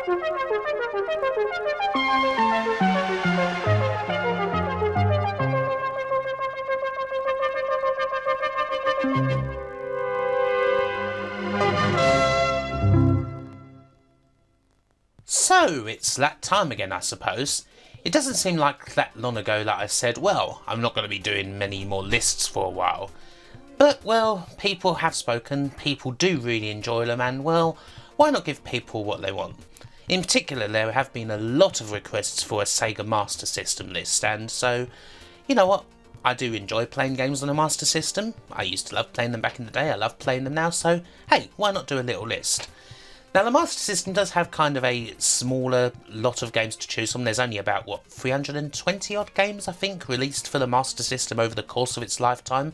So, it's that time again, I suppose. It doesn't seem like that long ago that I said, well, I'm not going to be doing many more lists for a while. But, well, people have spoken, people do really enjoy them, and, well, why not give people what they want? In particular, there have been a lot of requests for a Sega Master System list, and so, you know what? I do enjoy playing games on a Master System. I used to love playing them back in the day, I love playing them now, so, hey, why not do a little list? Now, the Master System does have kind of a smaller lot of games to choose from. There's only about, 320 odd games, I think, released for the Master System over the course of its lifetime.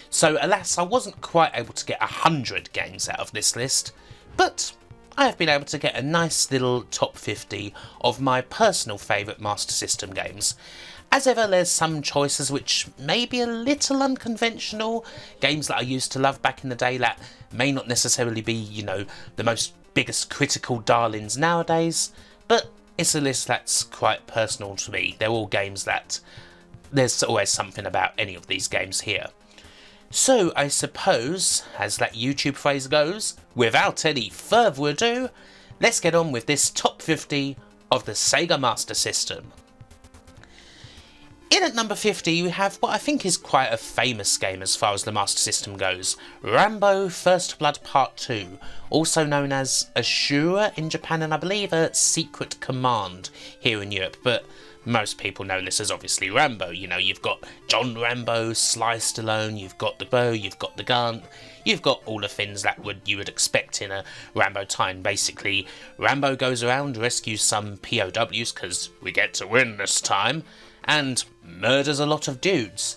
So, alas, I wasn't quite able to get 100 games out of this list, but I have been able to get a nice little top 50 of my personal favourite Master System games. As ever, there's some choices which may be a little unconventional, games that I used to love back in the day that may not necessarily be, the most biggest critical darlings nowadays, but it's a list that's quite personal to me. They're all games that there's always something about any of these games here. So I suppose, as that YouTube phrase goes, without any further ado, let's get on with this top 50 of the Sega Master System. In at number 50 we have what I think is quite a famous game as far as the Master System goes, Rambo First Blood Part 2, also known as Ashura in Japan and I believe a Secret Command here in Europe, but most people know this as obviously Rambo. You've got John Rambo, Sly Stallone, you've got the bow, you've got the gun, you've got all the things that you would expect in a Rambo time. Basically, Rambo goes around, rescues some POWs, because we get to win this time, and murders a lot of dudes.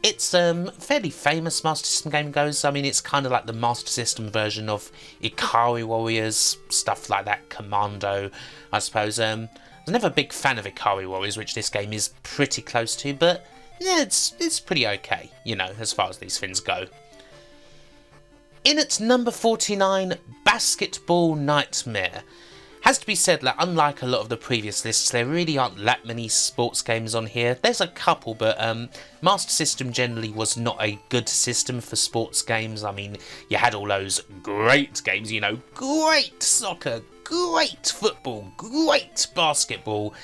It's a fairly famous Master System game goes. I mean, it's kind of like the Master System version of Ikari Warriors, stuff like that, Commando, I suppose. I was never a big fan of Ikari Warriors, which this game is pretty close to, but yeah, it's pretty okay, as far as these things go. In at number 49, Basketball Nightmare. Has to be said that unlike a lot of the previous lists, there really aren't that many sports games on here. There's a couple, but Master System generally was not a good system for sports games. I mean, you had all those great games, great soccer, great football, great basketball.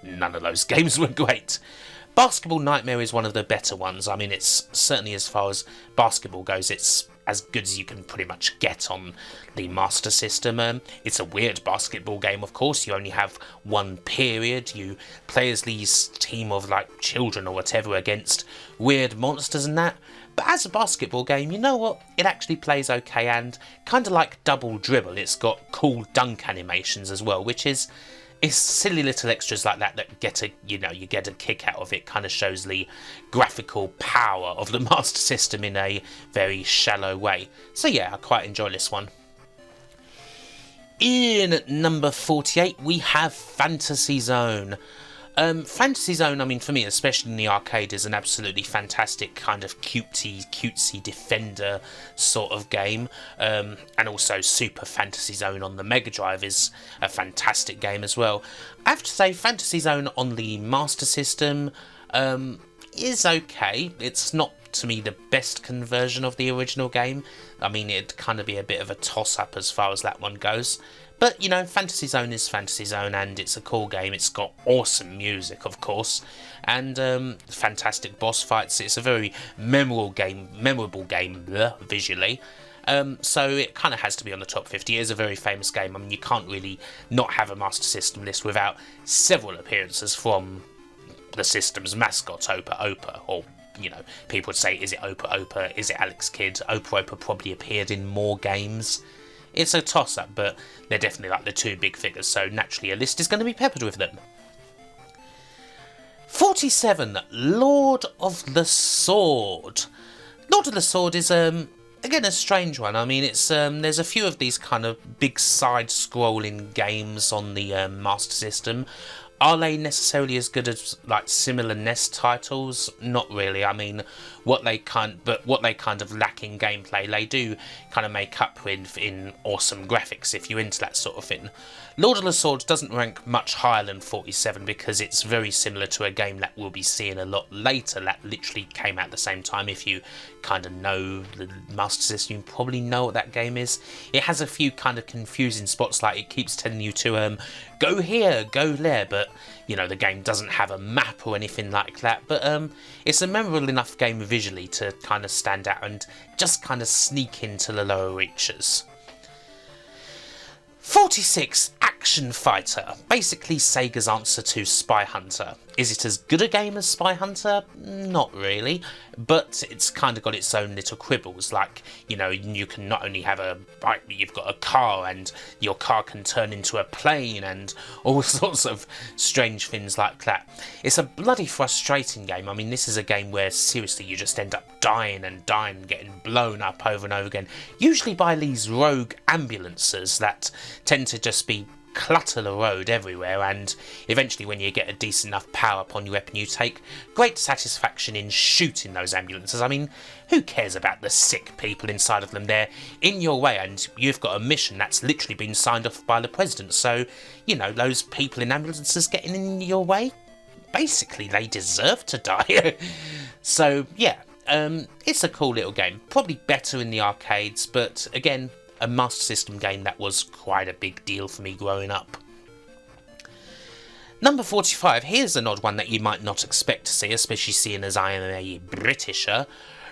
None of those games were great. Basketball Nightmare is one of the better ones. I mean, it's certainly, as far as basketball goes, it's as good as you can pretty much get on the Master System. It's a weird basketball game, of course. You only have one period. You play as these team of children or whatever against weird monsters and that. But as a basketball game, you know what? It actually plays okay, and kind of like Double Dribble, it's got cool dunk animations as well, which is silly little extras like that get you get a kick out of it. Kind of shows the graphical power of the Master System in a very shallow way. So yeah, I quite enjoy this one. In number 48 we have Fantasy Zone. Fantasy Zone, I mean, for me, especially in the arcade, is an absolutely fantastic kind of cutesy Defender sort of game. And also Super Fantasy Zone on the Mega Drive is a fantastic game as well. I have to say, Fantasy Zone on the Master System is okay. It's not, to me, the best conversion of the original game. I mean, it'd kind of be a bit of a toss-up as far as that one goes. But, Fantasy Zone is Fantasy Zone, and it's a cool game. It's got awesome music, of course, and fantastic boss fights. It's a very memorable game visually. So it kind of has to be on the top 50. It is a very famous game. I mean, you can't really not have a Master System list without several appearances from the system's mascot, Opa Opa, or people would say, is it Opa Opa? Is it Alex Kidd? Opa Opa probably appeared in more games. It's a toss-up, but they're definitely the two big figures, so naturally a list is going to be peppered with them. 47, Lord of the Sword. Lord of the Sword is, again, a strange one. I mean, it's there's a few of these kind of big side-scrolling games on the Master System. Are they necessarily as good as similar NES titles? Not really. I mean, what they kind of lack in gameplay, they do kind of make up with in awesome graphics if you're into that sort of thing. Lord of the Swords doesn't rank much higher than 47 because it's very similar to a game that we'll be seeing a lot later that literally came out at the same time. If you kind of know the Master System, you probably know what that game is. It has a few kind of confusing spots, like it keeps telling you to go here, go there, but you know, the game doesn't have a map or anything like that. But it's a memorable enough game visually to kind of stand out and just kind of sneak into the lower reaches. 46, Action Fighter. Basically Sega's answer to Spy Hunter. Is it as good a game as Spy Hunter? Not really, but it's kind of got its own little quibbles, like, you know, you can not only have you've got a car and your car can turn into a plane and all sorts of strange things like that. It's a bloody frustrating game. I mean, this is a game where seriously you just end up dying and getting blown up over and over again, usually by these rogue ambulances that tend to just be clutter the road everywhere, and eventually when you get a decent enough power up on your weapon you take great satisfaction in shooting those ambulances. I mean, who cares about the sick people inside of them? They're in your way and you've got a mission that's literally been signed off by the president, so you know, those people in ambulances getting in your way, basically they deserve to die. So yeah, it's a cool little game, probably better in the arcades, but again, a Master System game that was quite a big deal for me growing up. Number 45, here's an odd one that you might not expect to see, especially seeing as I am a Britisher.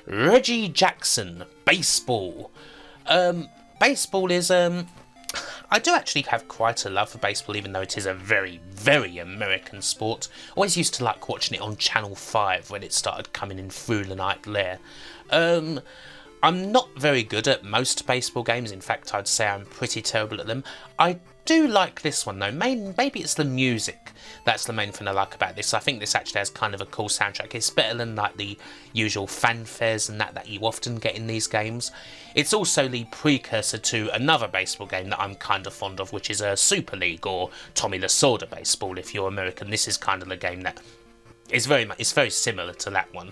Reggie Jackson, Baseball. Baseball is, I do actually have quite a love for baseball, even though it is a very, very American sport. Always used to like watching it on Channel 5 when it started coming in through the night there. I'm not very good at most baseball games. In fact, I'd say I'm pretty terrible at them. I do like this one though. Maybe it's the music. That's the main thing I like about this. I think this actually has kind of a cool soundtrack. It's better than like the usual fanfares and that you often get in these games. It's also the precursor to another baseball game that I'm kind of fond of, which is a Super League or Tommy Lasorda baseball if you're American. This is kind of a game that is it's very similar to that one.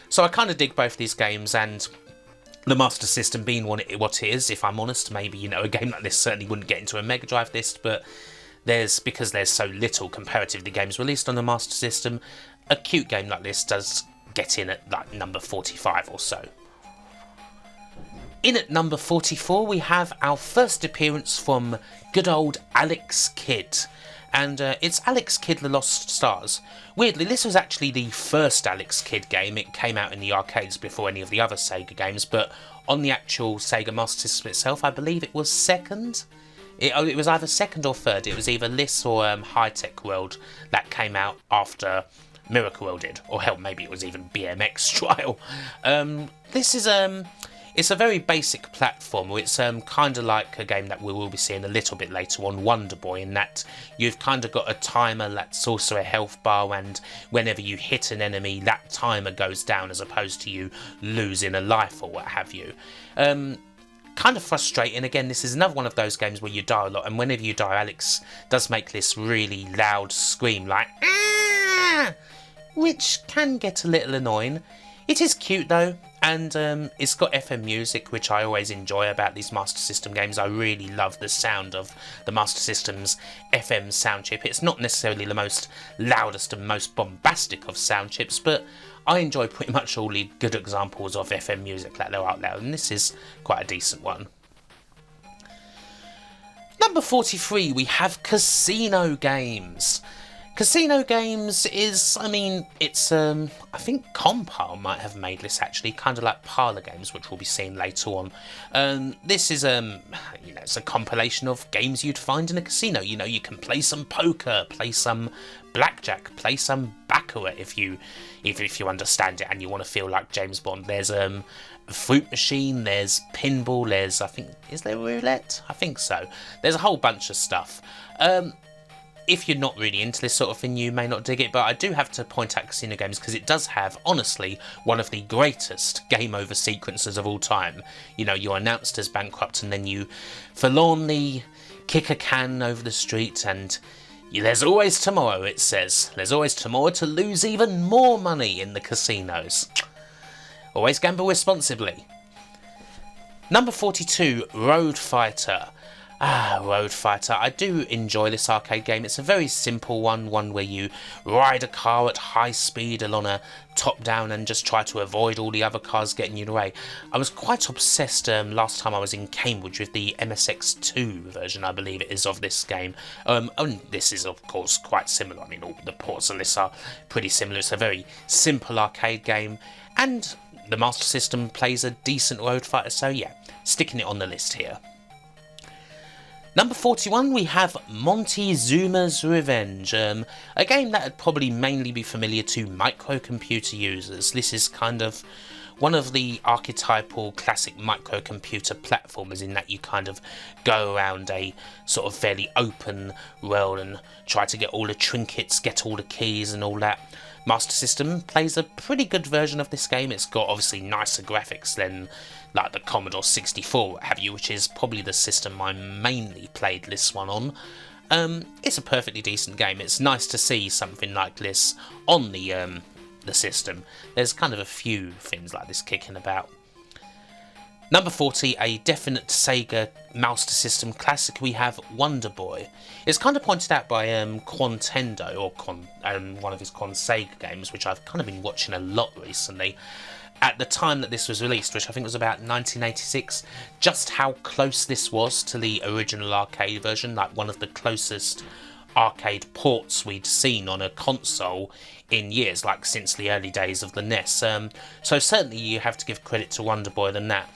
So I kind of dig both these games, and the Master System being what it is, if I'm honest, maybe, you know, a game like this certainly wouldn't get into a Mega Drive list, but because there's so little comparatively games released on the Master System, a cute game like this does get in at like number 45 or so. In at number 44 we have our first appearance from good old Alex Kidd. And it's Alex Kidd The Lost Stars. Weirdly, this was actually the first Alex Kidd game. It came out in the arcades before any of the other Sega games, but on the actual Sega Master System itself, I believe it was second. It was either second or third. It was either this or High Tech World that came out after Miracle World did. Or hell, maybe it was even BMX Trial. This is it's a very basic platformer. It's kind of like a game that we will be seeing a little bit later on, Wonder Boy, in that you've kind of got a timer that's also a health bar, and whenever you hit an enemy, that timer goes down as opposed to you losing a life or what have you. Kind of frustrating. Again, this is another one of those games where you die a lot, and whenever you die, Alex does make this really loud scream like "Ah!", which can get a little annoying. It is cute though, and it's got FM music, which I always enjoy about these Master System games. I really love the sound of the Master System's FM sound chip. It's not necessarily the most loudest and most bombastic of sound chips, but I enjoy pretty much all the good examples of FM music that there are out there, and this is quite a decent one. Number 43, we have Casino Games. Casino Games is, I mean, it's, I think Compile might have made this actually, kind of like Parlour Games, which we'll be seeing later on. This is, you know, it's a compilation of games you'd find in a casino. You know, you can play some poker, play some blackjack, play some baccarat if you understand it and you want to feel like James Bond. There's a fruit machine, there's pinball, there's, I think, is there roulette? I think so. There's a whole bunch of stuff. If you're not really into this sort of thing, you may not dig it, but I do have to point out Casino Games because it does have, honestly, one of the greatest game over sequences of all time. You know, you're announced as bankrupt and then you forlornly kick a can over the street and there's always tomorrow, it says. There's always tomorrow to lose even more money in the casinos. Always gamble responsibly. Number 42, Road Fighter. Road Fighter. I do enjoy this arcade game. It's a very simple one where you ride a car at high speed along a top-down and just try to avoid all the other cars getting you in the way. I was quite obsessed last time I was in Cambridge with the MSX2 version, I believe it is, of this game. And this is, of course, quite similar. I mean, all the ports on this are pretty similar. It's a very simple arcade game, and the Master System plays a decent Road Fighter, so yeah, sticking it on the list here. Number 41, we have Montezuma's Revenge, a game that would probably mainly be familiar to microcomputer users. This is kind of one of the archetypal classic microcomputer platformers in that you kind of go around a sort of fairly open world and try to get all the trinkets, get all the keys and all that. Master System plays a pretty good version of this game. It's got obviously nicer graphics than like the Commodore 64, what have you, which is probably the system I mainly played this one on. It's a perfectly decent game. It's nice to see something like this on the system. There's kind of a few things like this kicking about. Number 40, a definite Sega Master System classic, we have Wonder Boy. It's kind of pointed out by Quantendo, or one of his Sega games, which I've kind of been watching a lot recently. At the time that this was released, which I think was about 1986, just how close this was to the original arcade version, like one of the closest arcade ports we'd seen on a console in years, like since the early days of the NES. So certainly you have to give credit to Wonder Boy than that.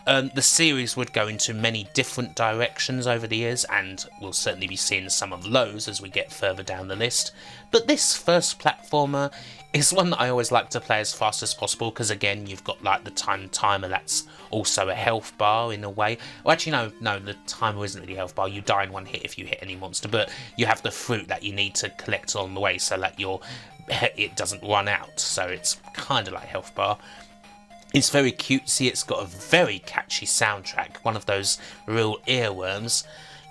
The series would go into many different directions over the years, and we'll certainly be seeing some of those as we get further down the list. But this first platformer is one that I always like to play as fast as possible, because again, you've got like the timer that's also a health bar in a way. Well, actually, no, the timer isn't really a health bar. You die in one hit if you hit any monster, but you have the fruit that you need to collect along the way so that it doesn't run out. So it's kind of like a health bar. It's very cutesy, it's got a very catchy soundtrack, one of those real earworms.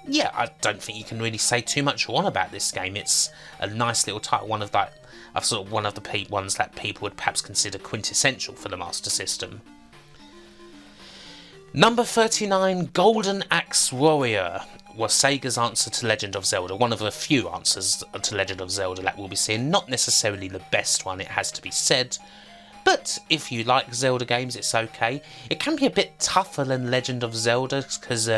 Yeah, I don't think you can really say too much wrong about this game. It's a nice little title, one of the ones that people would perhaps consider quintessential for the Master System. Number 39, Golden Axe Warrior, was Sega's answer to Legend of Zelda, one of the few answers to Legend of Zelda that we'll be seeing. Not necessarily the best one, it has to be said. But if you like Zelda games, it's okay. It can be a bit tougher than Legend of Zelda because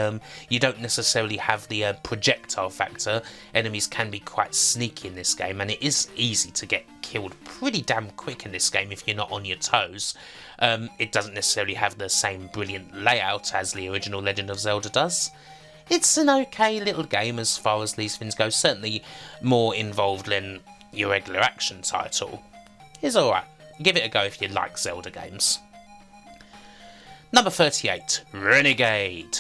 you don't necessarily have the projectile factor. Enemies can be quite sneaky in this game, and it is easy to get killed pretty damn quick in this game if you're not on your toes. It doesn't necessarily have the same brilliant layout as the original Legend of Zelda does. It's an okay little game as far as these things go, certainly more involved than your regular action title. It's alright. Give it a go if you like Zelda games. Number 38, Renegade.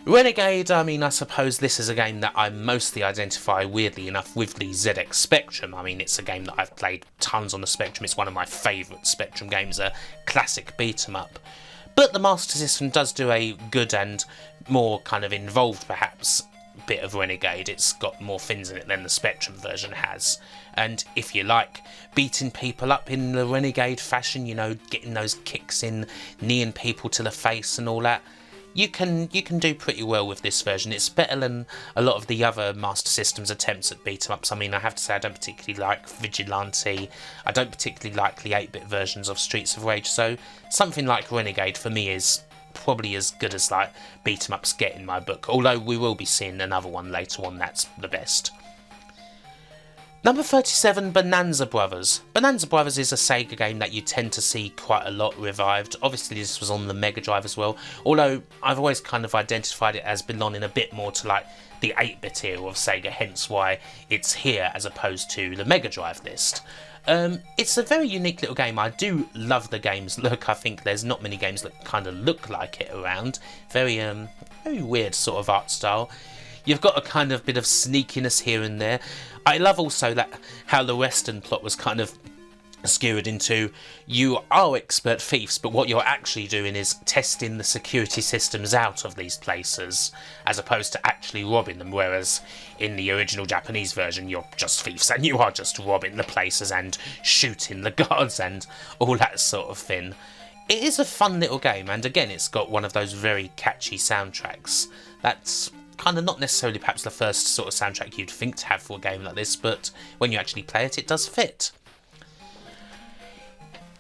Renegade, I mean, I suppose this is a game that I mostly identify, weirdly enough, with the ZX Spectrum. I mean, it's a game that I've played tons on the Spectrum. It's one of my favourite Spectrum games, a classic beat-em-up. But the Master System does do a good and more kind of involved, perhaps, bit of Renegade. It's got more things in it than the Spectrum version has. And if you like beating people up in the Renegade fashion, you know, getting those kicks in, kneeing people to the face and all that, you can do pretty well with this version. It's better than a lot of the other Master System's attempts at beat-em-ups. I mean, I have to say I don't particularly like Vigilante. I don't particularly like the 8-bit versions of Streets of Rage, so something like Renegade for me is probably as good as like beat-em-ups get in my book, although we will be seeing another one later on that's the best. Number 37, Bonanza Brothers. Bonanza Brothers is a Sega game that you tend to see quite a lot revived. Obviously this was on the Mega Drive as well, although I've always kind of identified it as belonging a bit more to like the 8-bit era of Sega, hence why it's here as opposed to the Mega Drive list. It's a very unique little game. I do love the game's look. I think there's not many games that kind of look like it around. Very weird sort of art style. You've got a kind of bit of sneakiness here and there. I love also that how the Western plot was kind of skewered into you are expert thieves, but what you're actually doing is testing the security systems out of these places as opposed to actually robbing them, whereas in the original Japanese version you're just thieves and you are just robbing the places and shooting the guards and all that sort of thing. It is a fun little game, and again, it's got one of those very catchy soundtracks. That's kind of not necessarily perhaps the first sort of soundtrack you'd think to have for a game like this, but when you actually play it, it does fit.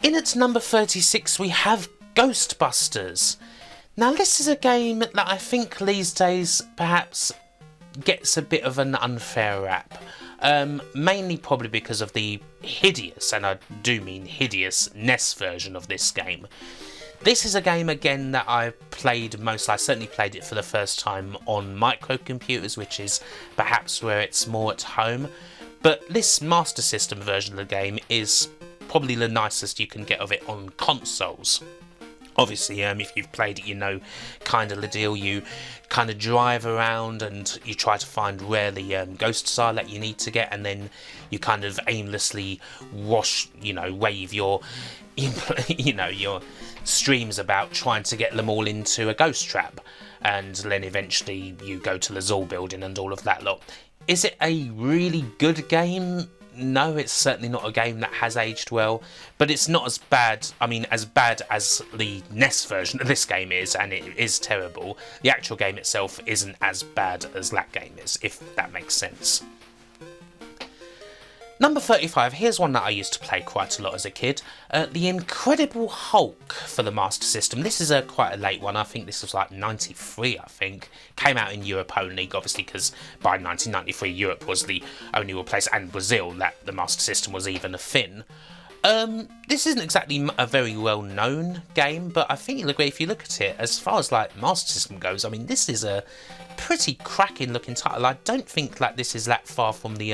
In at number 36, we have Ghostbusters. Now, this is a game that I think these days perhaps gets a bit of an unfair rap. Mainly probably because of the hideous, and I do mean hideous, NES version of this game. This is a game again that I played most. I certainly played it for the first time on microcomputers, which is perhaps where it's more at home. But this Master System version of the game is probably the nicest you can get of it on consoles. Obviously, if you've played it, you know kind of the deal. You kind of drive around and you try to find where the ghosts are that you need to get, and then you kind of aimlessly wave your, your streams about trying to get them all into a ghost trap, and then eventually you go to the Zool building and all of that lot. Is it a really good game? No, it's certainly not a game that has aged well, but it's not as bad, as bad as the NES version of this game is, and it is terrible. The actual game itself isn't as bad as that game is, if that makes sense. Number 35, here's one that I used to play quite a lot as a kid. The Incredible Hulk for the Master System. This is quite a late one. I think this was like 93, I think. Came out in Europe only, obviously, because by 1993 Europe was the only real place, and Brazil, that the Master System was even a thing. This isn't exactly a very well-known game, but I think you'll agree if you look at it, as far as like Master System goes, this is a pretty cracking looking title. I don't think that this is that far from the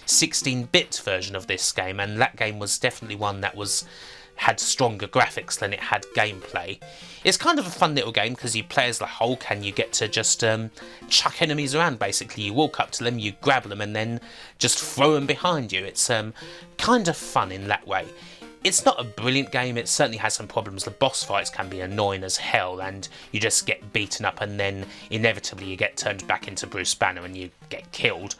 16-bit version of this game, and that game was definitely one that had stronger graphics than it had gameplay. It's kind of a fun little game because you play as the Hulk and you get to just chuck enemies around basically. You walk up to them, you grab them, and then just throw them behind you. It's kind of fun in that way. It's not a brilliant game, it certainly has some problems. The boss fights can be annoying as hell, and you just get beaten up and then inevitably you get turned back into Bruce Banner and you get killed.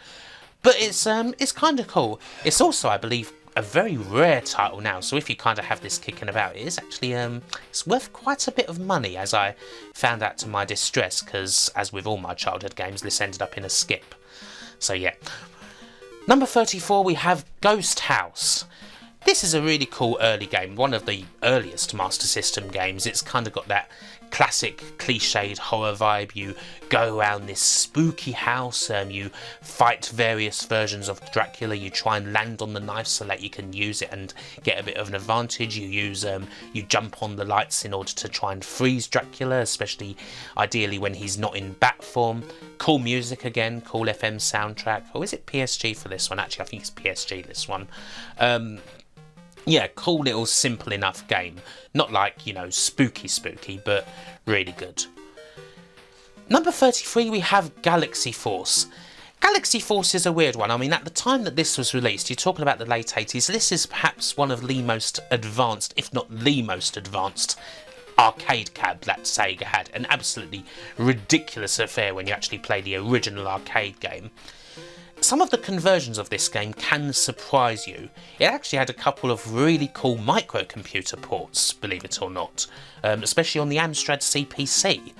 But it's kind of cool. It's also, I believe, a very rare title now, so if you kind of have this kicking about, it is actually it's worth quite a bit of money, as I found out to my distress, because as with all my childhood games, this ended up in a skip. So yeah. Number 34, we have Ghost House. This is a really cool early game, one of the earliest Master System games. It's kind of got that classic cliched horror vibe. You go around this spooky house, you fight various versions of Dracula, you try and land on the knife so that you can use it and get a bit of an advantage. You jump on the lights in order to try and freeze Dracula, especially ideally when he's not in bat form. Cool music again, cool FM soundtrack. Or is it PSG for this one? Actually, I think it's PSG this one. Yeah, cool little simple enough game. Not like, spooky, but really good. Number 33, we have Galaxy Force. Galaxy Force is a weird one. At the time that this was released, you're talking about the late 80s, this is perhaps one of the most advanced, if not the most advanced, arcade cab that Sega had. An absolutely ridiculous affair when you actually play the original arcade game. Some of the conversions of this game can surprise you. It actually had a couple of really cool microcomputer ports, believe it or not, especially on the Amstrad CPC.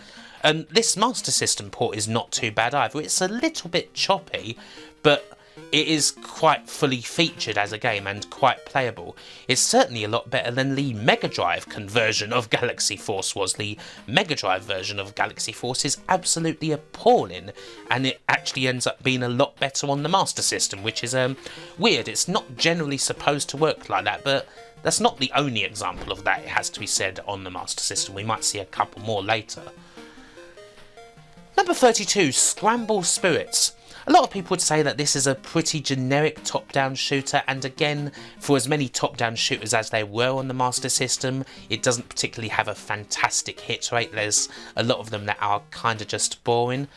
This Master System port is not too bad either. It's a little bit choppy, but it is quite fully featured as a game and quite playable. It's certainly a lot better than the Mega Drive conversion of Galaxy Force was. The Mega Drive version of Galaxy Force is absolutely appalling, and it actually ends up being a lot better on the Master System, which is weird. It's not generally supposed to work like that, but that's not the only example of that, it has to be said, on the Master System. We might see a couple more later. Number 32, Scramble Spirits. A lot of people would say that this is a pretty generic top-down shooter, and again, for as many top-down shooters as there were on the Master System, it doesn't particularly have a fantastic hit rate. There's a lot of them that are kind of just boring.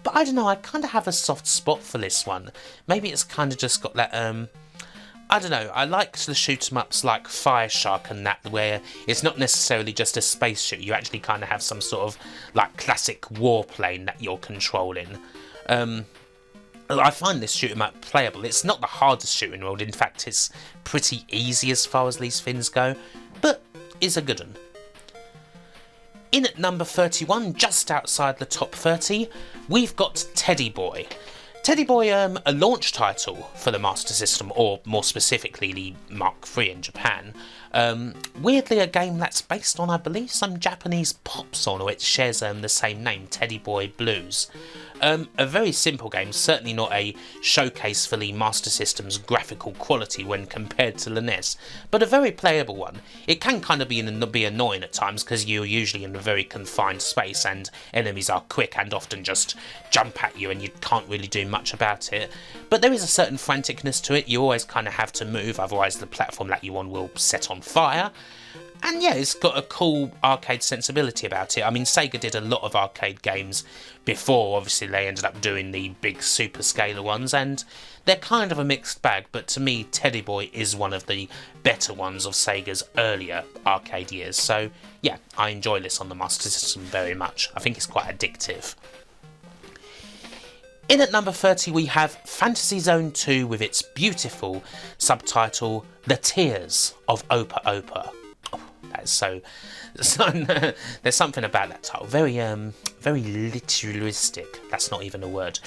But I don't know, I kind of have a soft spot for this one. Maybe it's kind of just got that, I don't know, I like the shoot-em-ups like Fire Shark and that, where it's not necessarily just a space shoot, you actually kind of have some sort of like classic warplane that you're controlling. I find this shoot 'em up playable. It's not the hardest shooter in the world, in fact it's pretty easy as far as these things go, but it's a good one. In at number 31, just outside the top 30, we've got Teddy Boy. Teddy Boy, a launch title for the Master System, or more specifically the Mark III in Japan. Weirdly a game that's based on, I believe, some Japanese pop song which shares the same name, Teddy Boy Blues. A very simple game, certainly not a showcase for the Master System's graphical quality when compared to the NES, but a very playable one. It can kind of be annoying at times because you're usually in a very confined space and enemies are quick and often just jump at you and you can't really do much about it. But there is a certain franticness to it. You always kind of have to move, otherwise the platform that you're on will set on fire. And yeah, it's got a cool arcade sensibility about it. I mean, Sega did a lot of arcade games before, obviously they ended up doing the big super scaler ones, and they're kind of a mixed bag, but to me, Teddy Boy is one of the better ones of Sega's earlier arcade years. So yeah, I enjoy this on the Master System very much. I think it's quite addictive. In at number 30 we have Fantasy Zone 2 with its beautiful subtitle, The Tears of Opa Opa. That's so there's something about that title, very literalistic. That's not even a word.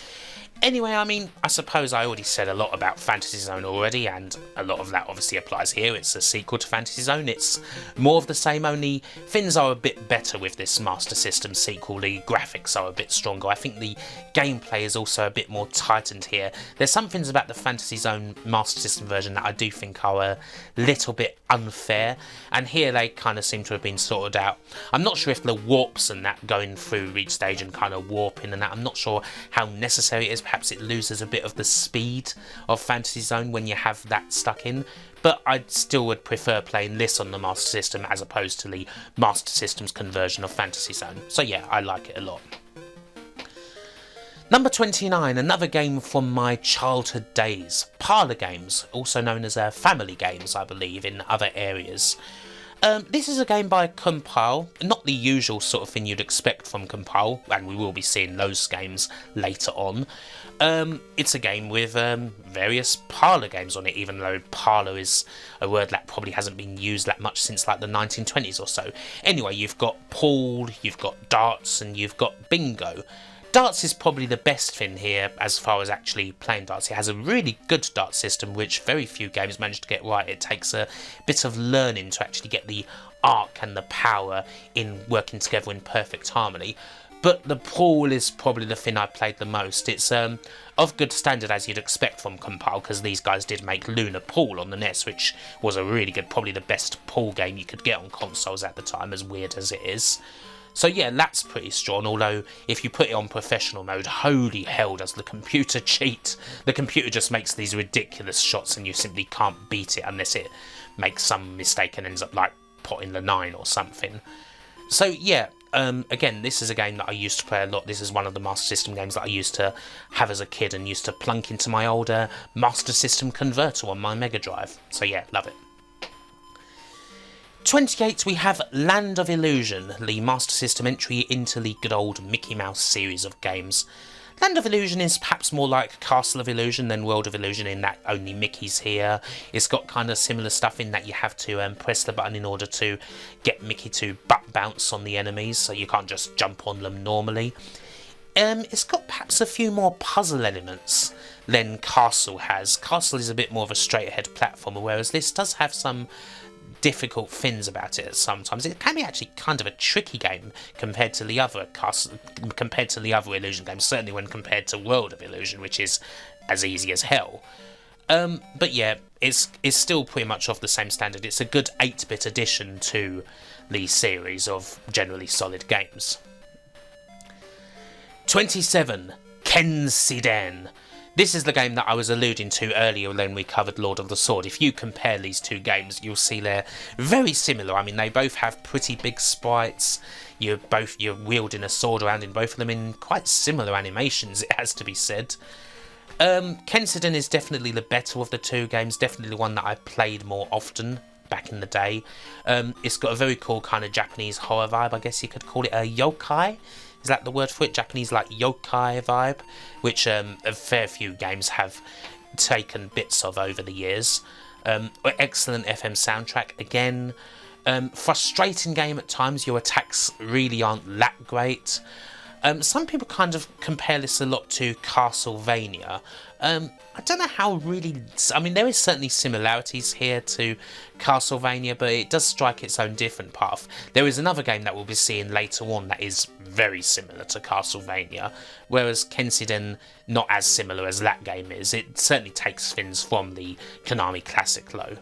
Anyway, I mean, I suppose I already said a lot about Fantasy Zone already, and a lot of that obviously applies here. It's a sequel to Fantasy Zone. It's more of the same, only things are a bit better with this Master System sequel. The graphics are a bit stronger. I think the gameplay is also a bit more tightened here. There's some things about the Fantasy Zone Master System version that I do think are a little bit unfair, and here they kind of seem to have been sorted out. I'm not sure if the warps and that going through each stage and kind of warping and that, I'm not sure how necessary it is. Perhaps it loses a bit of the speed of Fantasy Zone when you have that stuck in, but I still would prefer playing this on the Master System as opposed to the Master System's conversion of Fantasy Zone. So yeah, I like it a lot. Number 29, another game from my childhood days. Parlour games, also known as family games, I believe, in other areas. This is a game by Compile, not the usual sort of thing you'd expect from Compile, and we will be seeing those games later on. It's a game with various parlour games on it, even though parlour is a word that probably hasn't been used that much since like the 1920s or so. Anyway, you've got pool, you've got darts, and you've got bingo. Darts is probably the best thing here as far as actually playing darts. It has a really good dart system which very few games manage to get right. It takes a bit of learning to actually get the arc and the power in working together in perfect harmony. But the pool is probably the thing I played the most. It's of good standard as you'd expect from Compile, because these guys did make Lunar Pool on the NES, which was a really good, probably the best pool game you could get on consoles at the time, as weird as it is. So yeah, that's pretty strong, although if you put it on professional mode, holy hell does the computer cheat. The computer just makes these ridiculous shots and you simply can't beat it unless it makes some mistake and ends up like potting the 9 or something. So yeah, again, this is a game that I used to play a lot. This is one of the Master System games that I used to have as a kid and used to plunk into my older Master System converter on my Mega Drive. So yeah, love it. 28, we have Land of Illusion, the Master System entry into the good old Mickey Mouse series of games. Land of Illusion is perhaps more like Castle of Illusion than World of Illusion in that only Mickey's here. It's got kind of similar stuff in that you have to press the button in order to get Mickey to butt bounce on the enemies, so you can't just jump on them normally. It's got perhaps a few more puzzle elements than Castle has. Castle is a bit more of a straight-ahead platformer, whereas this does have some difficult things about it sometimes. It can be actually kind of a tricky game compared to the other Illusion games, certainly when compared to World of Illusion, which is as easy as hell. But yeah, it's still pretty much of the same standard. It's a good 8-bit addition to the series of generally solid games. 27, Kensiden. This is the game that I was alluding to earlier when we covered Lord of the Sword. If you compare these two games, you'll see they're very similar. I mean, they both have pretty big sprites. You're wielding a sword around in both of them in quite similar animations, it has to be said. Kensiden is definitely the better of the two games, definitely the one that I played more often back in the day. It's got a very cool kind of Japanese horror vibe, I guess you could call it a yokai. Is that the word for it? Japanese like yokai vibe, which a fair few games have taken bits of over the years. Excellent FM soundtrack again. Frustrating game at times, your attacks really aren't that great. Some people kind of compare this a lot to Castlevania. I don't know how really... I mean, there is certainly similarities here to Castlevania, but it does strike its own different path. There is another game that we'll be seeing later on that is very similar to Castlevania, whereas Kensiden not as similar as that game is. It certainly takes things from the Konami classic though.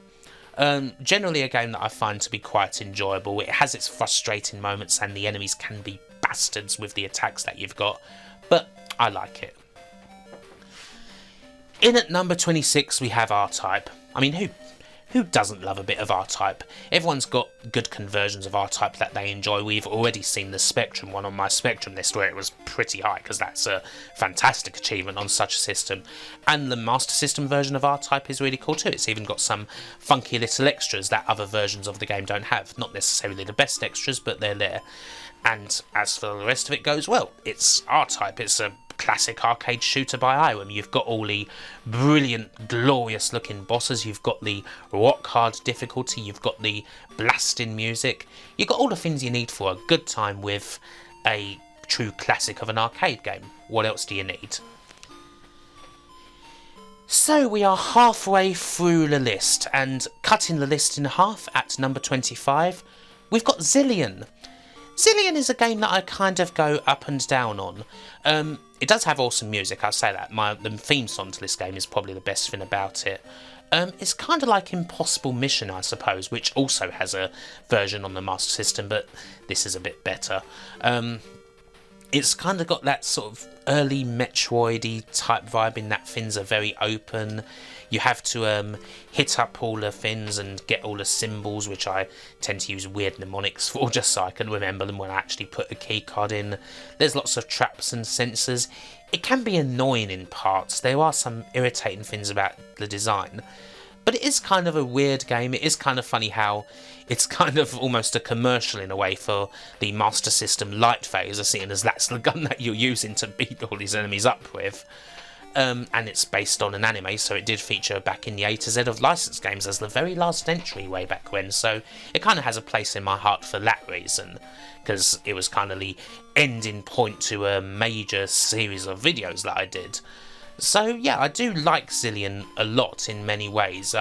Generally a game that I find to be quite enjoyable. It has its frustrating moments and the enemies can be bastards with the attacks that you've got, but I like it. In at number 26 we have R-Type. I mean, who doesn't love a bit of R-Type? Everyone's got good conversions of R-Type that they enjoy. We've already seen the Spectrum one on my Spectrum list where it was pretty high, because that's a fantastic achievement on such a system. And the Master System version of R-Type is really cool too. It's even got some funky little extras that other versions of the game don't have. Not necessarily the best extras, but they're there. And as for the rest of it goes, well, it's R-Type. It's a classic arcade shooter by IWM. You've got all the brilliant, glorious looking bosses, you've got the rock hard difficulty, you've got the blasting music, you've got all the things you need for a good time with a true classic of an arcade game. What else do you need? So we are halfway through the list, and cutting the list in half at number 25, we've got Zillion. Zillion is a game that I kind of go up and down on. It does have awesome music, I'll say that. The theme song to this game is probably the best thing about it. It's kind of like Impossible Mission, I suppose, which also has a version on the Master System, but this is a bit better. It's kind of got that sort of early Metroid-y type vibe in that things are very open. You have to hit up all the things and get all the symbols, which I tend to use weird mnemonics for just so I can remember them when I actually put a keycard in. There's lots of traps and sensors. It can be annoying in parts. There are some irritating things about the design. But it is kind of a weird game. It is kind of funny how it's kind of almost a commercial in a way for the Master System light phaser, seeing as that's the gun that you're using to beat all these enemies up with. And it's based on an anime, so it did feature back in the A to Z of licensed games as the very last entry way back when, so it kind of has a place in my heart for that reason, because it was kind of the ending point to a major series of videos that I did. So yeah, I do like Zillion a lot in many ways.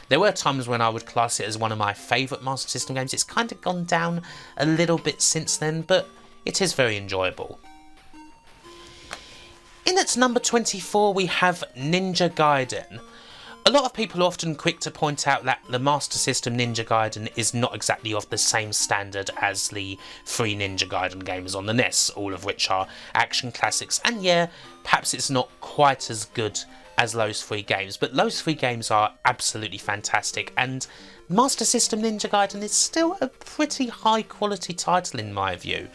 There were times when I would class it as one of my favourite Master System games. It's kind of gone down a little bit since then, but it is very enjoyable. In at number 24 we have Ninja Gaiden. A lot of people are often quick to point out that the Master System Ninja Gaiden is not exactly of the same standard as the 3 Ninja Gaiden games on the NES, all of which are action classics, and yeah, perhaps it's not quite as good as those 3 games, but those 3 games are absolutely fantastic, and Master System Ninja Gaiden is still a pretty high quality title in my view.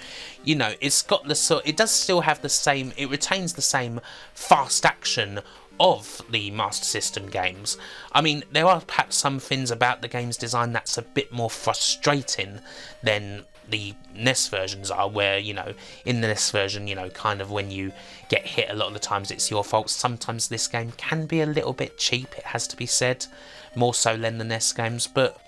You know, it's got the it does still have the same, it retains the same fast action of the Master System games. I mean, there are perhaps some things about the game's design that's a bit more frustrating than the NES versions are, where, you know, in the NES version, you know, kind of when you get hit a lot of the times it's your fault. Sometimes this game can be a little bit cheap, it has to be said, more so than the NES games, but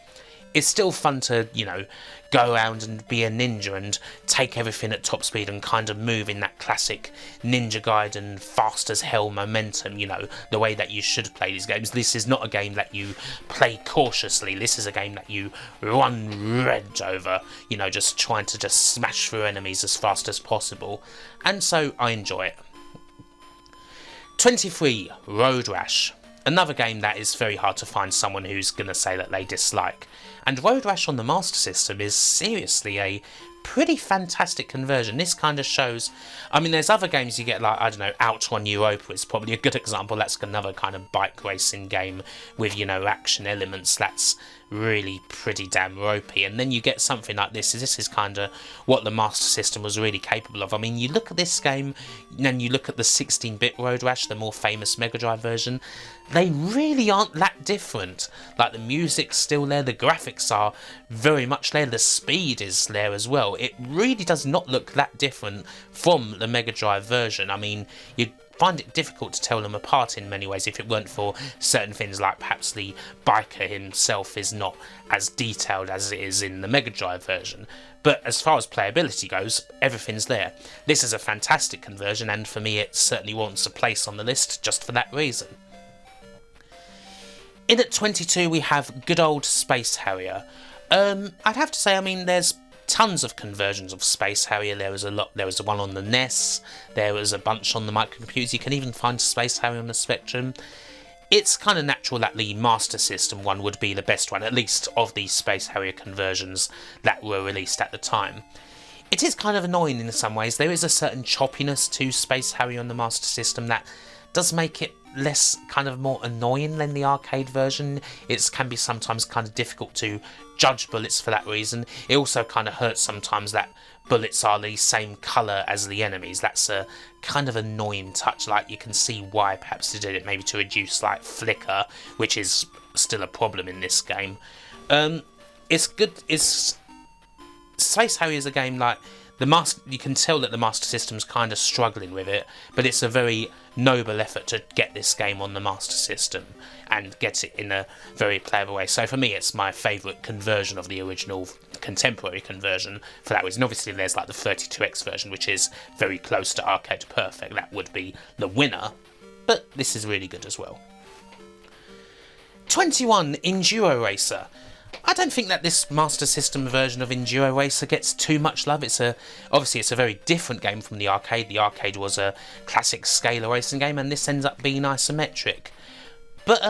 it's still fun to, you know, go around and be a ninja and take everything at top speed and kind of move in that classic Ninja Gaiden fast as hell momentum, you know, the way that you should play these games. This is not a game that you play cautiously, this is a game that you run red over, you know, just trying to just smash through enemies as fast as possible, and so I enjoy it. 23, Road Rash. Another game that is very hard to find someone who's going to say that they dislike. And Road Rash on the Master System is seriously a pretty fantastic conversion. This kind of shows, I mean, there's other games you get like, I don't know, Outrun Europa is probably a good example. That's another kind of bike racing game with, you know, action elements. That's really pretty damn ropey. And then you get something like this. This is kind of what the Master System was really capable of. I mean, you look at this game and you look at the 16-bit Road Rash, the more famous Mega Drive version, they really aren't that different. Like, the music's still there, the graphics are very much there, the speed is there as well. It really does not look that different from the Mega Drive version. I mean, find it difficult to tell them apart in many ways if it weren't for certain things, like perhaps the biker himself is not as detailed as it is in the Mega Drive version. But as far as playability goes, everything's there. This is a fantastic conversion, and for me it certainly warrants a place on the list just for that reason. In at 22 we have good old Space Harrier. I'd have to say, I mean, there's tons of conversions of Space Harrier. There was one on the NES, there was a bunch on the microcomputers, you can even find Space Harrier on the Spectrum. It's kind of natural that the Master System one would be the best one, at least of the Space Harrier conversions that were released at the time. It is kind of annoying in some ways. There is a certain choppiness to Space Harrier on the Master System that does make it less kind of more annoying than the arcade version. It can be sometimes kind of difficult to judge bullets for that reason. It also kind of hurts sometimes that bullets are the same colour as the enemies. That's a kind of annoying touch. Like, you can see why perhaps they did it, maybe to reduce like flicker, which is still a problem in this game. It's good. Space Harrier is a game like you can tell that the Master System's kind of struggling with it, but it's a very noble effort to get this game on the Master System and get it in a very playable way. So for me, it's my favourite conversion of the original contemporary conversion for that reason. Obviously, there's like the 32X version, which is very close to Arcade Perfect. That would be the winner, but this is really good as well. 21, Enduro Racer. I don't think that this Master System version of Enduro Racer gets too much love. Obviously it's a very different game from the arcade. The arcade was a classic scalar racing game, and this ends up being isometric. But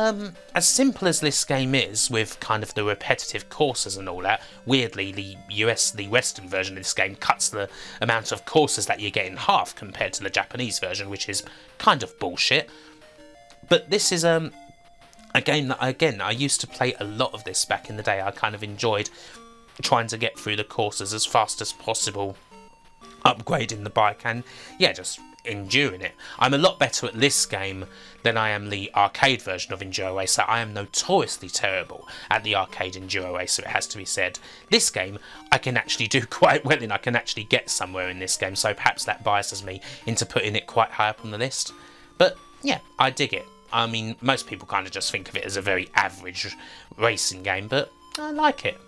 as simple as this game is, with kind of the repetitive courses and all that, weirdly the Western version of this game cuts the amount of courses that you get in half compared to the Japanese version, which is kind of bullshit. But this is a game that, again, I used to play a lot of this back in the day. I kind of enjoyed trying to get through the courses as fast as possible, upgrading the bike, and yeah, just enduring it. I'm a lot better at this game than I am the arcade version of Enduro Racer. I am notoriously terrible at the arcade Enduro Racer, it has to be said. This game I can actually do quite well in. I can actually get somewhere in this game, so perhaps that biases me into putting it quite high up on the list. But yeah, I dig it. I mean, most people kind of just think of it as a very average racing game, but I like it.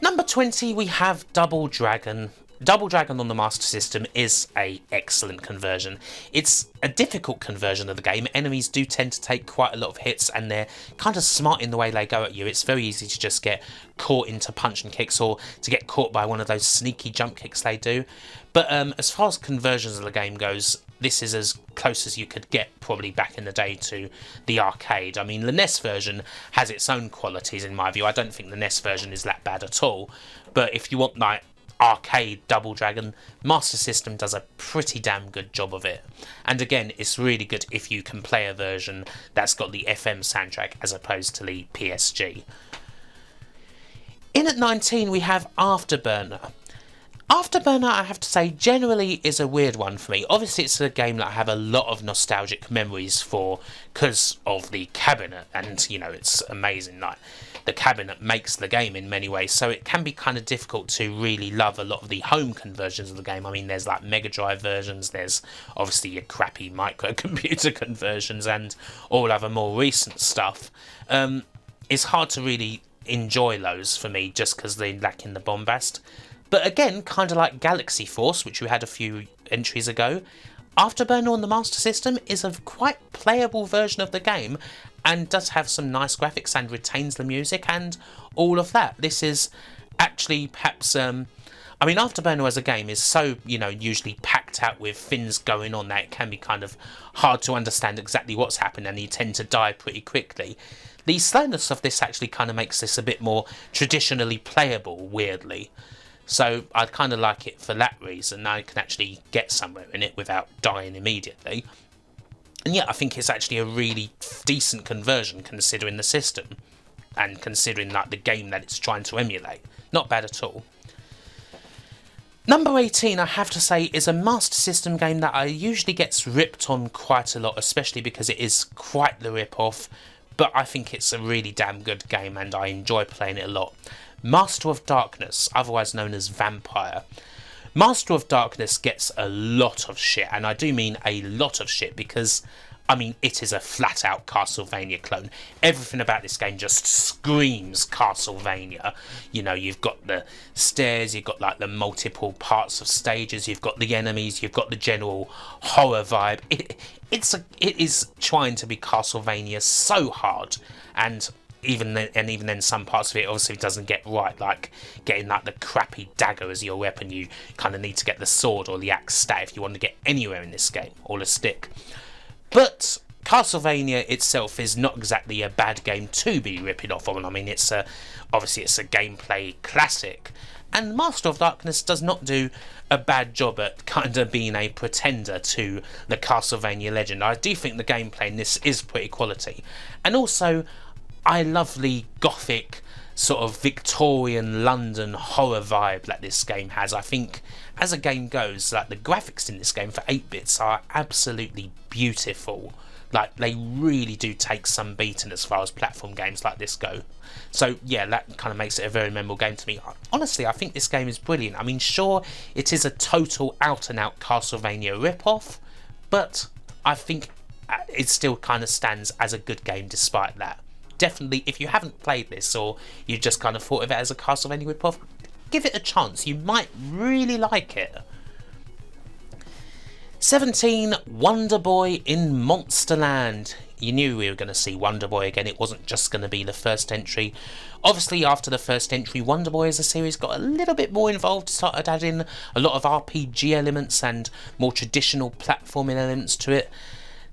Number 20, we have Double Dragon. Double Dragon on the Master System is an excellent conversion. It's a difficult conversion of the game. Enemies do tend to take quite a lot of hits, and they're kind of smart in the way they go at you. It's very easy to just get caught into punch and kicks, or to get caught by one of those sneaky jump kicks they do. But as far as conversions of the game goes, this is as close as you could get probably back in the day to the arcade. I mean, the NES version has its own qualities in my view. I don't think the NES version is that bad at all. But if you want like arcade Double Dragon, Master System does a pretty damn good job of it. And again, it's really good if you can play a version that's got the FM soundtrack as opposed to the PSG. In at 19 we have Afterburner. Afterburner, I have to say, generally is a weird one for me. Obviously, it's a game that I have a lot of nostalgic memories for because of the cabinet, and, you know, it's amazing. Like, the cabinet makes the game in many ways, so it can be kind of difficult to really love a lot of the home conversions of the game. I mean, there's like Mega Drive versions, there's obviously your crappy microcomputer conversions, and all other more recent stuff. It's hard to really enjoy those for me just because they lack in the bombast. But again, kind of like Galaxy Force, which we had a few entries ago, Afterburner on the Master System is a quite playable version of the game and does have some nice graphics and retains the music and all of that. This is actually perhaps... I mean, Afterburner as a game is so, you know, usually packed out with things going on that it can be kind of hard to understand exactly what's happened, and you tend to die pretty quickly. The slowness of this actually kind of makes this a bit more traditionally playable, weirdly. So I'd kind of like it for that reason. I can actually get somewhere in it without dying immediately. And yeah, I think it's actually a really decent conversion considering the system and considering like the game that it's trying to emulate. Not bad at all. Number 18, I have to say, is a Master System game that I usually gets ripped on quite a lot, especially because it is quite the rip-off, but I think it's a really damn good game and I enjoy playing it a lot. Master of Darkness, otherwise known as Vampire. Master of Darkness gets a lot of shit, and I do mean a lot of shit, because I mean, it is a flat-out Castlevania clone. Everything about this game just screams Castlevania. You know, you've got the stairs, you've got like the multiple parts of stages, you've got the enemies, you've got the general horror vibe. It is trying to be Castlevania so hard, and even then some parts of it obviously doesn't get right, like getting like the crappy dagger as your weapon. You kind of need to get the sword or the axe stat if you want to get anywhere in this game, or the stick. But Castlevania itself is not exactly a bad game to be ripping off on. I mean, obviously it's a gameplay classic, and Master of Darkness does not do a bad job at kind of being a pretender to the Castlevania legend. I do think the gameplay in this is pretty quality, and also I love the gothic sort of Victorian London horror vibe that this game has. I think as a game goes, like the graphics in this game for 8-bits are absolutely beautiful. Like, they really do take some beating as far as platform games like this go. So yeah, that kind of makes it a very memorable game to me. Honestly, I think this game is brilliant. I mean, sure, it is a total out-and-out Castlevania rip-off, but I think it still kind of stands as a good game despite that. Definitely, if you haven't played this, or you just kind of thought of it as a Castlevania rip-off, give it a chance. You might really like it. 17, Wonder Boy in Monsterland. You knew we were going to see Wonder Boy again. It wasn't just going to be the first entry. Obviously, after the first entry, Wonder Boy as a series got a little bit more involved, started adding a lot of RPG elements and more traditional platforming elements to it.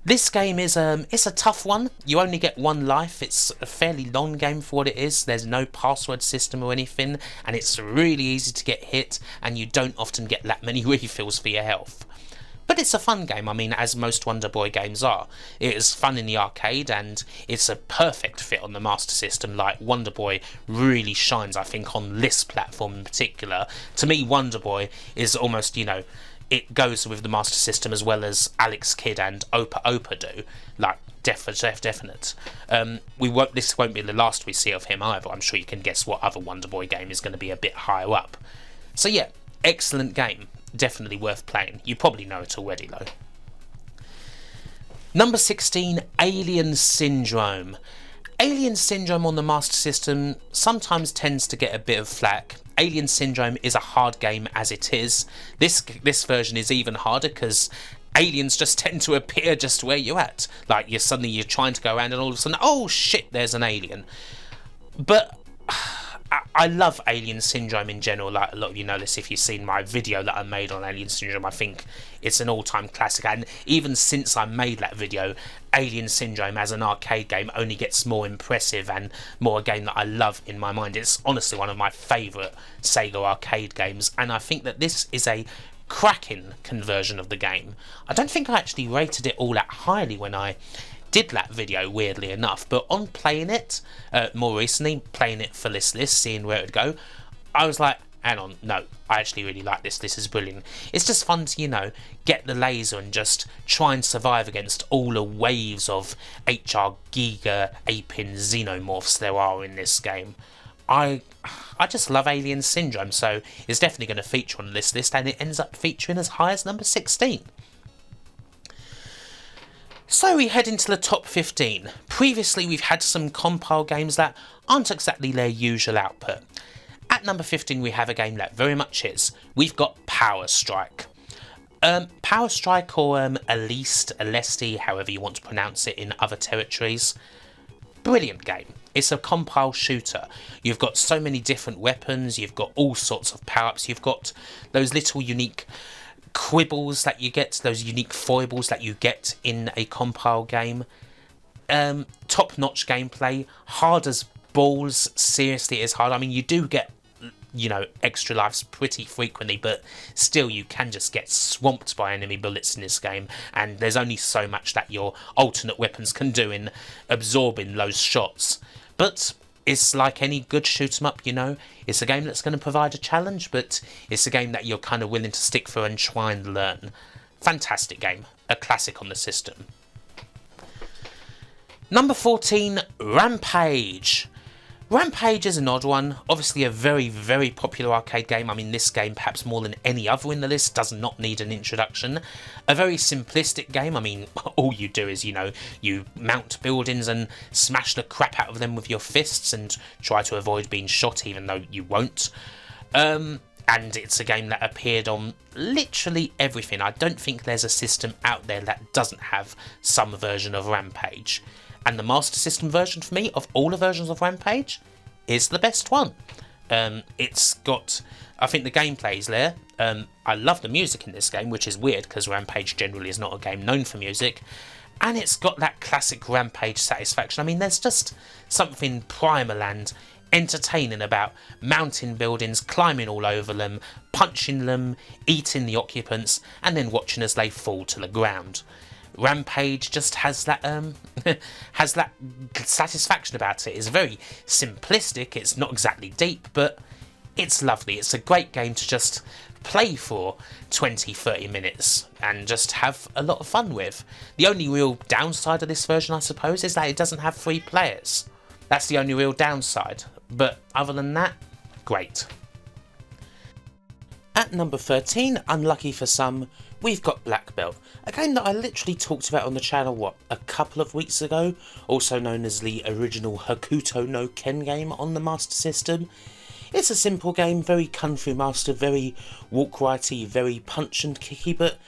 This game is it's a tough one. You only get one life. It's a fairly long game for what it is. There's no password system or anything, and it's really easy to get hit, and you don't often get that many refills for your health. But it's a fun game, I mean, as most Wonder Boy games are. It is fun in the arcade, and it's a perfect fit on the Master System. Like, Wonder Boy really shines, I think, on this platform in particular. To me, Wonder Boy is almost, you know, it goes with the Master System as well as Alex Kidd and Opa Opa do. Like, definite. This won't be the last we see of him either. I'm sure you can guess what other Wonder Boy game is going to be a bit higher up. So yeah, excellent game. Definitely worth playing. You probably know it already though. Number 16, Alien Syndrome. Alien Syndrome on the Master System sometimes tends to get a bit of flack. Alien Syndrome is a hard game as it is. This version is even harder because aliens just tend to appear just where you're at. Like, you're trying to go around and all of a sudden, oh shit, there's an alien. But I love Alien Syndrome in general. Like, a lot of you know this if you've seen my video that I made on Alien Syndrome. I think it's an all-time classic, and even since I made that video, Alien Syndrome as an arcade game only gets more impressive and more a game that I love in my mind. It's honestly one of my favourite Sega arcade games, and I think that this is a cracking conversion of the game. I don't think I actually rated it all that highly when I did that video, weirdly enough, but on playing it more recently, playing it for this list, seeing where it would go, I was like, hang on, no, I actually really like this is brilliant. It's just fun to, you know, get the laser and just try and survive against all the waves of HR Giga aping xenomorphs there are in this game. I just love Alien Syndrome, so it's definitely going to feature on this list, and it ends up featuring as high as number 16. So we head into the top 15. Previously we've had some compile games that aren't exactly their usual output. At number 15 we have a game that very much is. We've got Power Strike. Power Strike, or Alesti, however you want to pronounce it in other territories. Brilliant game. It's a compile shooter. You've got so many different weapons, you've got all sorts of power-ups, you've got those little unique quibbles that you get, those unique foibles that you get in a compile game. Top-notch gameplay, hard as balls, seriously it is hard. I mean, you do get, you know, extra lives pretty frequently, but still you can just get swamped by enemy bullets in this game, and there's only so much that your alternate weapons can do in absorbing those shots. But it's like any good shoot 'em up, you know. It's a game that's going to provide a challenge, but it's a game that you're kind of willing to stick for and try and learn. Fantastic game. A classic on the system. Number 14, Rampage. Rampage is an odd one, obviously a very, very popular arcade game. I mean, this game, perhaps more than any other in the list, does not need an introduction. A very simplistic game. I mean, all you do is, you mount buildings and smash the crap out of them with your fists and try to avoid being shot, even though you won't. And it's a game that appeared on literally everything. I don't think there's a system out there that doesn't have some version of Rampage. And the Master System version, for me, of all the versions of Rampage, is the best one. It's got, I think the gameplay is there. I love the music in this game, which is weird because Rampage generally is not a game known for music. And it's got that classic Rampage satisfaction. I mean, there's just something primal and entertaining about mounting buildings, climbing all over them, punching them, eating the occupants, and then watching as they fall to the ground. Rampage just has that has that satisfaction about it. It's very simplistic, it's not exactly deep, but it's lovely. It's a great game to just play for 20-30 minutes and just have a lot of fun with. The only real downside of this version, I suppose, is that it doesn't have 3 players. That's the only real downside, but other than that, great. At number 13, unlucky for some, we've got Black Belt, a game that I literally talked about on the channel, a couple of weeks ago, also known as the original Hokuto no Ken game on the Master System. It's a simple game, very country master, very walk righty, very punch and kicky, but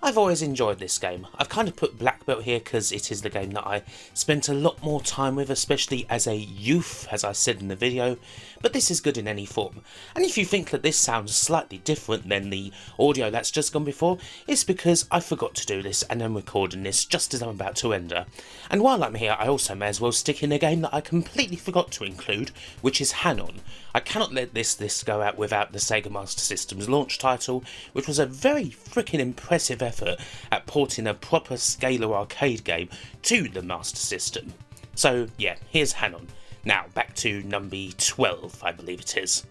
I've always enjoyed this game. I've kind of put Black Belt here because it is the game that I spent a lot more time with, especially as a youth, as I said in the video, but this is good in any form. And if you think that this sounds slightly different than the audio that's just gone before, it's because I forgot to do this and I'm recording this just as I'm about to enter. And while I'm here, I also may as well stick in a game that I completely forgot to include, which is Hanon. I cannot let this list go out without the Sega Master System's launch title, which was a very freaking impressive effort at porting a proper scalar arcade game to the Master System. So yeah, here's Hanon. Now back to number 12, I believe it is.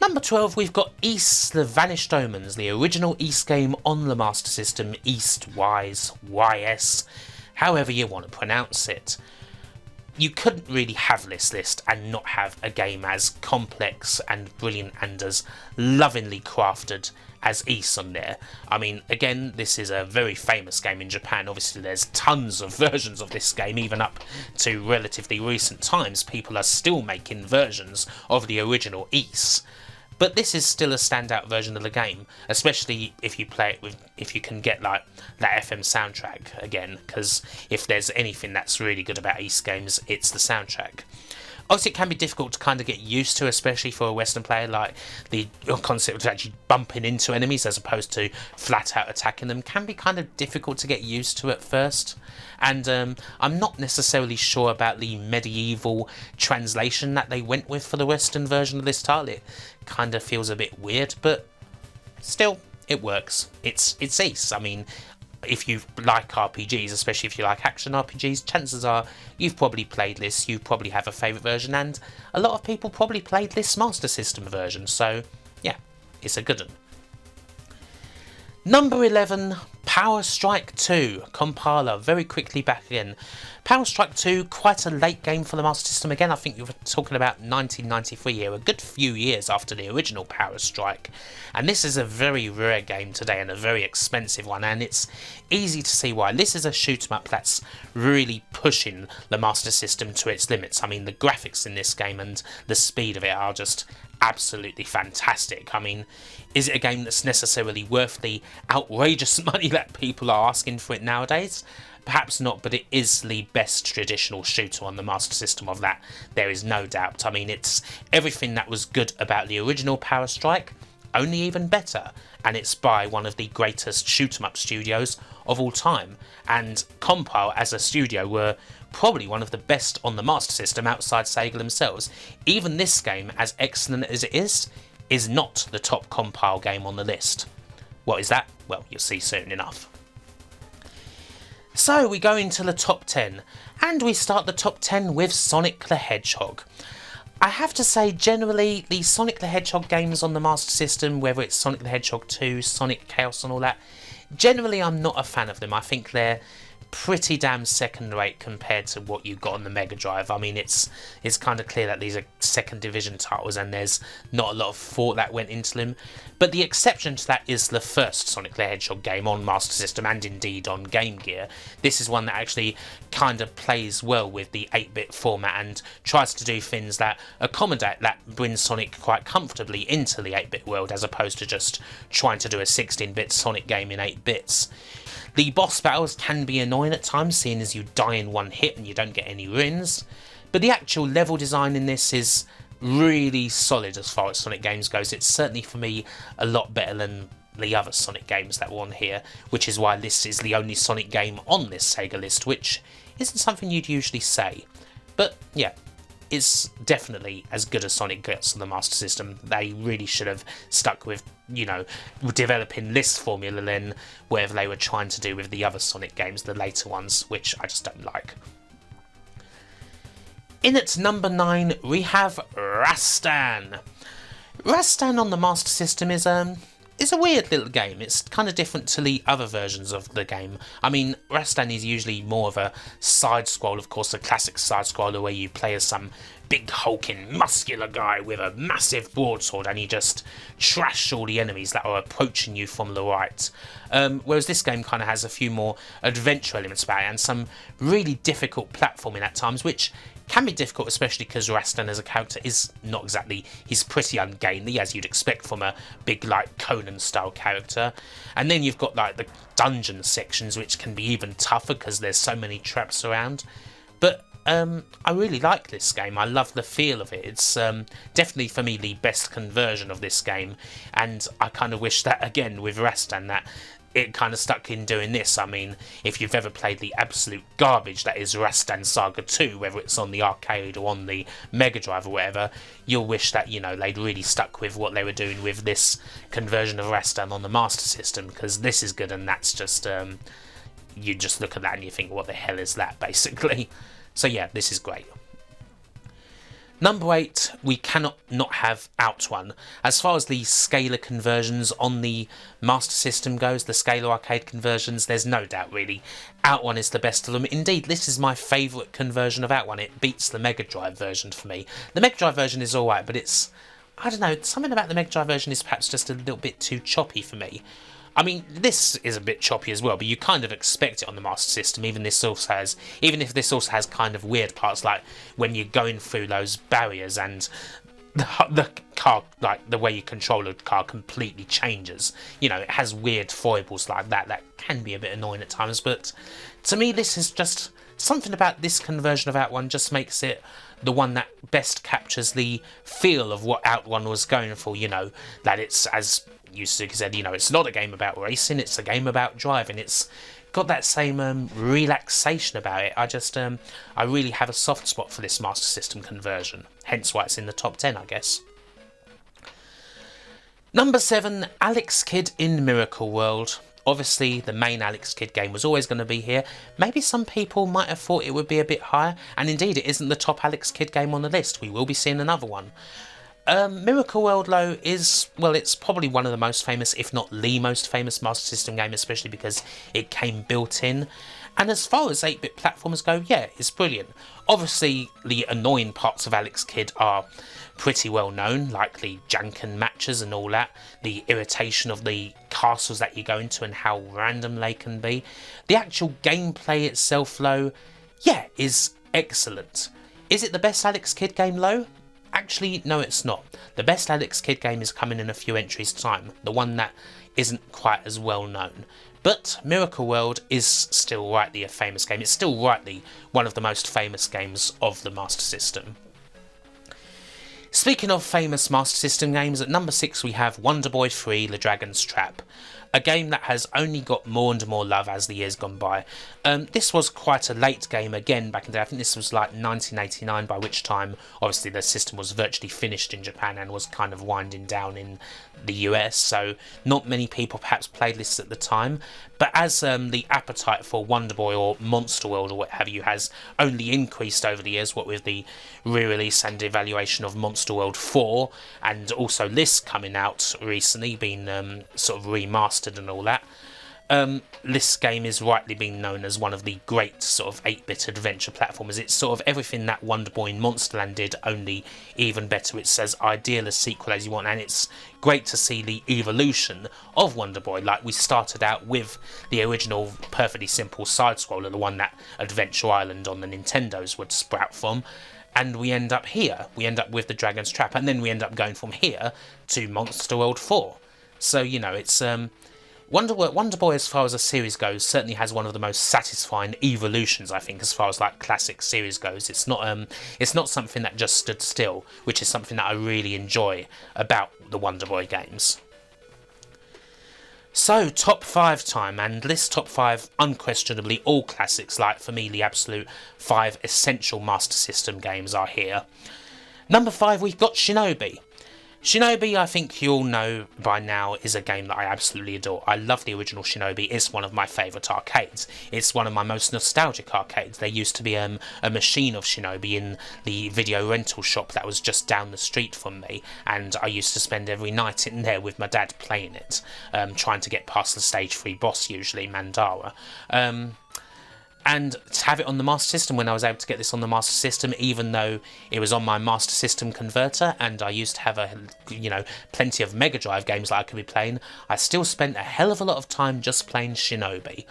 Number 12, we've got Ys, The Vanished Omens, the original Ys game on the Master System, East, Ys, YS, however you want to pronounce it. You couldn't really have this list and not have a game as complex and brilliant and as lovingly crafted as Ys on there. I mean, again, this is a very famous game in Japan. Obviously, there's tons of versions of this game, even up to relatively recent times. People are still making versions of the original Ys. But this is still a standout version of the game, especially if you play it with, if you can get like that FM soundtrack again, because if there's anything that's really good about Ys games, it's the soundtrack. Obviously, it can be difficult to kind of get used to, especially for a Western player, like the concept of actually bumping into enemies as opposed to flat out attacking them can be kind of difficult to get used to at first. And I'm not necessarily sure about the medieval translation that they went with for the Western version of this title. It kind of feels a bit weird, but still, it works. It's Ys. I mean, if you like RPGs, especially if you like action RPGs, chances are you've probably played this, you probably have a favourite version, and a lot of people probably played this Master System version, so yeah, it's a good one. Number 11, Power Strike 2, Compiler, very quickly back again. Power Strike 2, quite a late game for the Master System. Again, I think you were talking about 1993 here, a good few years after the original Power Strike. And this is a very rare game today and a very expensive one, and it's easy to see why. This is a shoot 'em up that's really pushing the Master System to its limits. I mean, the graphics in this game and the speed of it are just absolutely fantastic. I mean, is it a game that's necessarily worth the outrageous money that people are asking for it nowadays? Perhaps not, but it is the best traditional shooter on the Master System of that. There is no doubt. I mean, it's everything that was good about the original Power Strike, only even better. And it's by one of the greatest shoot-'em-up studios of all time. And Compile, as a studio, were probably one of the best on the Master System outside Sega themselves. Even this game, as excellent as it is not the top Compile game on the list. What is that? Well, you'll see soon enough. So we go into the top 10, and we start the top 10 with Sonic the Hedgehog. I have to say, generally, the Sonic the Hedgehog games on the Master System, whether it's Sonic the Hedgehog 2, Sonic Chaos and all that, generally I'm not a fan of them. I think they're pretty damn second rate compared to what you got on the Mega Drive. I mean, it's kind of clear that these are second division titles and there's not a lot of thought that went into them. But the exception to that is the first Sonic the Hedgehog game on Master System and indeed on Game Gear. This is one that actually kind of plays well with the 8-bit format and tries to do things that accommodate that, bring Sonic quite comfortably into the 8-bit world as opposed to just trying to do a 16-bit Sonic game in 8 bits. The boss battles can be annoying at times, seeing as you die in one hit and you don't get any runes, but the actual level design in this is really solid as far as Sonic games goes. It's certainly, for me, a lot better than the other Sonic games that were on here, which is why this is the only Sonic game on this Sega list, which isn't something you'd usually say. But yeah, it's definitely as good as Sonic gets on the Master System. They really should have stuck with, you know, developing this formula than whatever they were trying to do with the other Sonic games, the later ones, which I just don't like. In at number 9, we have Rastan. Rastan on the Master System is a weird little game. It's kind of different to the other versions of the game. I mean, Rastan is usually more of a side-scroll, of course, a classic side-scroller where you play as some big hulking muscular guy with a massive broadsword and you just trash all the enemies that are approaching you from the right. Whereas this game kind of has a few more adventure elements about it and some really difficult platforming at times, which can be difficult, especially because Rastan as a character is not exactly, he's pretty ungainly, as you'd expect from a big, like, Conan-style character. And then you've got, like, the dungeon sections, which can be even tougher because there's so many traps around. But I really like this game. I love the feel of it. It's definitely, for me, the best conversion of this game. And I kind of wish that, again, with Rastan, that it kind of stuck in doing this. I mean, if you've ever played the absolute garbage that is Rastan Saga 2, whether it's on the arcade or on the Mega Drive or whatever, you'll wish that, you know, they'd really stuck with what they were doing with this conversion of Rastan on the Master System, because this is good and that's just, you just look at that and you think, what the hell is that, basically? So yeah, this is great. Number 8, we cannot not have Outrun. As far as the scalar conversions on the Master System goes, the scalar arcade conversions, there's no doubt really. Outrun is the best of them. Indeed, this is my favourite conversion of Outrun. It beats the Mega Drive version for me. The Mega Drive version is alright, but it's, I don't know, something about the Mega Drive version is perhaps just a little bit too choppy for me. I mean, this is a bit choppy as well, but you kind of expect it on the Master System, even if this also has kind of weird parts, like when you're going through those barriers and the car, like the way you control a car completely changes. You know, it has weird foibles like that that can be a bit annoying at times, but to me this is just, something about this conversion of Outrun just makes it the one that best captures the feel of what Outrun was going for, you know, that it's, as you said, you know, it's not a game about racing, it's a game about driving. It's got that same relaxation about it. I really have a soft spot for this Master System conversion, hence why it's in the top 10, I guess. Number 7, Alex Kidd in Miracle World. Obviously, the main Alex Kidd game was always going to be here. Maybe some people might have thought it would be a bit higher, and indeed it isn't the top Alex Kidd game on the list. We will be seeing another one. Miracle World, though, is, well, it's probably one of the most famous, if not the most famous Master System game, especially because it came built in. And as far as 8-bit platformers go, yeah, it's brilliant. Obviously, the annoying parts of Alex Kidd are pretty well known, like the Janken matches and all that, the irritation of the castles that you go into and how random they can be. The actual gameplay itself, though, yeah, is excellent. Is it the best Alex Kidd game, though? Actually, no, it's not. The best Alex Kidd game is coming in a few entries' time, the one that isn't quite as well known. But Miracle World is still rightly a famous game. It's still rightly one of the most famous games of the Master System. Speaking of famous Master System games, at number 6 we have Wonder Boy 3: The Dragon's Trap. A game that has only got more and more love as the years gone by. This was quite a late game again back in the day. I think this was like 1989, by which time obviously the system was virtually finished in Japan and was kind of winding down in the US, so not many people perhaps played this at the time. But as the appetite for Wonder Boy or Monster World or what have you has only increased over the years, what with the re-release and evaluation of Monster World 4, and also this coming out recently, being sort of remastered and all that, This game is rightly being known as one of the great sort of 8-bit adventure platformers. It's sort of everything that Wonder Boy in Monsterland did, only even better. It's as ideal a sequel as you want, and it's great to see the evolution of Wonder Boy. Like, we started out with the original perfectly simple side-scroller, the one that Adventure Island on the Nintendos would sprout from, and we end up here. We end up with the Dragon's Trap, and then we end up going from here to Monster World 4. So, you know, it's... Wonder Boy, as far as a series goes, certainly has one of the most satisfying evolutions, I think, as far as like classic series goes. It's not something that just stood still, which is something that I really enjoy about the Wonder Boy games. So, top 5 time, and this top 5 unquestionably all classics, like for me the absolute 5 essential Master System games are here. Number 5, we've got Shinobi. Shinobi, I think you all know by now, is a game that I absolutely adore. I love the original Shinobi. It's one of my favourite arcades. It's one of my most nostalgic arcades. There used to be a machine of Shinobi in the video rental shop that was just down the street from me, and I used to spend every night in there with my dad playing it, trying to get past the stage 3 boss, usually Mandara. And to have it on the Master System, when I was able to get this on the Master System, even though it was on my Master System converter and I used to have plenty of Mega Drive games that I could be playing, I still spent a hell of a lot of time just playing Shinobi.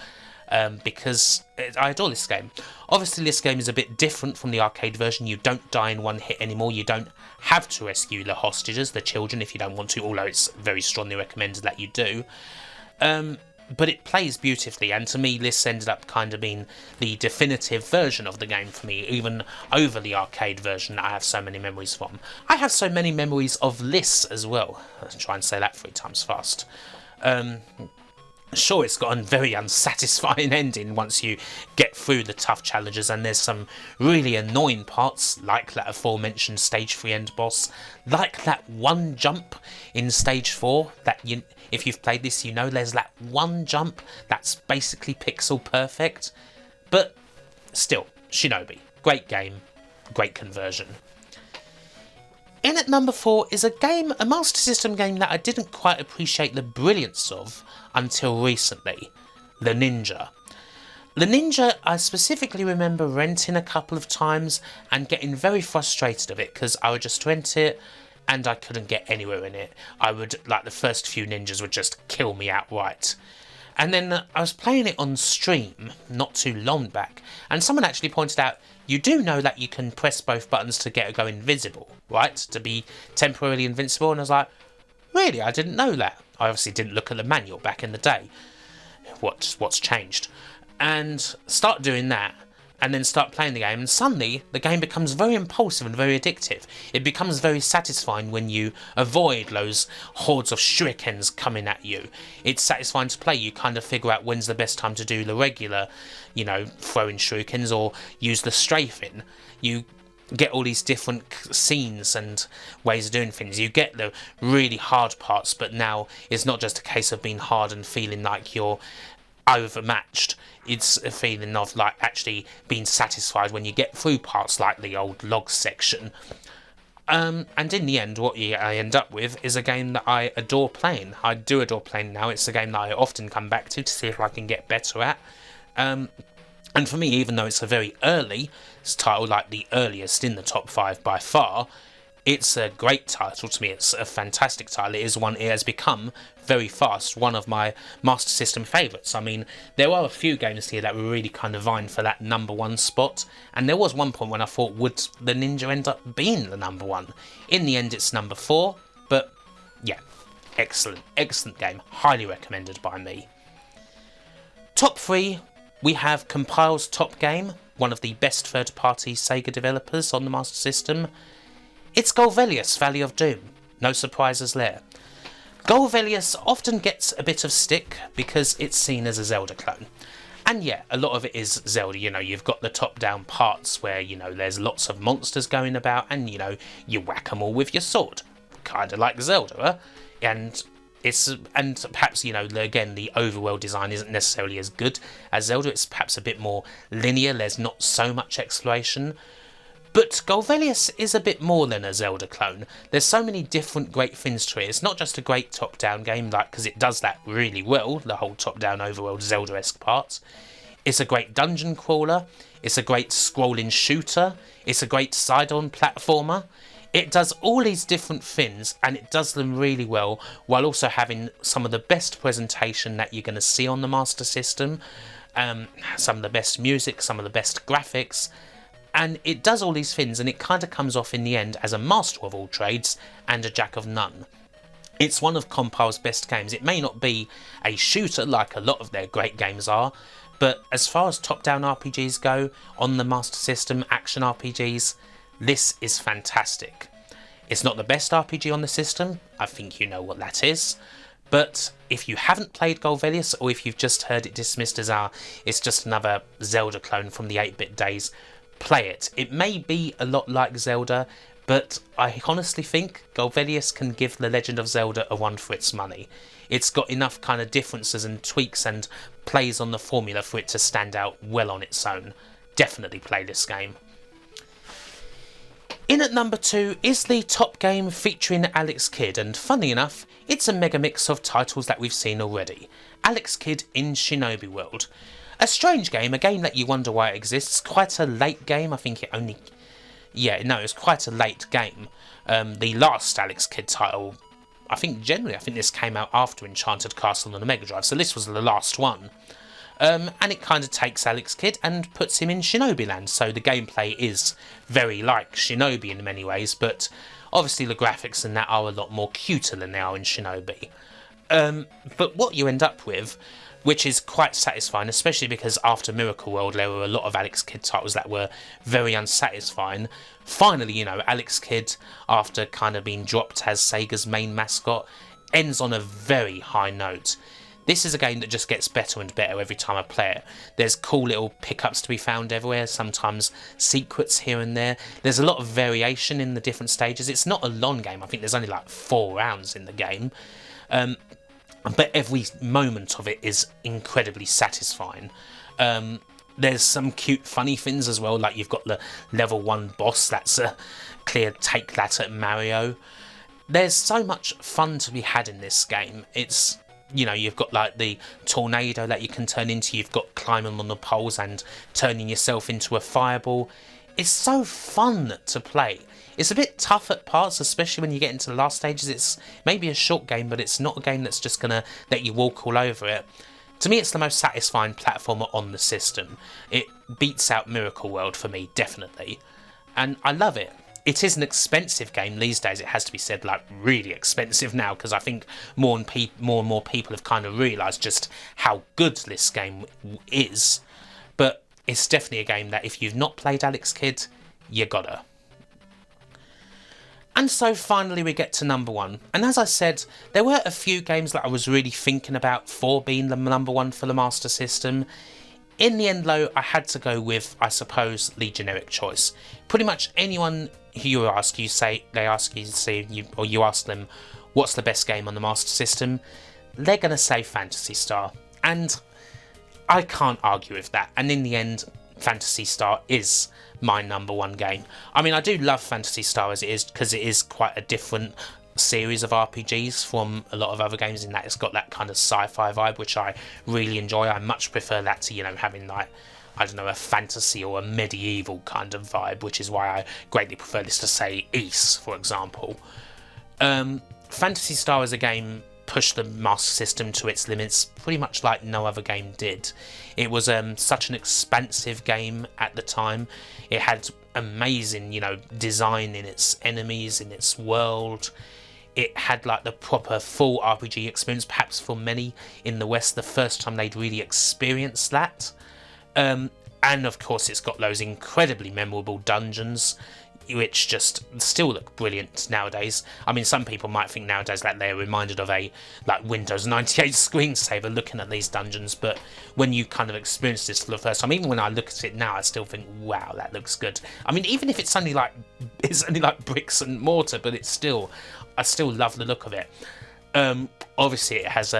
Because I adore this game. Obviously this game is a bit different from the arcade version. You don't die in one hit anymore. You don't have to rescue the hostages, the children, if you don't want to, although it's very strongly recommended that you do. But it plays beautifully, and to me this ended up kind of being the definitive version of the game for me, even over the arcade version that I have so many memories from. I have so many memories of this as well. Let's try and say that 3 times fast. Sure, it's got a very unsatisfying ending once you get through the tough challenges, and there's some really annoying parts, like that aforementioned stage 3 end boss, like that one jump in stage 4 that if you've played this, you know there's that one jump that's basically pixel perfect. But still, Shinobi, great game, great conversion. In at number 4 is a Master System game that I didn't quite appreciate the brilliance of until recently, The Ninja. The Ninja, I specifically remember renting a couple of times and getting very frustrated of it, because I would just rent it and I couldn't get anywhere in it. The first few ninjas would just kill me outright. And then I was playing it on stream not too long back, and someone actually pointed out, you do know that you can press both buttons to go invisible, right? To be temporarily invincible. And I was like, really? I didn't know that. I obviously didn't look at the manual back in the day. What's changed? And start doing that, and then start playing the game, and suddenly the game becomes very impulsive and very addictive. It becomes very satisfying when you avoid those hordes of shurikens coming at you. It's satisfying to play. You kind of figure out when's the best time to do the regular, throwing shurikens, or use the strafing. You get all these different scenes and ways of doing things. You get the really hard parts, but now it's not just a case of being hard and feeling like you're overmatched. It's a feeling of like actually being satisfied when you get through parts like the old log section. And in the end, what I end up with is a game that I adore playing. I do adore playing now. It's a game that I often come back to see if I can get better at. And for me, even though it's a very early title, like the earliest in the top 5 by far, it's a great title to me. It's a fantastic title. It has become very fast one of my Master System favourites. I mean, there are a few games here that were really kind of vying for that number 1 spot, and there was one point when I thought, would the Ninja end up being the number 1? In the end, it's number 4, but yeah, excellent game. Highly recommended by me. Top 3, we have Compile's top game, one of the best third-party Sega developers on the Master System. It's Golvellius Valley of Doom. No surprises there. Golvellius often gets a bit of stick because it's seen as a Zelda clone. And yeah, a lot of it is Zelda. You've got the top-down parts where, there's lots of monsters going about and, you whack them all with your sword. Kind of like Zelda, huh? And perhaps, again, the overworld design isn't necessarily as good as Zelda. It's perhaps a bit more linear. There's not so much exploration. But Golvelius is a bit more than a Zelda clone. There's so many different great things to it. It's not just a great top-down game, like, because it does that really well, the whole top-down overworld Zelda-esque part. It's a great dungeon crawler. It's a great scrolling shooter. It's a great side-on platformer. It does all these different things, and it does them really well, while also having some of the best presentation that you're going to see on the Master System, some of the best music, some of the best graphics, and it does all these things, and it kind of comes off in the end as a master of all trades and a jack of none. It's one of Compile's best games. It may not be a shooter like a lot of their great games are, but as far as top-down RPGs go, on the Master System, action RPGs, this is fantastic. It's not the best RPG on the system, I think you know what that is, but if you haven't played Golvelius, or if you've just heard it dismissed as it's just another Zelda clone from the 8-bit days, play it. It may be a lot like Zelda, but I honestly think Golvelius can give The Legend of Zelda a run for its money. It's got enough kind of differences and tweaks and plays on the formula for it to stand out well on its own. Definitely play this game. In at number 2 is the top game featuring Alex Kidd, and funny enough, it's a mega mix of titles that we've seen already. Alex Kidd in Shinobi World. A strange game, a game that you wonder why it exists. Quite a late game, I think it only... Yeah, no, it's quite a late game. The last Alex Kidd title, I think this came out after Enchanted Castle on the Mega Drive, so this was the last one. And it kind of takes Alex Kidd and puts him in Shinobi Land, so the gameplay is very like Shinobi in many ways, but obviously the graphics in that are a lot more cuter than they are in Shinobi. But what you end up with, which is quite satisfying, especially because after Miracle World there were a lot of Alex Kidd titles that were very unsatisfying. Finally, Alex Kidd, after kind of being dropped as Sega's main mascot, ends on a very high note. This is a game that just gets better and better every time I play it. There's cool little pickups to be found everywhere, sometimes secrets here and there. There's a lot of variation in the different stages. It's not a long game, I think there's only like 4 rounds in the game. But every moment of it is incredibly satisfying. There's some cute funny things as well, like you've got the level 1 boss that's a clear take that at Mario. There's so much fun to be had in this game. It's, you've got like the tornado that you can turn into, you've got climbing on the poles and turning yourself into a fireball. It's so fun to play. It's a bit tough at parts, especially when you get into the last stages. It's maybe a short game, but it's not a game that's just going to let you walk all over it. To me, it's the most satisfying platformer on the system. It beats out Miracle World for me, definitely. And I love it. It is an expensive game these days, it has to be said, like really expensive now, because I think more and more people have kind of realised just how good this game is. But it's definitely a game that if you've not played Alex Kidd, you gotta. And so finally we get to number 1. And as I said, there were a few games that I was really thinking about for being the number 1 for the Master System. In the end though, I had to go with, I suppose, the generic choice. Pretty much anyone who you ask, you ask them, what's the best game on the Master System? They're going to say Phantasy Star. And I can't argue with that. And in the end, Phantasy Star is my number 1 game. I mean, I do love Phantasy Star as it is, because it is quite a different series of RPGs from a lot of other games, in that it's got that kind of sci-fi vibe, which I really enjoy. I much prefer that to, having like, I don't know, a fantasy or a medieval kind of vibe, which is why I greatly prefer this to, say, Ys, for example. Phantasy Star as a game pushed the Master System to its limits pretty much like no other game did. It was such an expansive game at the time. It had amazing, design in its enemies, in its world. It had like the proper full RPG experience, perhaps for many in the West, the first time they'd really experienced that. And of course it's got those incredibly memorable dungeons, which just still look brilliant nowadays. I mean, some people might think nowadays that they're reminded of a like Windows 98 screensaver looking at these dungeons, but when you kind of experience this for the first time, even when I look at it now, I still think, wow, that looks good. I mean, even if it's only like bricks and mortar, but I still love the look of it. Obviously it has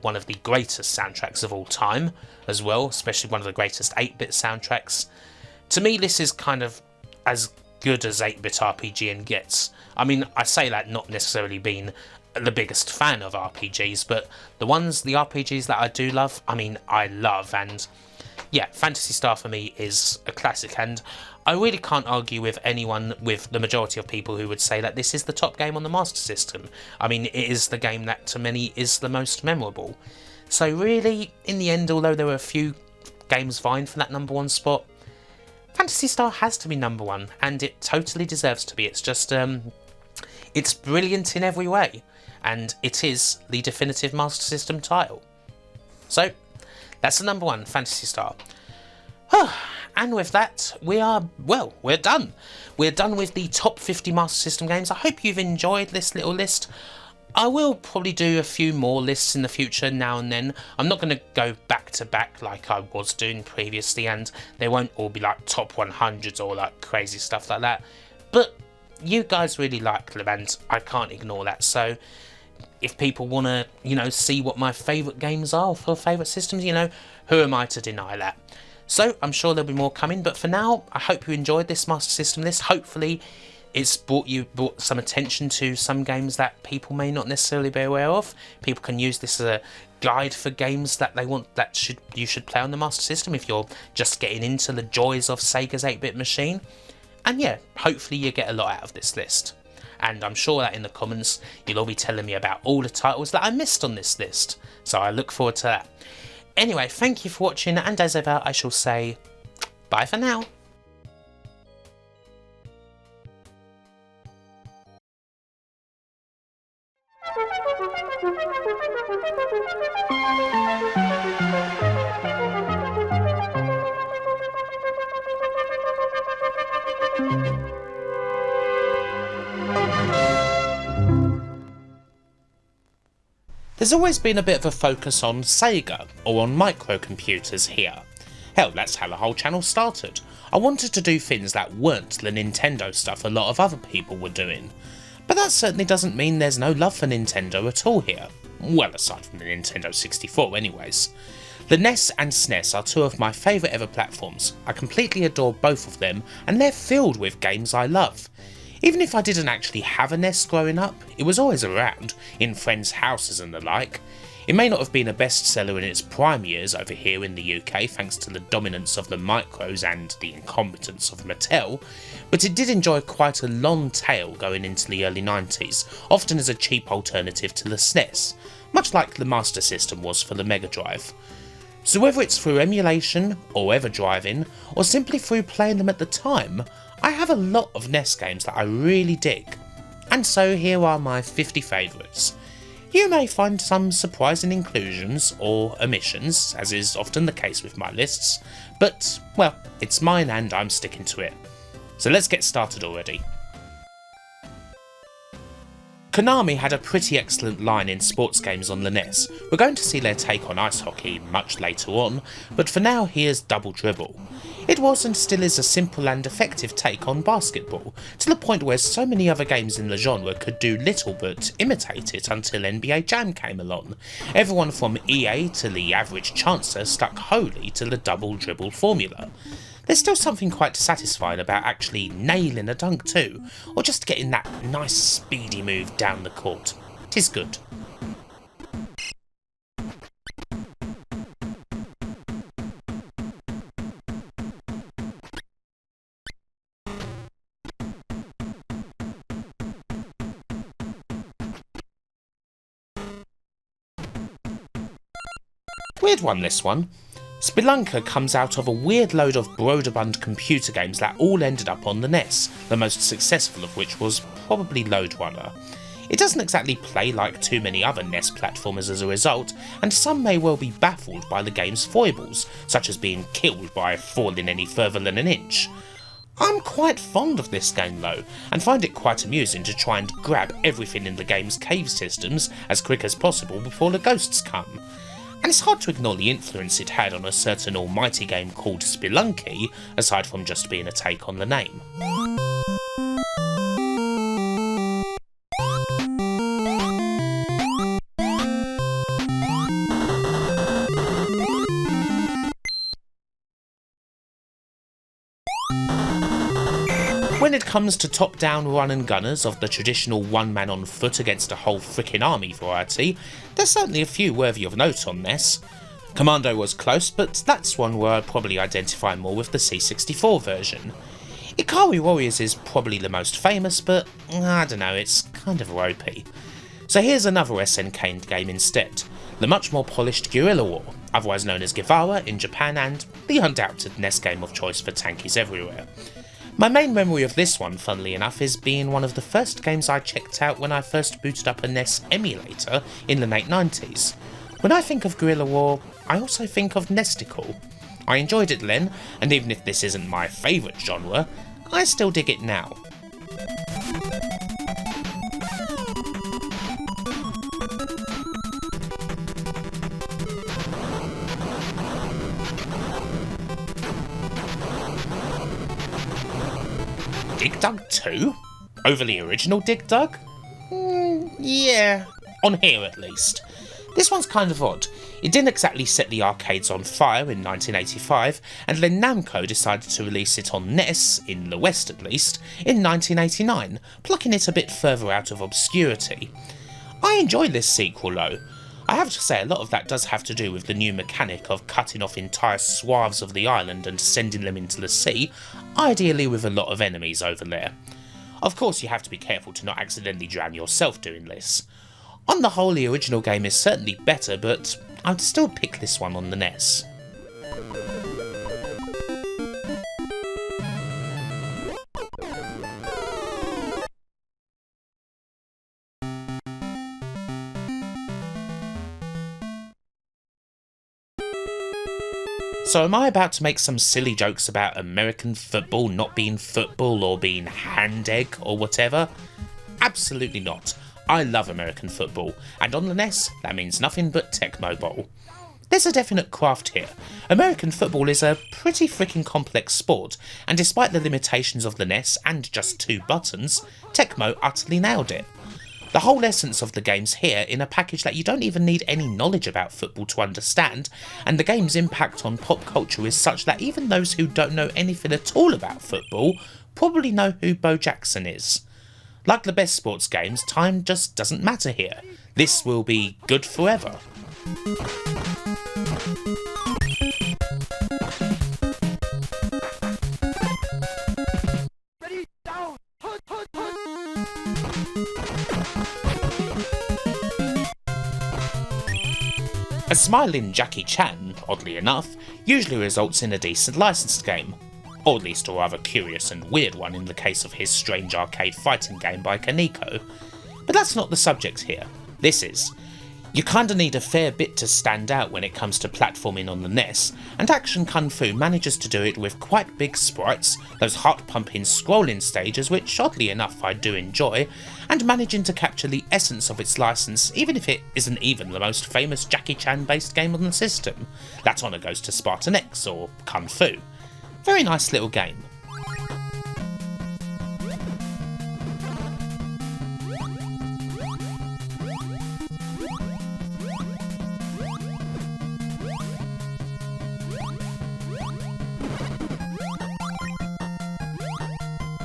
one of the greatest soundtracks of all time as well, especially one of the greatest 8-bit soundtracks. To me, this is kind of as good as 8-bit RPG gets. I mean, I say that not necessarily being the biggest fan of RPGs, but the RPGs that I do love, I mean, I love. And yeah, Phantasy Star for me is a classic, and I really can't argue with anyone, with the majority of people who would say that this is the top game on the Master System. I mean, it is the game that to many is the most memorable. So really, in the end, although there were a few games vying for that #1 spot, Phantasy Star has to be #1, and it totally deserves to be. It's just, it's brilliant in every way, and it is the definitive Master System title. So, that's the #1, Phantasy Star. And with that, we're done. We're done with the top 50 Master System games. I hope you've enjoyed this little list. I will probably do a few more lists in the future now and then. I'm not going to go back to back like I was doing previously, and they won't all be like top 100s or like crazy stuff like that. But you guys really like them, and I can't ignore that. So if people want to, see what my favourite games are for favourite systems, who am I to deny that? So I'm sure there'll be more coming, but for now, I hope you enjoyed this Master System list. Hopefully it's brought some attention to some games that people may not necessarily be aware of. People can use this as a guide for games that you should play on the Master System if you're just getting into the joys of Sega's 8-bit machine. And yeah, hopefully you get a lot out of this list. And I'm sure that in the comments you'll all be telling me about all the titles that I missed on this list. So I look forward to that. Anyway, thank you for watching, and as ever I shall say bye for now. There's always been a bit of a focus on Sega, or on microcomputers here. Hell, that's how the whole channel started. I wanted to do things that weren't the Nintendo stuff a lot of other people were doing. But that certainly doesn't mean there's no love for Nintendo at all here. Well, aside from the Nintendo 64 anyways. The NES and SNES are two of my favourite ever platforms. I completely adore both of them, and they're filled with games I love. Even if I didn't actually have a NES growing up, it was always around, in friends' houses and the like. It may not have been a bestseller in its prime years over here in the UK thanks to the dominance of the micros and the incompetence of Mattel, but it did enjoy quite a long tail going into the early 90s, often as a cheap alternative to the SNES, much like the Master System was for the Mega Drive. So whether it's through emulation, or ever driving, or simply through playing them at the time, I have a lot of NES games that I really dig. And so here are my 50 favourites. You may find some surprising inclusions or omissions, as is often the case with my lists, but, well, it's mine and I'm sticking to it. So let's get started already. Konami had a pretty excellent line in sports games on the NES. We're going to see their take on ice hockey much later on, but for now here's Double Dribble. It was and still is a simple and effective take on basketball, to the point where so many other games in the genre could do little but imitate it until NBA Jam came along. Everyone from EA to the average chancer stuck wholly to the Double Dribble formula. There's still something quite satisfying about actually nailing a dunk too, or just getting that nice speedy move down the court. 'Tis good. Weird one, this one. Spelunker comes out of a weird load of Broderbund computer games that all ended up on the NES, the most successful of which was probably Lode Runner. It doesn't exactly play like too many other NES platformers as a result, and some may well be baffled by the game's foibles, such as being killed by falling any further than an inch. I'm quite fond of this game though, and find it quite amusing to try and grab everything in the game's cave systems as quick as possible before the ghosts come. And it's hard to ignore the influence it had on a certain almighty game called Spelunky, aside from just being a take on the name. When it comes to top-down run and gunners of the traditional one-man on foot against a whole frickin' army variety, there's certainly a few worthy of note on NES. Commando was close, but that's one where I'd probably identify more with the C64 version. Ikari Warriors is probably the most famous, but I don't know, it's kind of ropey. So here's another SNK game instead, the much more polished Guerrilla War, otherwise known as Guevara in Japan, and the undoubted NES game of choice for tankies everywhere. My main memory of this one, funnily enough, is being one of the first games I checked out when I first booted up a NES emulator in the late 90s. When I think of Guerrilla War, I also think of Nesticle. I enjoyed it then, and even if this isn't my favourite genre, I still dig it now. Dig Dug 2? Over the original Dig Dug? Yeah, on here at least. This one's kind of odd. It didn't exactly set the arcades on fire in 1985, and then Namco decided to release it on NES, in the West at least, in 1989, plucking it a bit further out of obscurity. I enjoy this sequel though. I have to say a lot of that does have to do with the new mechanic of cutting off entire swaths of the island and sending them into the sea, ideally with a lot of enemies over there. Of course you have to be careful to not accidentally drown yourself doing this. On the whole, the original game is certainly better, but I'd still pick this one on the NES. So am I about to make some silly jokes about American football not being football or being hand egg or whatever? Absolutely not. I love American football, and on the NES, that means nothing but Tecmo Bowl. There's a definite craft here. American football is a pretty freaking complex sport, and despite the limitations of the NES and just 2 buttons, Tecmo utterly nailed it. The whole essence of the game's here in a package that you don't even need any knowledge about football to understand, and the game's impact on pop culture is such that even those who don't know anything at all about football probably know who Bo Jackson is. Like the best sports games, time just doesn't matter here. This will be good forever. Ready, down, put. A smiling Jackie Chan, oddly enough, usually results in a decent licensed game. Or at least a rather curious and weird one in the case of his strange arcade fighting game by Kaneko. But that's not the subject here. This is. You kinda need a fair bit to stand out when it comes to platforming on the NES, and Action Kung Fu manages to do it with quite big sprites, those heart-pumping scrolling stages which oddly enough I do enjoy, and managing to capture the essence of its license even if it isn't even the most famous Jackie Chan based game on the system. That honour goes to Spartan X or Kung Fu. Very nice little game.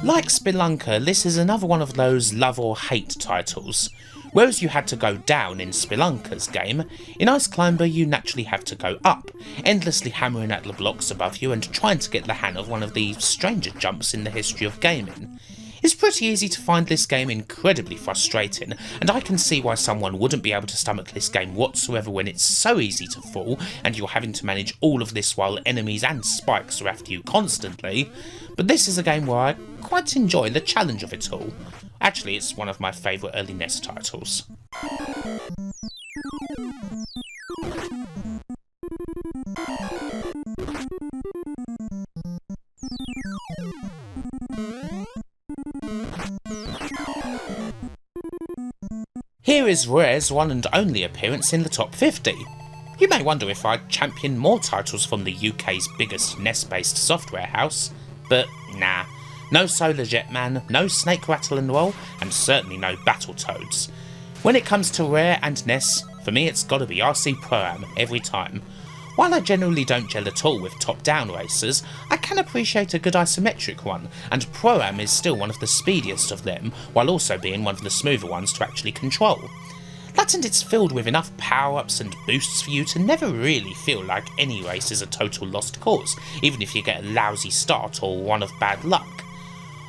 Like Spelunker, this is another one of those love or hate titles. Whereas you had to go down in Spelunker's game, in Ice Climber you naturally have to go up, endlessly hammering at the blocks above you and trying to get the hang of one of the stranger jumps in the history of gaming. It's pretty easy to find this game incredibly frustrating, and I can see why someone wouldn't be able to stomach this game whatsoever when it's so easy to fall and you're having to manage all of this while enemies and spikes are after you constantly, but this is a game where I quite enjoy the challenge of it all. Actually, it's one of my favourite early NES titles. Here is Rare's one and only appearance in the top 50. You may wonder if I'd champion more titles from the UK's biggest NES-based software house, but nah. No Solar Jetman, no Snake Rattle and Roll, and certainly no Battletoads. When it comes to Rare and NES, for me it's gotta be RC Pro-Am every time. While I generally don't gel at all with top-down racers, I can appreciate a good isometric one, and Pro-Am is still one of the speediest of them, while also being one of the smoother ones to actually control. That and it's filled with enough power-ups and boosts for you to never really feel like any race is a total lost cause, even if you get a lousy start or one of bad luck.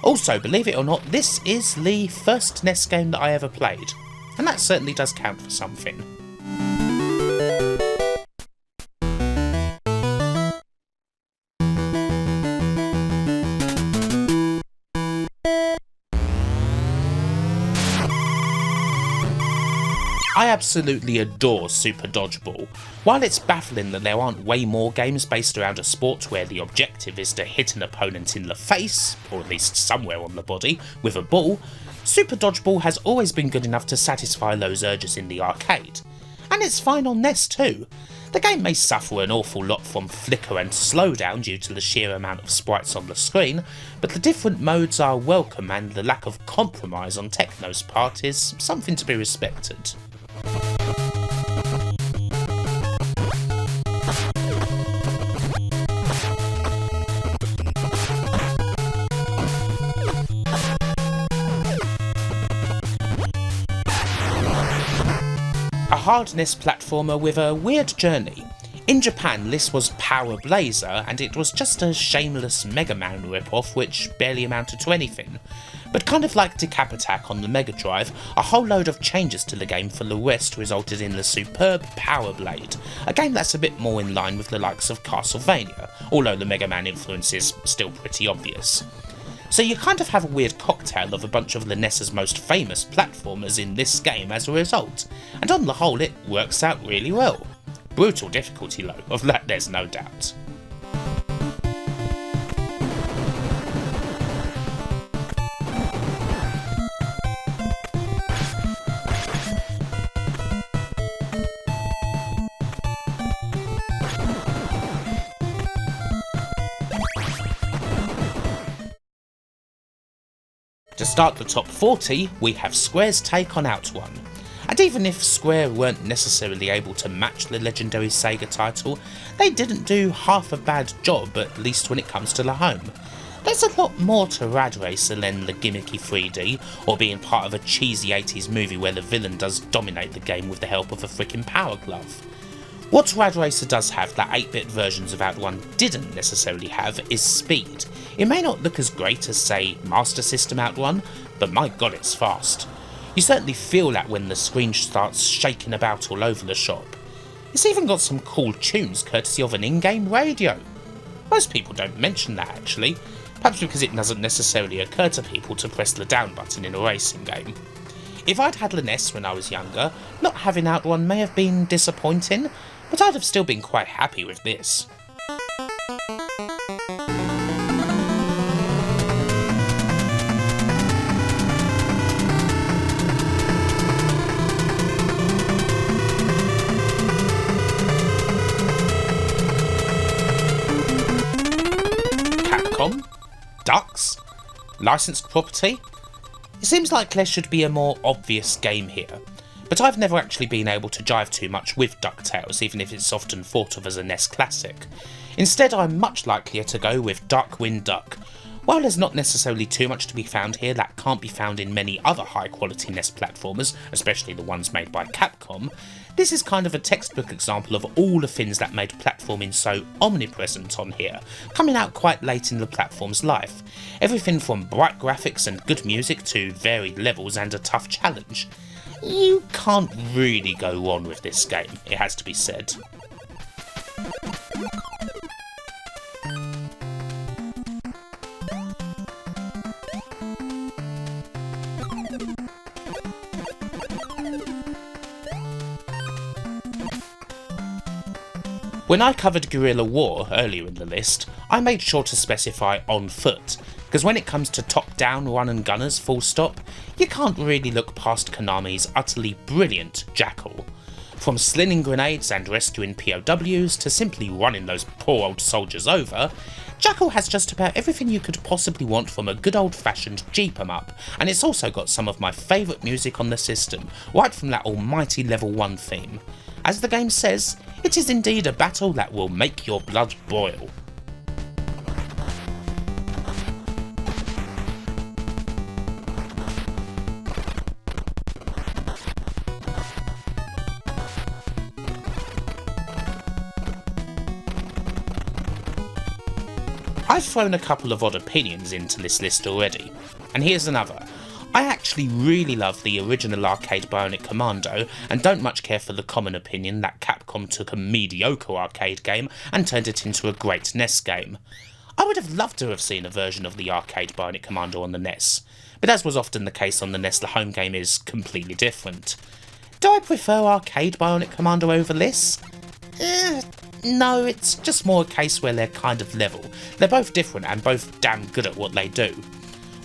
Also, believe it or not, this is the first NES game that I ever played, and that certainly does count for something. I absolutely adore Super Dodgeball. While it's baffling that there aren't way more games based around a sport where the objective is to hit an opponent in the face, or at least somewhere on the body, with a ball, Super Dodgeball has always been good enough to satisfy those urges in the arcade. And it's fine on NES too. The game may suffer an awful lot from flicker and slowdown due to the sheer amount of sprites on the screen, but the different modes are welcome and the lack of compromise on Techno's part is something to be respected. A hard NES platformer with a weird journey. In Japan this was Power Blazer and it was just a shameless Mega Man rip-off which barely amounted to anything. But kind of like Decap Attack on the Mega Drive, a whole load of changes to the game for the West resulted in the superb Power Blade, a game that's a bit more in line with the likes of Castlevania, although the Mega Man influence is still pretty obvious. So you kind of have a weird cocktail of a bunch of the NES's most famous platformers in this game as a result, and on the whole it works out really well. Brutal difficulty though, of that there's no doubt. To start the top 40, we have Square's take on Outrun. And even if Square weren't necessarily able to match the legendary Sega title, they didn't do half a bad job, at least when it comes to the home. There's a lot more to Rad Racer than the gimmicky 3D, or being part of a cheesy 80s movie where the villain does dominate the game with the help of a frickin' power glove. What Rad Racer does have that 8-bit versions of Outrun didn't necessarily have is speed. It may not look as great as, say, Master System Outrun, but my god it's fast. You certainly feel that when the screen starts shaking about all over the shop. It's even got some cool tunes courtesy of an in-game radio. Most people don't mention that actually, perhaps because it doesn't necessarily occur to people to press the down button in a racing game. If I'd had the NES when I was younger, not having Outrun may have been disappointing, but I'd have still been quite happy with this. Capcom? Ducks? Licensed property? It seems like there should be a more obvious game here, but I've never actually been able to jive too much with DuckTales, even if it's often thought of as a NES classic. Instead, I'm much likelier to go with Darkwing Duck. While there's not necessarily too much to be found here that can't be found in many other high-quality NES platformers, especially the ones made by Capcom, this is kind of a textbook example of all the things that made platforming so omnipresent on here, coming out quite late in the platform's life. Everything from bright graphics and good music to varied levels and a tough challenge. You can't really go wrong with this game, it has to be said. When I covered Guerrilla War earlier in the list, I made sure to specify on foot, because when it comes to top-down run and gunners full stop, you can't really look past Konami's utterly brilliant Jackal. From slinging grenades and rescuing POWs to simply running those poor old soldiers over, Jackal has just about everything you could possibly want from a good old-fashioned Jeep 'em up, and it's also got some of my favourite music on the system, right from that almighty level 1 theme. As the game says, It is indeed a battle that will make your blood boil. I've thrown a couple of odd opinions into this list already, and here's another. I actually really love the original arcade Bionic Commando and don't much care for the common opinion that Capcom took a mediocre arcade game and turned it into a great NES game. I would have loved to have seen a version of the arcade Bionic Commando on the NES, but as was often the case on the NES, the home game is completely different. Do I prefer arcade Bionic Commando over this? No, it's just more a case where they're kind of level. They're both different and both damn good at what they do.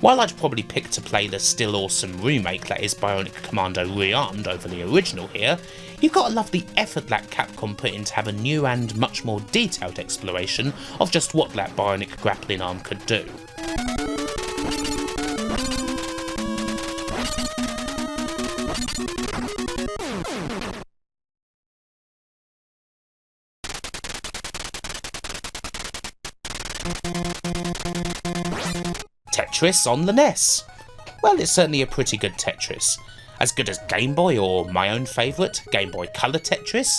While I'd probably pick to play the still awesome remake that is Bionic Commando Rearmed over the original here, you've got to love the effort that Capcom put in to have a new and much more detailed exploration of just what that bionic grappling arm could do. Tetris on the NES. Well, it's certainly a pretty good Tetris. As good as Game Boy or my own favourite, Game Boy Color Tetris?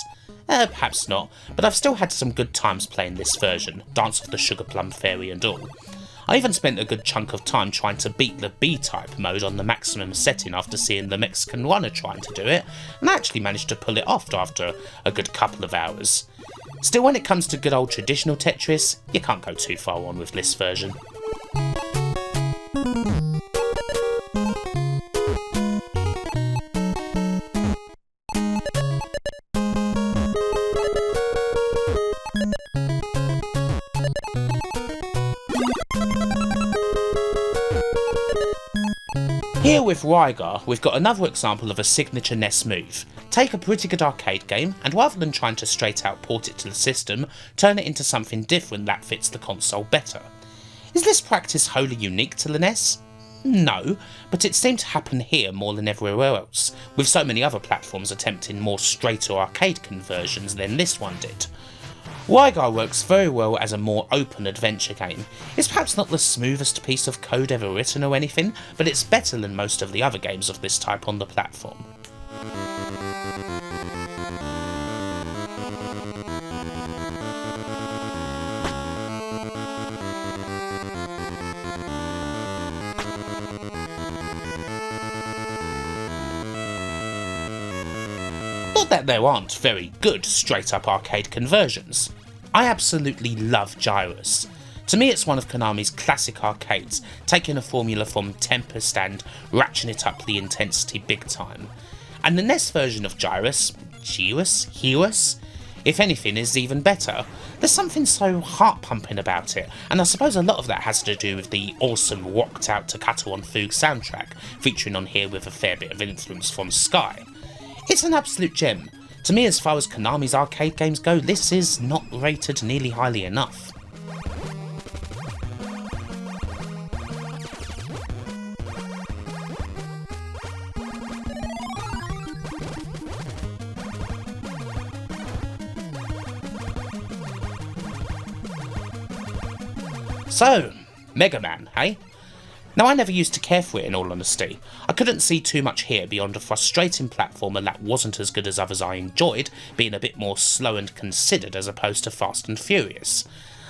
Perhaps not, but I've still had some good times playing this version, Dance of the Sugar Plum Fairy and all. I even spent a good chunk of time trying to beat the B-type mode on the maximum setting after seeing the Mexican runner trying to do it, and I actually managed to pull it off after a good couple of hours. Still, when it comes to good old traditional Tetris, you can't go too far on with this version. Here with Rygar, we've got another example of a signature NES move. Take a pretty good arcade game, and rather than trying to straight out port it to the system, turn it into something different that fits the console better. Is this practice wholly unique to the NES? No, but it seemed to happen here more than everywhere else, with so many other platforms attempting more straighter arcade conversions than this one did. Rygar works very well as a more open adventure game. It's perhaps not the smoothest piece of code ever written or anything, but it's better than most of the other games of this type on the platform. Not that there aren't very good straight-up arcade conversions. I absolutely love Gyruss. To me, it's one of Konami's classic arcades, taking a formula from Tempest and ratcheting it up the intensity big time. And the NES version of Gyruss, if anything, is even better. There's something so heart-pumping about it, and I suppose a lot of that has to do with the awesome rocked-out Toccata on Fugue soundtrack, featuring on here with a fair bit of influence from Sky. It's an absolute gem. To me, as far as Konami's arcade games go, this is not rated nearly highly enough. So, Mega Man, hey? Now, I never used to care for it, in all honesty. I couldn't see too much here beyond a frustrating platformer that wasn't as good as others I enjoyed, being a bit more slow and considered as opposed to fast and furious.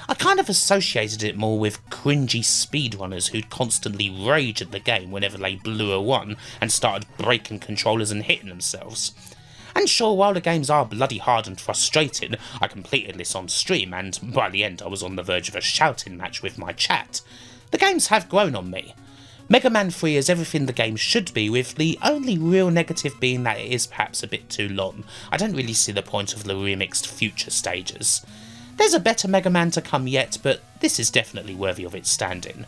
I kind of associated it more with cringy speedrunners who'd constantly rage at the game whenever they blew a one and started breaking controllers and hitting themselves. And sure, while the games are bloody hard and frustrating, I completed this on stream, and by the end I was on the verge of a shouting match with my chat. The games have grown on me. Mega Man 3 is everything the game should be, with the only real negative being that it is perhaps a bit too long. I don't really see the point of the remixed future stages. There's a better Mega Man to come yet, but this is definitely worthy of its standing.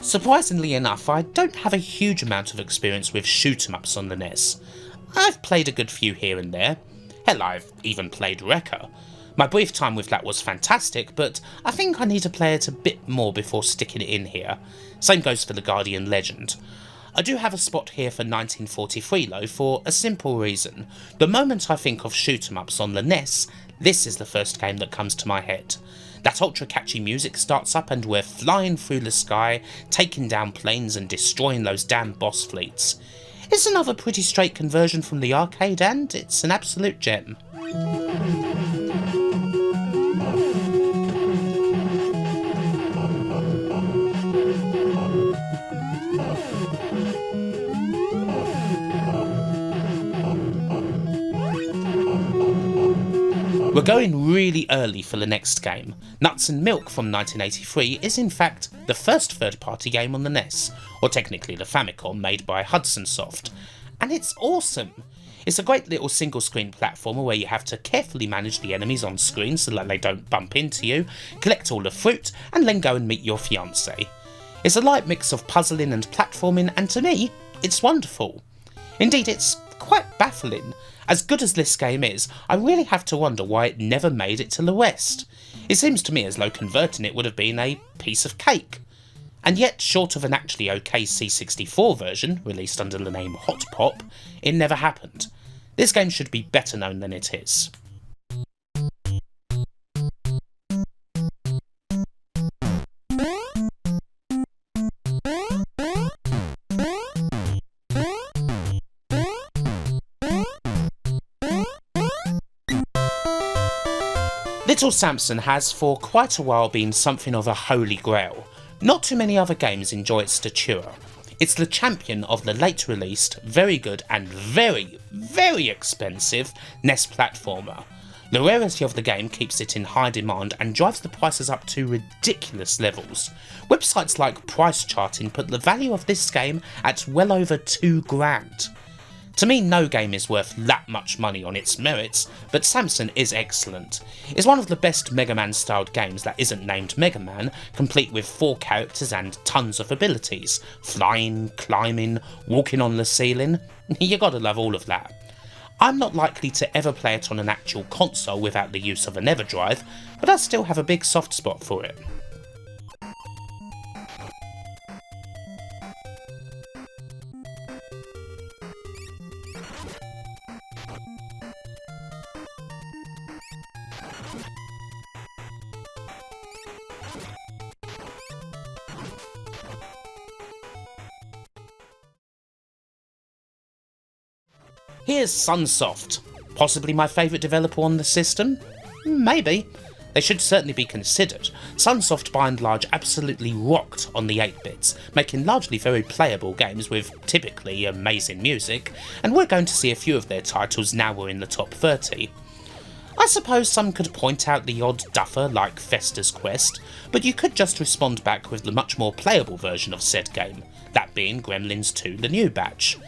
Surprisingly enough, I don't have a huge amount of experience with shoot-em-ups on the NES. I've played a good few here and there. Hell, I've even played Wrecker. My brief time with that was fantastic, but I think I need to play it a bit more before sticking it in here. Same goes for the Guardian Legend. I do have a spot here for 1943 though, for a simple reason. The moment I think of shoot-em-ups on the NES, this is the first game that comes to my head. That ultra catchy music starts up and we're flying through the sky, taking down planes and destroying those damn boss fleets. It's another pretty straight conversion from the arcade and it's an absolute gem. We're going really early for the next game. Nuts and Milk from 1983 is in fact the first third-party game on the NES, or technically the Famicom, made by Hudson Soft. And it's awesome! It's a great little single-screen platformer where you have to carefully manage the enemies on screen so that they don't bump into you, collect all the fruit, and then go and meet your fiancée. It's a light mix of puzzling and platforming, and to me, it's wonderful. Indeed, it's quite baffling. As good as this game is, I really have to wonder why it never made it to the West. It seems to me as though converting it would have been a piece of cake. And yet, short of an actually okay C64 version, released under the name Hot Pop, it never happened. This game should be better known than it is. Little Samson has for quite a while been something of a holy grail. Not too many other games enjoy its stature. It's the champion of the late released, very good and very, very expensive NES platformer. The rarity of the game keeps it in high demand and drives the prices up to ridiculous levels. Websites like Price Charting put the value of this game at well over $2,000. To me, no game is worth that much money on its merits, but Samson is excellent. It's one of the best Mega Man styled games that isn't named Mega Man, complete with 4 characters and tons of abilities. Flying, climbing, walking on the ceiling. You gotta love all of that. I'm not likely to ever play it on an actual console without the use of an EverDrive, but I still have a big soft spot for it. Here's Sunsoft, possibly my favourite developer on the system? Maybe. They should certainly be considered. Sunsoft by and large absolutely rocked on the 8-bits, making largely very playable games with typically amazing music, and we're going to see a few of their titles now we're in the top 30. I suppose some could point out the odd duffer like Fester's Quest, but you could just respond back with the much more playable version of said game, that being Gremlins 2 The New Batch.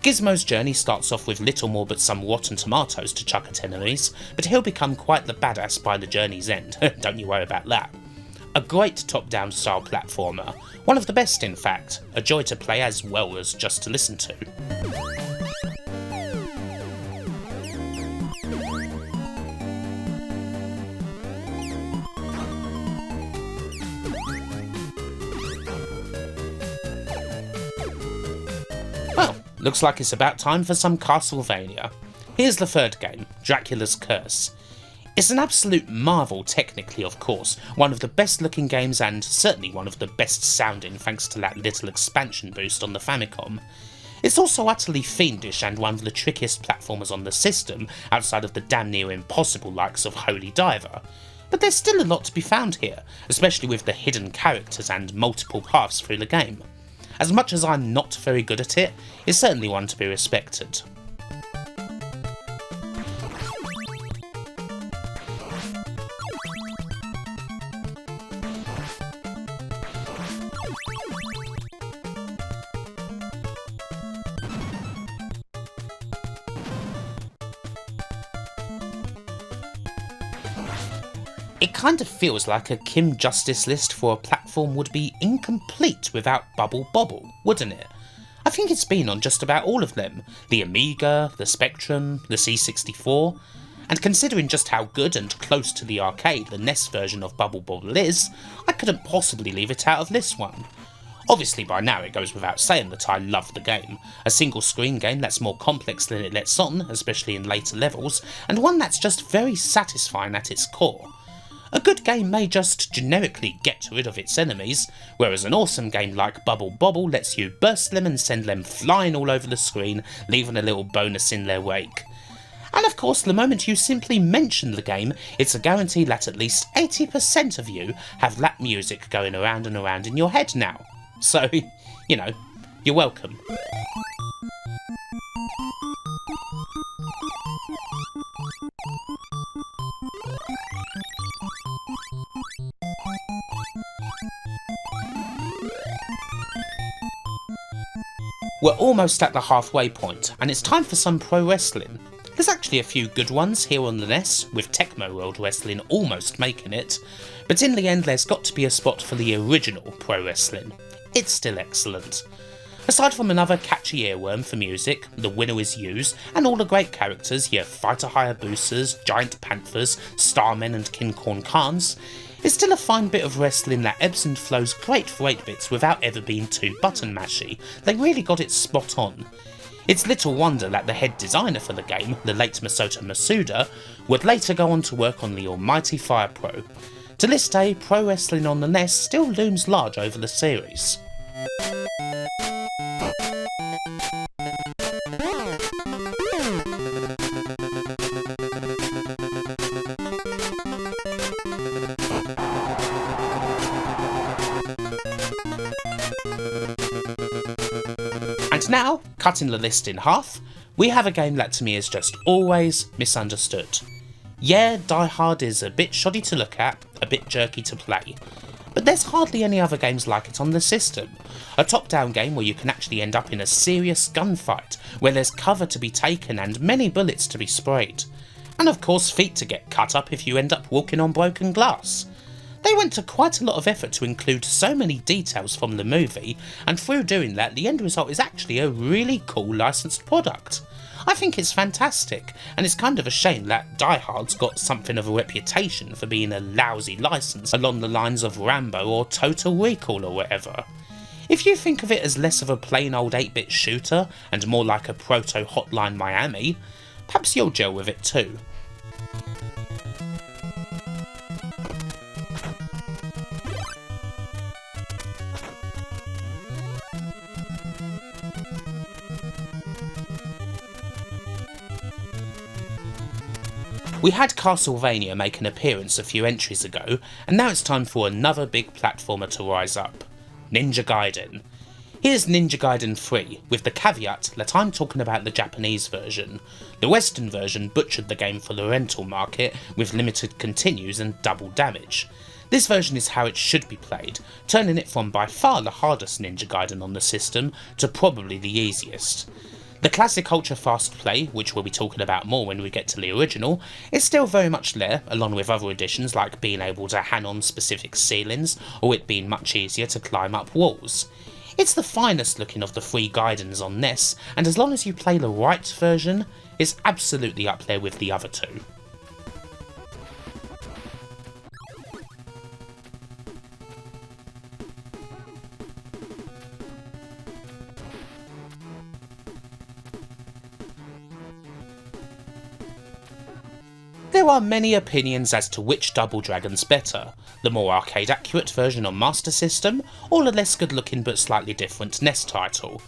Gizmo's journey starts off with little more but some rotten tomatoes to chuck at enemies, but he'll become quite the badass by the journey's end, don't you worry about that. A great top-down style platformer, one of the best in fact, a joy to play as well as just to listen to. Looks like it's about time for some Castlevania. Here's the third game, Dracula's Curse. It's an absolute marvel technically, of course, one of the best looking games and certainly one of the best sounding thanks to that little expansion boost on the Famicom. It's also utterly fiendish and one of the trickiest platformers on the system outside of the damn near impossible likes of Holy Diver. But there's still a lot to be found here, especially with the hidden characters and multiple paths through the game. As much as I'm not very good at it, it's certainly one to be respected. It kind of feels like a Kim Justice list for a platform would be incomplete without Bubble Bobble, wouldn't it? I think it's been on just about all of them, the Amiga, the Spectrum, the C64, And considering just how good and close to the arcade the NES version of Bubble Bobble is, I couldn't possibly leave it out of this one. Obviously by now it goes without saying that I love the game, a single screen game that's more complex than it lets on, especially in later levels, and one that's just very satisfying at its core. A good game may just generically get rid of its enemies, whereas an awesome game like Bubble Bobble lets you burst them and send them flying all over the screen, leaving a little bonus in their wake. And of course, the moment you simply mention the game, it's a guarantee that at least 80% of you have that music going around and around in your head now. So, you know, you're welcome. We're almost at the halfway point, and it's time for some pro wrestling. There's actually a few good ones here on the NES, with Tecmo World Wrestling almost making it, but in the end there's got to be a spot for the original pro wrestling. It's still excellent. Aside from another catchy earworm for music, The Winner Is You's, and all the great characters, your Fighter Hayabusas, Giant Panthers, Starmen and King Corn Khans, it's still a fine bit of wrestling that ebbs and flows great for 8-bits without ever being too button mashy. They really got it spot on. It's little wonder that the head designer for the game, the late Masato Masuda, would later go on to work on the almighty Fire Pro. To this day, pro wrestling on the NES still looms large over the series. And now, cutting the list in half, we have a game that to me is just always misunderstood. Yeah, Die Hard is a bit shoddy to look at, a bit jerky to play, but there's hardly any other games like it on the system. A top-down game where you can actually end up in a serious gunfight, where there's cover to be taken and many bullets to be sprayed. And of course feet to get cut up if you end up walking on broken glass. They went to quite a lot of effort to include so many details from the movie, and through doing that the end result is actually a really cool licensed product. I think it's fantastic, and it's kind of a shame that Die Hard's got something of a reputation for being a lousy license along the lines of Rambo or Total Recall or whatever. If you think of it as less of a plain old 8-bit shooter and more like a proto Hotline Miami, perhaps you'll gel with it too. We had Castlevania make an appearance a few entries ago, and now it's time for another big platformer to rise up. Ninja Gaiden. Here's Ninja Gaiden 3, with the caveat that I'm talking about the Japanese version. The Western version butchered the game for the rental market with limited continues and double damage. This version is how it should be played, turning it from by far the hardest Ninja Gaiden on the system to probably the easiest. The classic ultra fast play, which we'll be talking about more when we get to the original, is still very much there, along with other additions like being able to hang on specific ceilings, or it being much easier to climb up walls. It's the finest looking of the 3 Gaidens on NES, and as long as you play the right version, it's absolutely up there with the other 2. There are many opinions as to which Double Dragon's better, the more arcade accurate version on Master System, or the less good looking but slightly different NES title.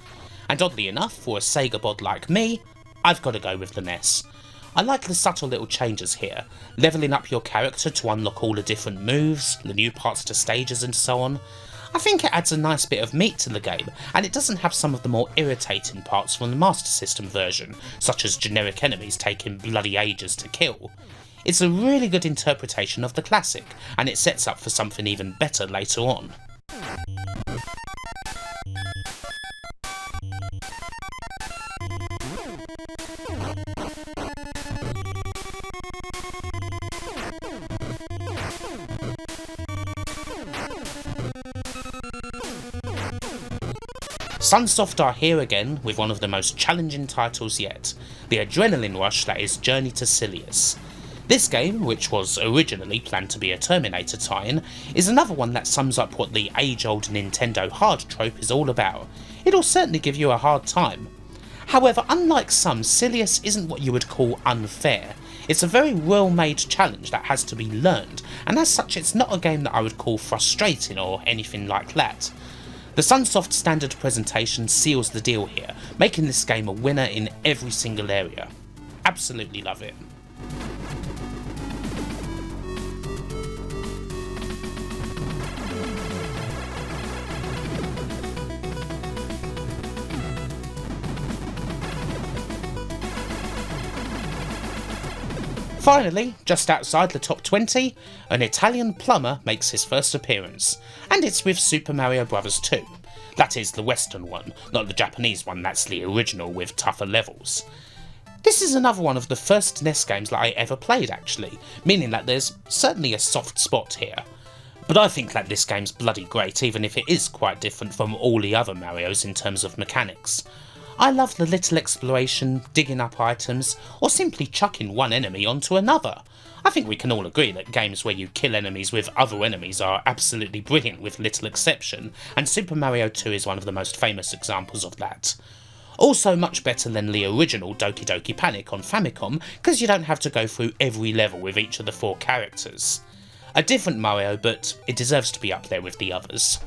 And oddly enough, for a Sega bod like me, I've got to go with the NES. I like the subtle little changes here, levelling up your character to unlock all the different moves, the new parts to stages and so on. I think it adds a nice bit of meat to the game, and it doesn't have some of the more irritating parts from the Master System version, such as generic enemies taking bloody ages to kill. It's a really good interpretation of the classic, and it sets up for something even better later on. Sunsoft are here again with one of the most challenging titles yet, the adrenaline rush that is Journey to Silius. This game, which was originally planned to be a Terminator tie-in, is another one that sums up what the age-old Nintendo hard trope is all about. It'll certainly give you a hard time. However, unlike some, Silius isn't what you would call unfair. It's a very well-made challenge that has to be learned, and as such it's not a game that I would call frustrating or anything like that. The Sunsoft standard presentation seals the deal here, making this game a winner in every single area. Absolutely love it. Finally, just outside the top 20, an Italian plumber makes his first appearance, and it's with Super Mario Bros. 2. That is the Western one, not the Japanese one that's the original with tougher levels. This is another one of the first NES games that I ever played actually, meaning that there's certainly a soft spot here. But I think that this game's bloody great even if it is quite different from all the other Marios in terms of mechanics. I love the little exploration, digging up items, or simply chucking one enemy onto another. I think we can all agree that games where you kill enemies with other enemies are absolutely brilliant with little exception, and Super Mario 2 is one of the most famous examples of that. Also much better than the original Doki Doki Panic on Famicom, because you don't have to go through every level with each of the 4 characters. A different Mario, but it deserves to be up there with the others.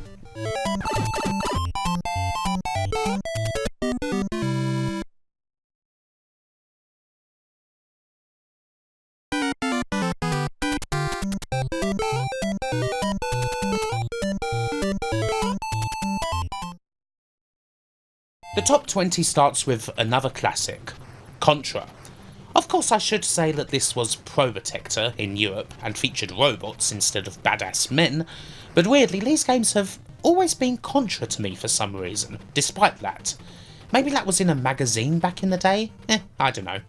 The top 20 starts with another classic, Contra. Of course I should say that this was Probotector in Europe and featured robots instead of badass men, but weirdly these games have always been Contra to me for some reason, despite that. Maybe that was in a magazine back in the day? I don't know.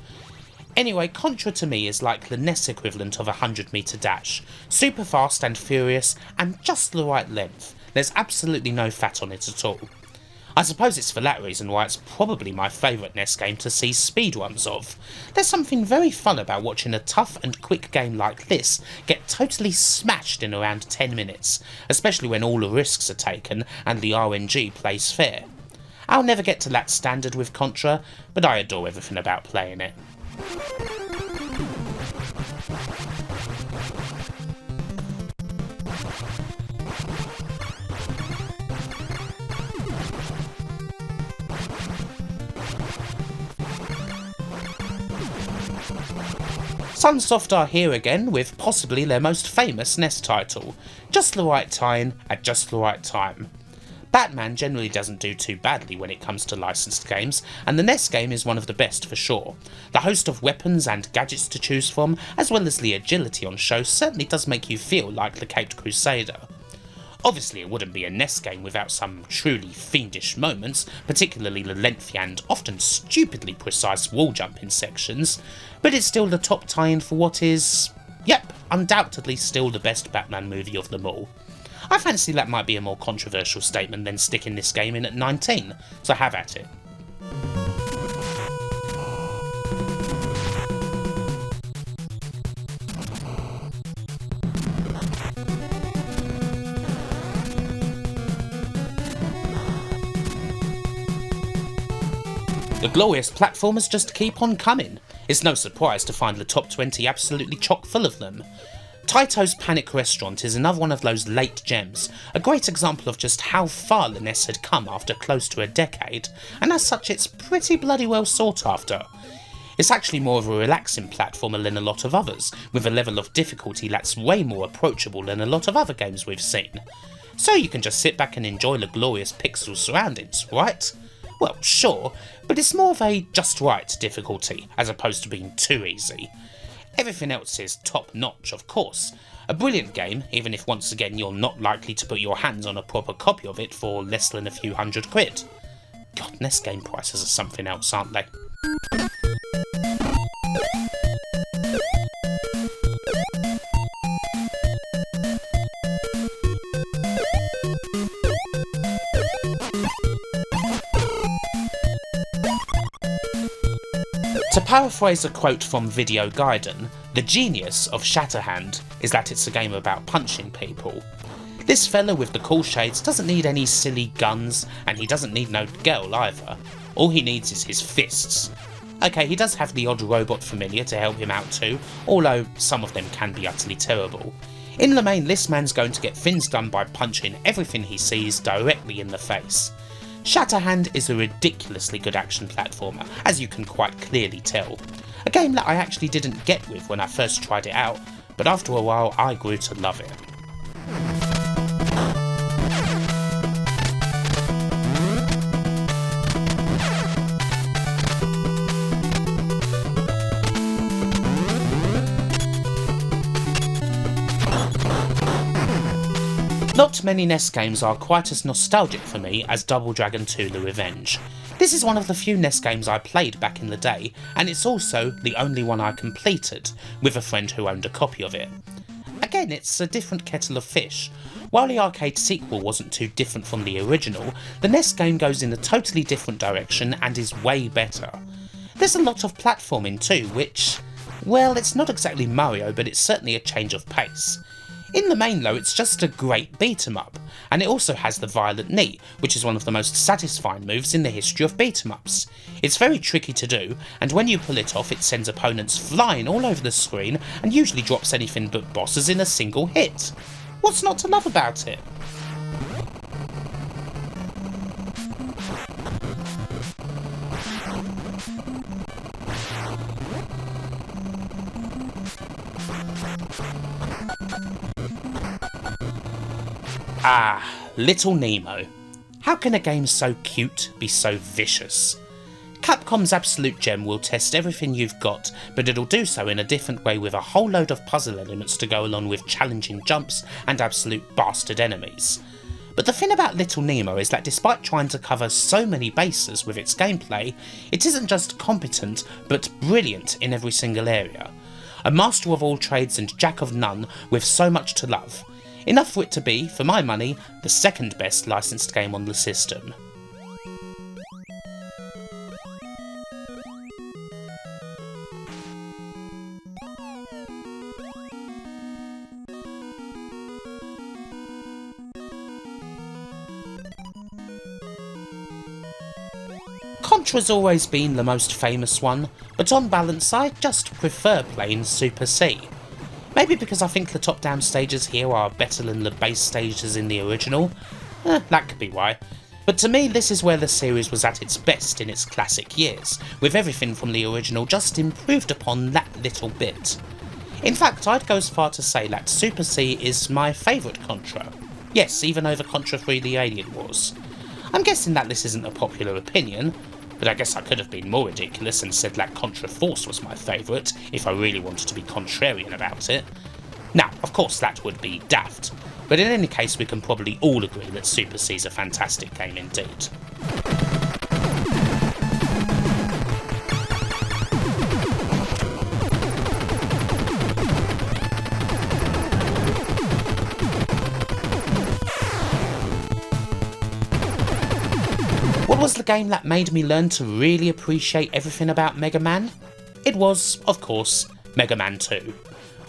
Anyway, Contra to me is like the NES equivalent of a 100-metre dash. Super fast and furious, and just the right length. There's absolutely no fat on it at all. I suppose it's for that reason why it's probably my favourite NES game to see speedruns of. There's something very fun about watching a tough and quick game like this get totally smashed in around 10 minutes, especially when all the risks are taken and the RNG plays fair. I'll never get to that standard with Contra, but I adore everything about playing it. Sunsoft are here again with possibly their most famous NES title, just the right time at just the right time. Batman generally doesn't do too badly when it comes to licensed games, and the NES game is one of the best for sure. The host of weapons and gadgets to choose from, as well as the agility on show, certainly does make you feel like the Caped Crusader. Obviously it wouldn't be a NES game without some truly fiendish moments, particularly the lengthy and often stupidly precise wall jumping sections, but it's still the top tie-in for what is, yep, undoubtedly still the best Batman movie of them all. I fancy that might be a more controversial statement than sticking this game in at 19, so have at it. The glorious platformers just keep on coming. It's no surprise to find the top 20 absolutely chock full of them. Taito's Panic Restaurant is another one of those late gems, a great example of just how far the NES had come after close to a decade, and as such it's pretty bloody well sought after. It's actually more of a relaxing platformer than a lot of others, with a level of difficulty that's way more approachable than a lot of other games we've seen. So you can just sit back and enjoy the glorious pixel surroundings, right? Well, sure, but it's more of a just right difficulty, as opposed to being too easy. Everything else is top notch, of course. A brilliant game, even if once again you're not likely to put your hands on a proper copy of it for less than a few £100. God, NES game prices are something else, aren't they? To paraphrase a quote from Video Gaiden, The genius of Shatterhand is that it's a game about punching people. This fella with the cool shades doesn't need any silly guns, and he doesn't need no girl either. All he needs is his fists. Okay, he does have the odd robot familiar to help him out too, although some of them can be utterly terrible. In the main, this man's going to get things done by punching everything he sees directly in the face. Shatterhand is a ridiculously good action platformer, as you can quite clearly tell. A game that I actually didn't get with when I first tried it out, but after a while I grew to love it. Not many NES games are quite as nostalgic for me as Double Dragon 2 The Revenge. This is one of the few NES games I played back in the day, and it's also the only one I completed, with a friend who owned a copy of it. Again, it's a different kettle of fish. While the arcade sequel wasn't too different from the original, the NES game goes in a totally different direction and is way better. There's a lot of platforming too, which, well, it's not exactly Mario, but it's certainly a change of pace. In the main though, it's just a great beat 'em up, and it also has the violent knee, which is one of the most satisfying moves in the history of beat 'em ups. It's very tricky to do, and when you pull it off it sends opponents flying all over the screen and usually drops anything but bosses in a single hit. What's not to love about it? Ah, Little Nemo. How can a game so cute be so vicious? Capcom's Absolute Gem will test everything you've got, but it'll do so in a different way with a whole load of puzzle elements to go along with challenging jumps and absolute bastard enemies. But the thing about Little Nemo is that despite trying to cover so many bases with its gameplay, it isn't just competent, but brilliant in every single area. A master of all trades and jack of none with so much to love. Enough for it to be, for my money, the second best licensed game on the system. Contra's always been the most famous one, but on balance I just prefer playing Super C. Maybe because I think the top-down stages here are better than the base stages in the original. That could be why. But to me, this is where the series was at its best in its classic years, with everything from the original just improved upon that little bit. In fact, I'd go as far to say that Super C is my favourite Contra. Yes, even over Contra 3 The Alien Wars. I'm guessing that this isn't a popular opinion, but I guess I could have been more ridiculous and said that Contra Force was my favourite, if I really wanted to be contrarian about it. Now, of course that would be daft, but in any case we can probably all agree that Super C's a fantastic game indeed. What was the game that made me learn to really appreciate everything about Mega Man? It was, of course, Mega Man 2.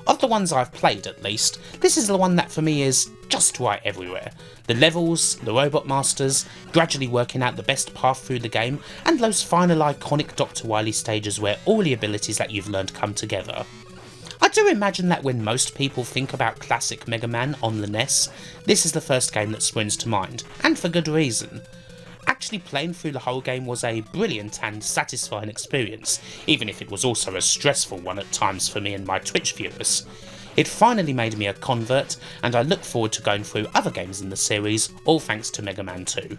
Of the ones I've played at least, this is the one that for me is just right everywhere. The levels, the robot masters, gradually working out the best path through the game, and those final iconic Dr. Wily stages where all the abilities that you've learned come together. I do imagine that when most people think about classic Mega Man on the NES, this is the first game that springs to mind, and for good reason. Actually playing through the whole game was a brilliant and satisfying experience, even if it was also a stressful one at times for me and my Twitch viewers. It finally made me a convert, and I look forward to going through other games in the series, all thanks to Mega Man 2.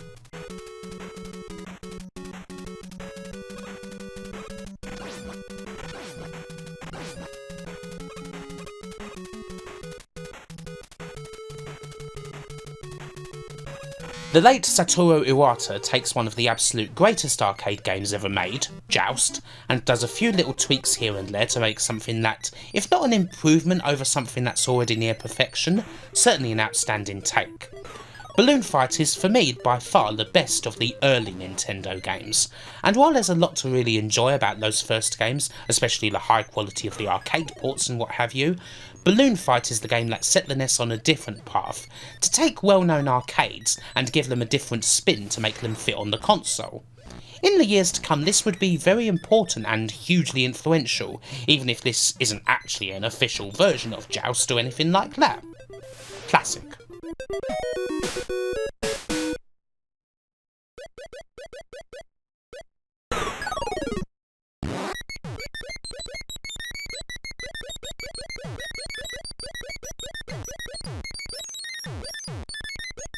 The late Satoru Iwata takes one of the absolute greatest arcade games ever made, Joust, and does a few little tweaks here and there to make something that, if not an improvement over something that's already near perfection, certainly an outstanding take. Balloon Fight is for me by far the best of the early Nintendo games, and while there's a lot to really enjoy about those first games, especially the high quality of the arcade ports and what have you, Balloon Fight is the game that set the NES on a different path, to take well-known arcades and give them a different spin to make them fit on the console. In the years to come, this would be very important and hugely influential, even if this isn't actually an official version of Joust or anything like that. Classic.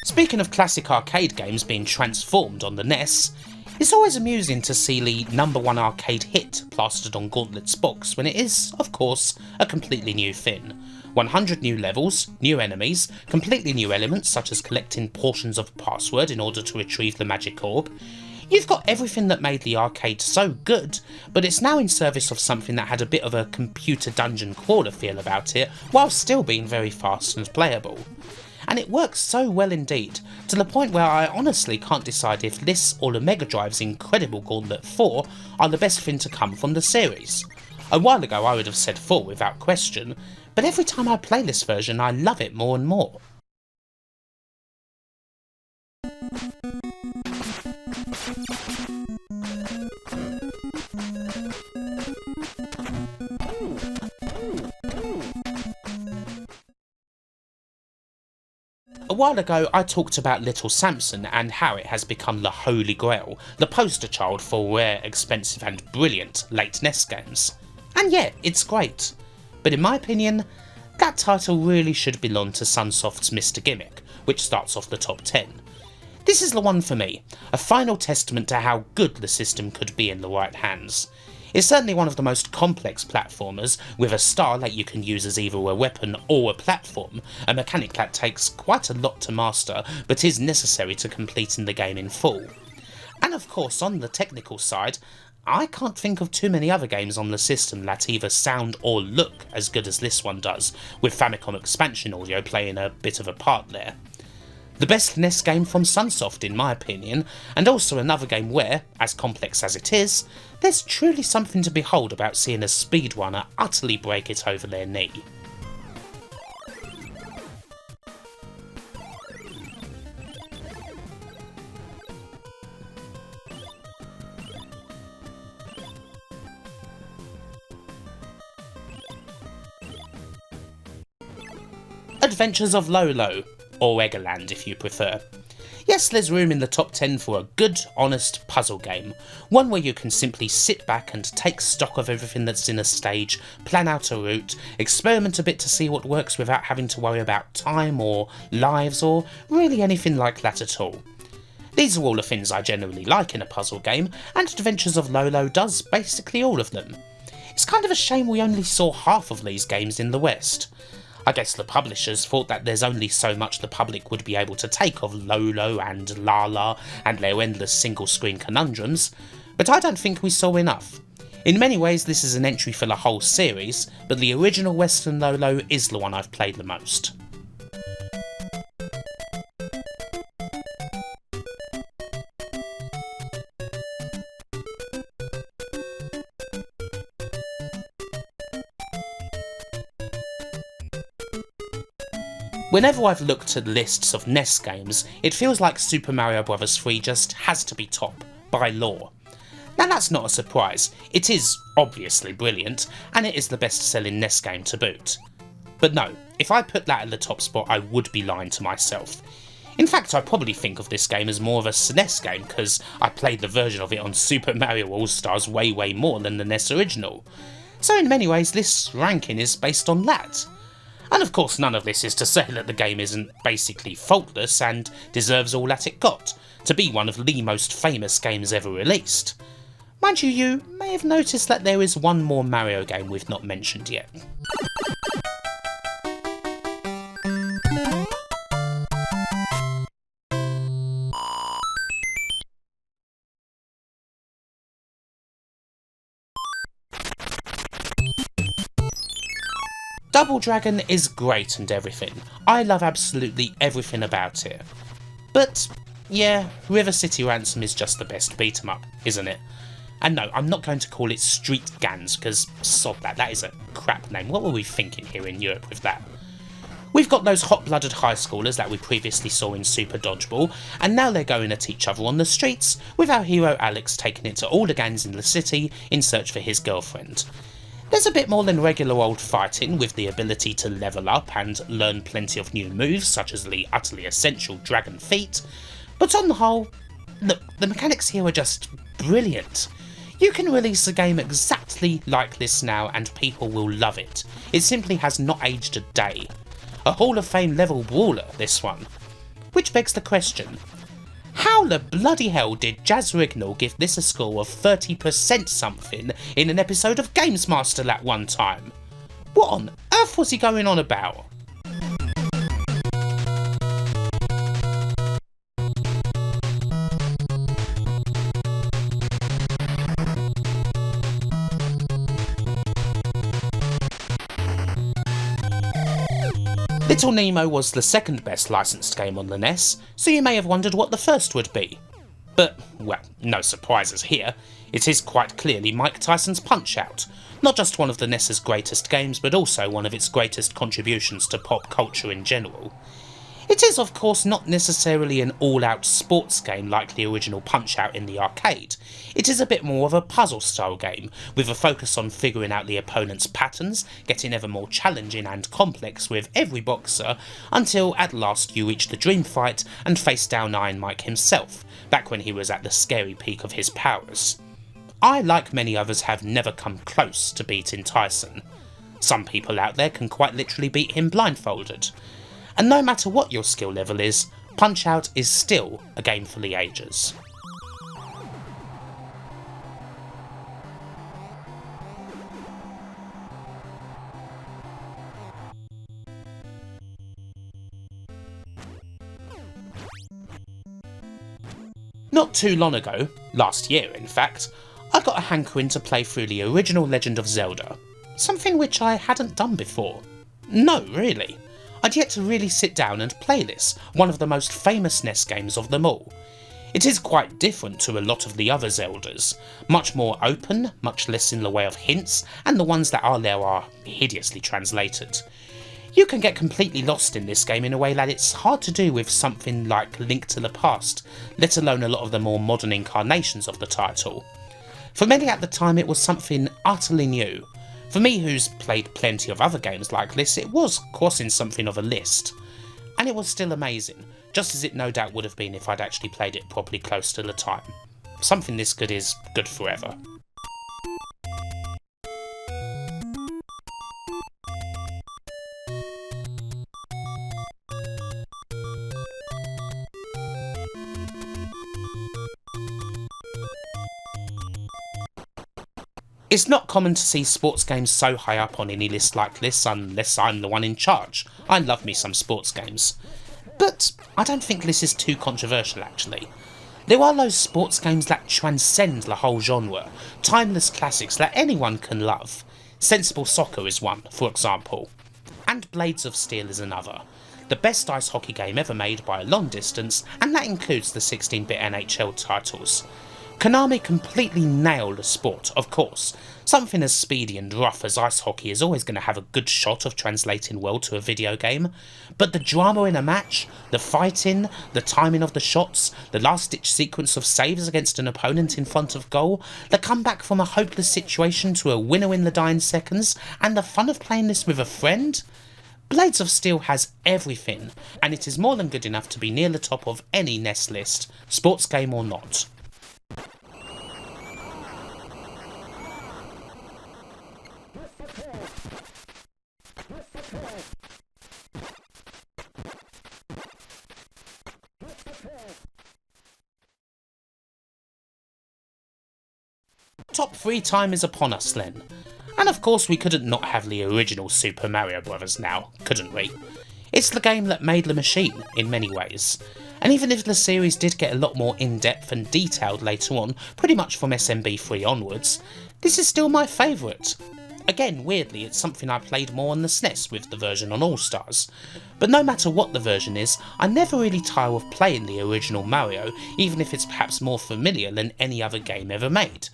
Speaking of classic arcade games being transformed on the NES, it's always amusing to see the #1 arcade hit plastered on Gauntlet's box when it is, of course, a completely new thing. 100 new levels, new enemies, completely new elements such as collecting portions of a password in order to retrieve the magic orb. You've got everything that made the arcade so good, but it's now in service of something that had a bit of a computer dungeon crawler feel about it, while still being very fast and playable. And it works so well indeed, to the point where I honestly can't decide if this or the Mega Drive's incredible Gauntlet 4 are the best thing to come from the series. A while ago I would have said 4 without question, but every time I play this version I love it more and more. A while ago I talked about Little Samson and how it has become the holy grail, the poster child for rare, expensive and brilliant late NES games. And yeah, it's great. But in my opinion, that title really should belong to Sunsoft's Mr. Gimmick, which starts off the top 10. This is the one for me, a final testament to how good the system could be in the right hands. It's certainly one of the most complex platformers, with a star that you can use as either a weapon or a platform, a mechanic that takes quite a lot to master but is necessary to completing the game in full. And of course, on the technical side, I can't think of too many other games on the system that either sound or look as good as this one does, with Famicom expansion audio playing a bit of a part there. The best NES game from Sunsoft in my opinion, and also another game where, as complex as it is, there's truly something to behold about seeing a speedrunner utterly break it over their knee. Adventures of Lolo, or Eggerland if you prefer. Yes, there's room in the top 10 for a good, honest puzzle game, one where you can simply sit back and take stock of everything that's in a stage, plan out a route, experiment a bit to see what works without having to worry about time or lives or really anything like that at all. These are all the things I generally like in a puzzle game, and Adventures of Lolo does basically all of them. It's kind of a shame we only saw half of these games in the West. I guess the publishers thought that there's only so much the public would be able to take of Lolo and Lala and their endless single-screen conundrums, but I don't think we saw enough. In many ways this is an entry for the whole series, but the original Western Lolo is the one I've played the most. Whenever I've looked at lists of NES games, it feels like Super Mario Bros. 3 just has to be top, by law. Now that's not a surprise, it is obviously brilliant, and it is the best selling NES game to boot. But no, if I put that at the top spot I would be lying to myself. In fact, I probably think of this game as more of a SNES game, because I played the version of it on Super Mario All-Stars way more than the NES original. So in many ways this ranking is based on that. And of course none of this is to say that the game isn't basically faultless and deserves all that it got, to be one of the most famous games ever released. Mind you, you may have noticed that there is one more Mario game we've not mentioned yet. Double Dragon is great and everything. I love absolutely everything about it. But yeah, River City Ransom is just the best beat 'em up, isn't it? And no, I'm not going to call it Street Gans, because sod that, that is a crap name. What were we thinking here in Europe with that? We've got those hot-blooded high schoolers that we previously saw in Super Dodgeball, and now they're going at each other on the streets, with our hero Alex taking it to all the gangs in the city in search for his girlfriend. There's a bit more than regular old fighting, with the ability to level up and learn plenty of new moves, such as the utterly essential Dragon Feet, but on the whole, look, the mechanics here are just brilliant. You can release a game exactly like this now and people will love it. It simply has not aged a day. A Hall of Fame level brawler, this one. Which begs the question, how the bloody hell did Jazz Rignall give this a score of 30% something in an episode of Games Master that one time? What on earth was he going on about? Little Nemo was the second best licensed game on the NES, so you may have wondered what the first would be. But, well, no surprises here. It is quite clearly Mike Tyson's Punch-Out! Not just one of the NES's greatest games, but also one of its greatest contributions to pop culture in general. It is of course not necessarily an all-out sports game like the original Punch-Out in the arcade. It is a bit more of a puzzle-style game, with a focus on figuring out the opponent's patterns, getting ever more challenging and complex with every boxer, until at last you reach the dream fight and face down Iron Mike himself, back when he was at the scary peak of his powers. I, like many others, have never come close to beating Tyson. Some people out there can quite literally beat him blindfolded. And no matter what your skill level is, Punch-Out is still a game for the ages. Not too long ago, last year in fact, I got a hankering to play through the original Legend of Zelda, something which I hadn't done before. No, really. I'd yet to really sit down and play this, one of the most famous NES games of them all. It is quite different to a lot of the other Zeldas, much more open, much less in the way of hints, and the ones that are there are hideously translated. You can get completely lost in this game in a way that it's hard to do with something like Link to the Past, let alone a lot of the more modern incarnations of the title. For many at the time it was something utterly new. For me, who's played plenty of other games like this, it was crossing something of a list. And it was still amazing, just as it no doubt would have been if I'd actually played it properly close to the time. Something this good is good forever. It's not common to see sports games so high up on any list like this unless I'm the one in charge. I love me some sports games. But I don't think this is too controversial actually. There are those sports games that transcend the whole genre, timeless classics that anyone can love. Sensible Soccer is one, for example. And Blades of Steel is another. The best ice hockey game ever made by a long distance, and that includes the 16-bit NHL titles. Konami completely nailed the sport, of course. Something as speedy and rough as ice hockey is always going to have a good shot of translating well to a video game, but the drama in a match, the fighting, the timing of the shots, the last-ditch sequence of saves against an opponent in front of goal, the comeback from a hopeless situation to a winner in the dying seconds, and the fun of playing this with a friend? Blades of Steel has everything, and it is more than good enough to be near the top of any NES list, sports game or not. Top 3 time is upon us then. And of course we couldn't not have the original Super Mario Bros. Now, couldn't we? It's the game that made the machine, in many ways. And even if the series did get a lot more in-depth and detailed later on, pretty much from SMB3 onwards, this is still my favourite. Again, weirdly, it's something I played more on the SNES with the version on All Stars. But no matter what the version is, I never really tire of playing the original Mario, even if it's perhaps more familiar than any other game ever made.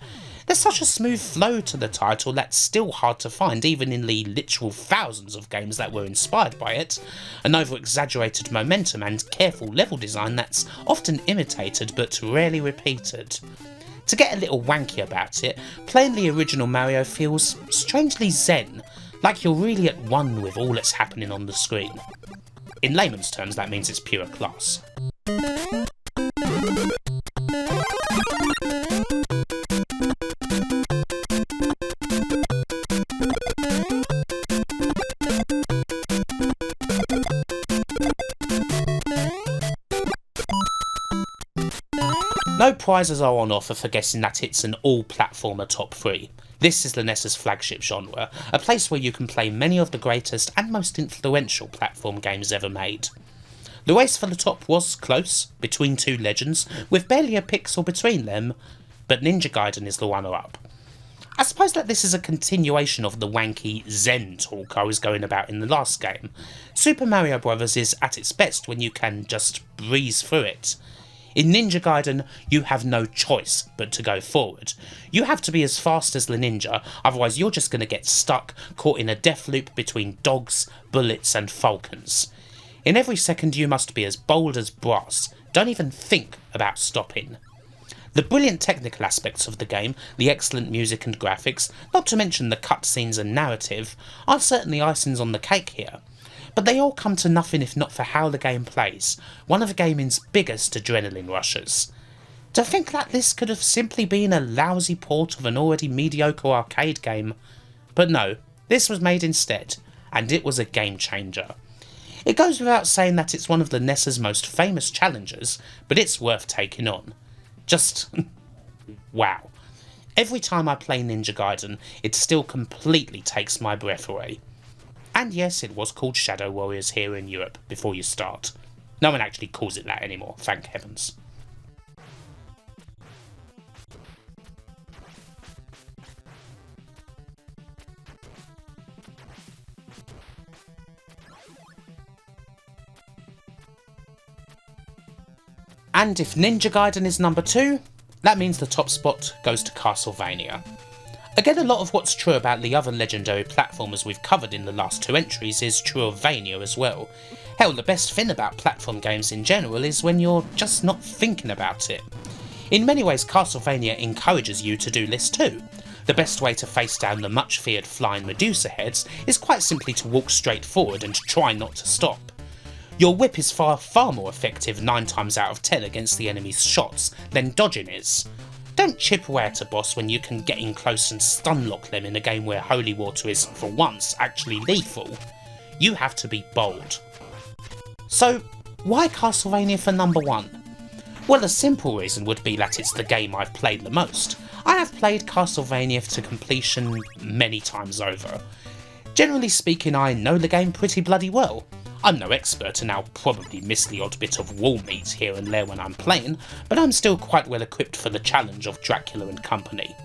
There's such a smooth flow to the title that's still hard to find even in the literal thousands of games that were inspired by it, an over-exaggerated momentum and careful level design that's often imitated but rarely repeated. To get a little wanky about it, playing the original Mario feels strangely zen, like you're really at one with all that's happening on the screen. In layman's terms, that means it's pure class. No prizes are on offer for guessing that it's an all-platformer top 3. This is the NES's flagship genre, a place where you can play many of the greatest and most influential platform games ever made. The race for the top was close, between two legends, with barely a pixel between them, but Ninja Gaiden is the runner-up. I suppose that this is a continuation of the wanky zen talk I was going about in the last game. Super Mario Bros. Is at its best when you can just breeze through it. In Ninja Gaiden, you have no choice but to go forward. You have to be as fast as the ninja, otherwise you're just going to get stuck, caught in a death loop between dogs, bullets and falcons. In every second you must be as bold as brass, don't even think about stopping. The brilliant technical aspects of the game, the excellent music and graphics, not to mention the cutscenes and narrative, are certainly icings on the cake here. But they all come to nothing if not for how the game plays, one of gaming's biggest adrenaline rushers. To think that this could have simply been a lousy port of an already mediocre arcade game. But no, this was made instead, and it was a game changer. It goes without saying that it's one of the NES's most famous challengers, but it's worth taking on. Just wow. Every time I play Ninja Gaiden, it still completely takes my breath away. And yes, it was called Shadow Warriors here in Europe before you start. No one actually calls it that anymore, thank heavens. And if Ninja Gaiden is number 2, that means the top spot goes to Castlevania. Again, a lot of what's true about the other legendary platformers we've covered in the last 2 entries is true of Vania as well. Hell, the best thing about platform games in general is when you're just not thinking about it. In many ways, Castlevania encourages you to do this too. The best way to face down the much feared flying Medusa heads is quite simply to walk straight forward and try not to stop. Your whip is far more effective 9 times out of 10 against the enemy's shots than dodging is. Don't chip away at a boss when you can get in close and stun lock them in a game where holy water is, for once, actually lethal. You have to be bold. So, why Castlevania for number 1? Well, a simple reason would be that it's the game I've played the most. I have played Castlevania to completion many times over. Generally speaking, I know the game pretty bloody well. I'm no expert and I'll probably miss the odd bit of wall meat here and there when I'm playing, but I'm still quite well equipped for the challenge of Dracula and company.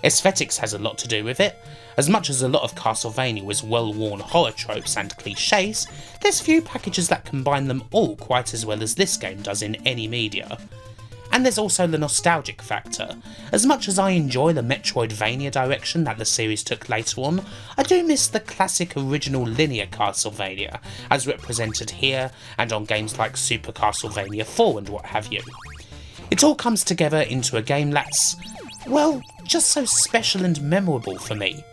Aesthetics has a lot to do with it. As much as a lot of Castlevania was well-worn horror tropes and cliches, there's few packages that combine them all quite as well as this game does in any media. And there's also the nostalgic factor. As much as I enjoy the Metroidvania direction that the series took later on, I do miss the classic original linear Castlevania, as represented here and on games like Super Castlevania 4 and what have you. It all comes together into a game that's, well, just so special and memorable for me.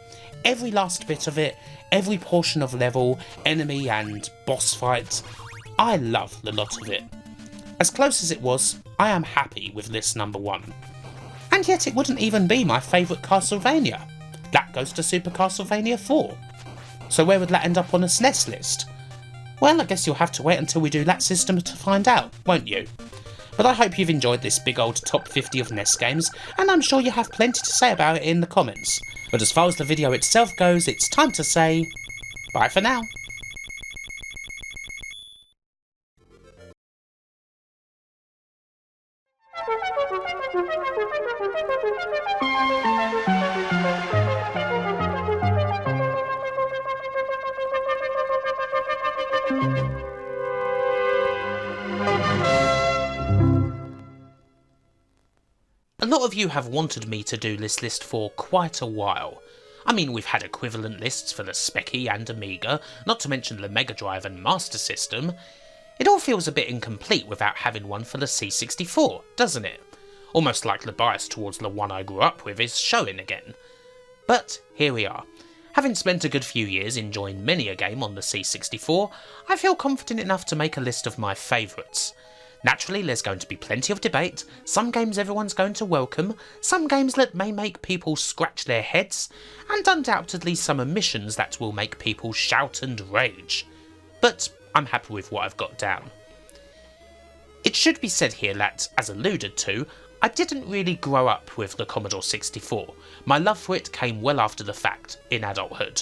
Every last bit of it, every portion of level, enemy and boss fight, I love the lot of it. As close as it was, I am happy with this number 1. And yet it wouldn't even be my favourite Castlevania. That goes to Super Castlevania 4. So where would that end up on a SNES list? Well, I guess you'll have to wait until we do that system to find out, won't you? But I hope you've enjoyed this big old top 50 of NES games, and I'm sure you have plenty to say about it in the comments. But as far as the video itself goes, it's time to say bye for now. A lot of you have wanted me to do this list for quite a while. I mean, we've had equivalent lists for the Speccy and Amiga, not to mention the Mega Drive and Master System. It all feels a bit incomplete without having one for the C64, doesn't it? Almost like the bias towards the one I grew up with is showing again. But here we are. Having spent a good few years enjoying many a game on the C64, I feel confident enough to make a list of my favourites. Naturally, there's going to be plenty of debate, some games everyone's going to welcome, some games that may make people scratch their heads, and undoubtedly some omissions that will make people shout and rage. But I'm happy with what I've got down. It should be said here that, as alluded to, I didn't really grow up with the Commodore 64. My love for it came well after the fact, in adulthood.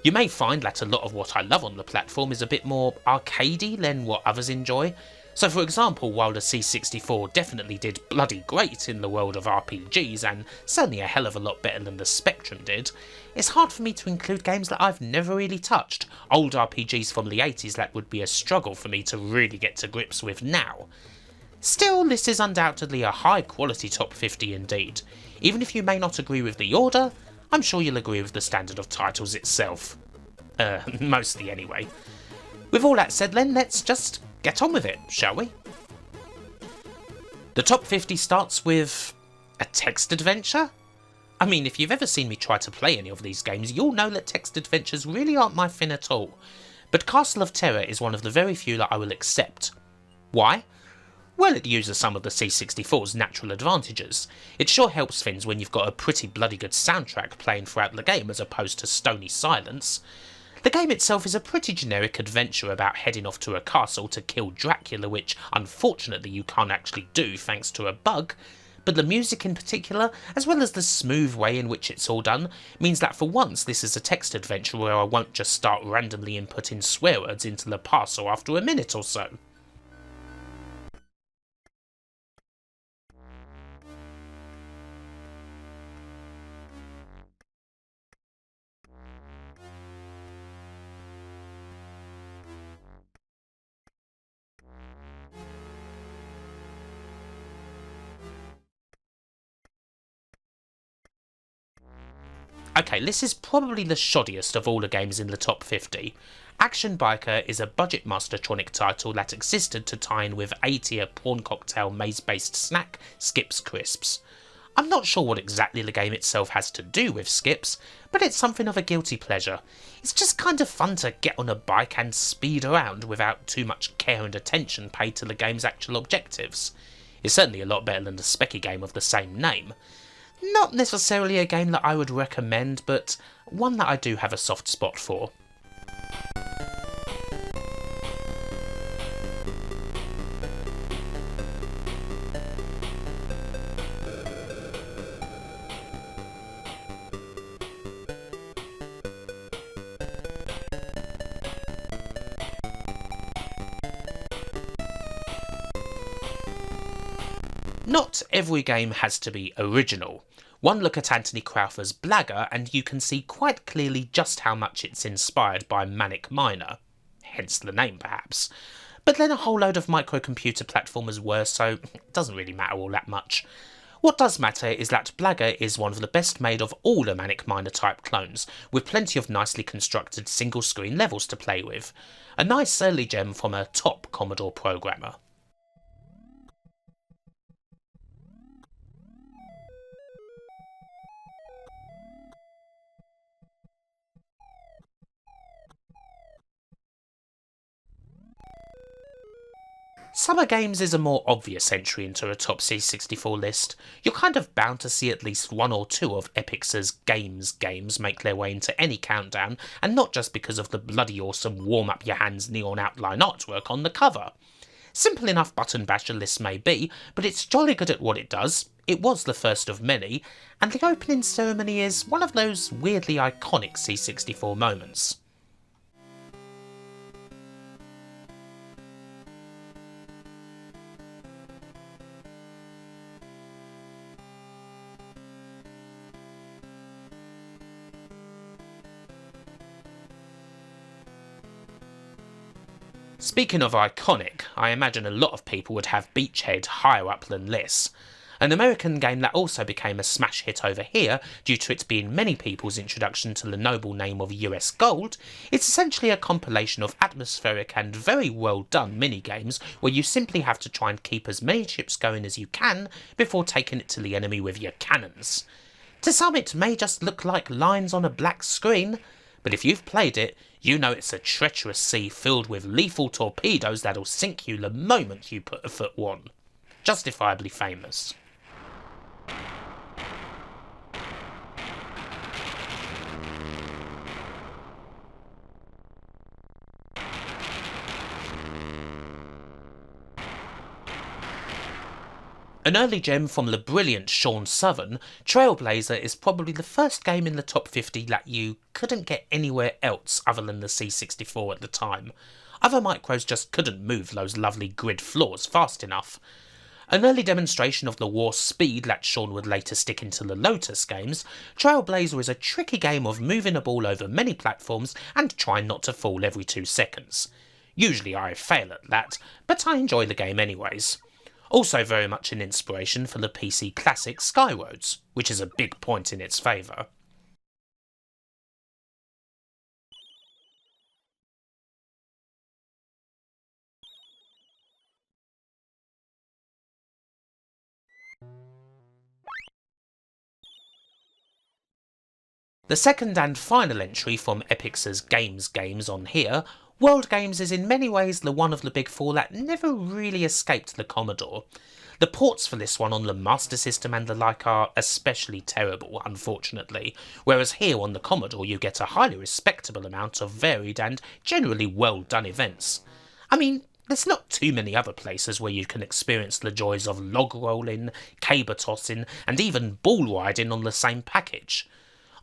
You may find that a lot of what I love on the platform is a bit more arcadey than what others enjoy. So for example, while the C64 definitely did bloody great in the world of RPGs, and certainly a hell of a lot better than the Spectrum did, it's hard for me to include games that I've never really touched, old RPGs from the 80s that would be a struggle for me to really get to grips with now. Still, this is undoubtedly a high quality top 50 indeed. Even if you may not agree with the order, I'm sure you'll agree with the standard of titles itself. Mostly anyway. With all that said then, let's just get on with it, shall we? The top 50 starts with a text adventure? I mean, if you've ever seen me try to play any of these games, you'll know that text adventures really aren't my thing at all. But Castle of Terror is one of the very few that I will accept. Why? Well, it uses some of the C64's natural advantages. It sure helps things when you've got a pretty bloody good soundtrack playing throughout the game as opposed to stony silence. The game itself is a pretty generic adventure about heading off to a castle to kill Dracula, which unfortunately you can't actually do thanks to a bug, but the music in particular, as well as the smooth way in which it's all done, means that for once this is a text adventure where I won't just start randomly inputting swear words into the parcel after a minute or so. Okay, this is probably the shoddiest of all the games in the top 50. Action Biker is a budget Mastertronic title that existed to tie in with A-tier prawn cocktail maze-based snack, Skips Crisps. I'm not sure what exactly the game itself has to do with Skips, but it's something of a guilty pleasure. It's just kind of fun to get on a bike and speed around without too much care and attention paid to the game's actual objectives. It's certainly a lot better than the Speccy game of the same name. Not necessarily a game that I would recommend, but one that I do have a soft spot for. Not every game has to be original. One look at Anthony Crowther's Blagger and you can see quite clearly just how much it's inspired by Manic Miner, hence the name perhaps. But then a whole load of microcomputer platformers were, so it doesn't really matter all that much. What does matter is that Blagger is one of the best made of all the Manic Miner type clones, with plenty of nicely constructed single screen levels to play with. A nice early gem from a top Commodore programmer. Summer Games is a more obvious entry into a top C64 list. You're kind of bound to see at least one or two of Epix's games make their way into any countdown, and not just because of the bloody awesome warm up your hands neon outline artwork on the cover. Simple enough button basher list may be, but it's jolly good at what it does. It was the first of many, and the opening ceremony is one of those weirdly iconic C64 moments. Speaking of iconic, I imagine a lot of people would have Beachhead higher up than this. An American game that also became a smash hit over here due to it being many people's introduction to the noble name of US Gold, it's essentially a compilation of atmospheric and very well done mini-games where you simply have to try and keep as many ships going as you can before taking it to the enemy with your cannons. To some it may just look like lines on a black screen, but if you've played it, you know it's a treacherous sea filled with lethal torpedoes that'll sink you the moment you put a foot one. Justifiably famous. An early gem from the brilliant Sean Southern, Trailblazer is probably the first game in the top 50 that you couldn't get anywhere else other than the C64 at the time. Other micros just couldn't move those lovely grid floors fast enough. An early demonstration of the warp speed that Sean would later stick into the Lotus games, Trailblazer is a tricky game of moving a ball over many platforms and trying not to fall every 2 seconds. Usually I fail at that, but I enjoy the game anyways. Also very much an inspiration for the PC classic Skyroads, which is a big point in its favour. The second and final entry from Epix's Games on here, World Games is in many ways the one of the big four that never really escaped the Commodore. The ports for this one on the Master System and the like are especially terrible, unfortunately, whereas here on the Commodore you get a highly respectable amount of varied and generally well done events. I mean, there's not too many other places where you can experience the joys of log rolling, caber tossing, and even ball riding on the same package.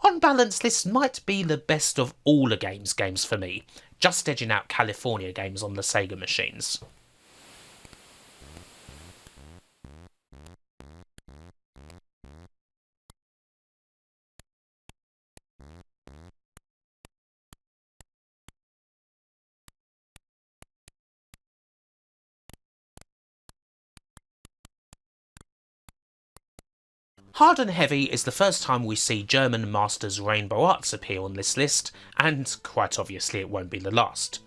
On balance, this might be the best of all the games for me, just edging out California games on the Sega machines. Hard and Heavy is the first time we see German masters Rainbow Arts appear on this list, and quite obviously it won't be the last.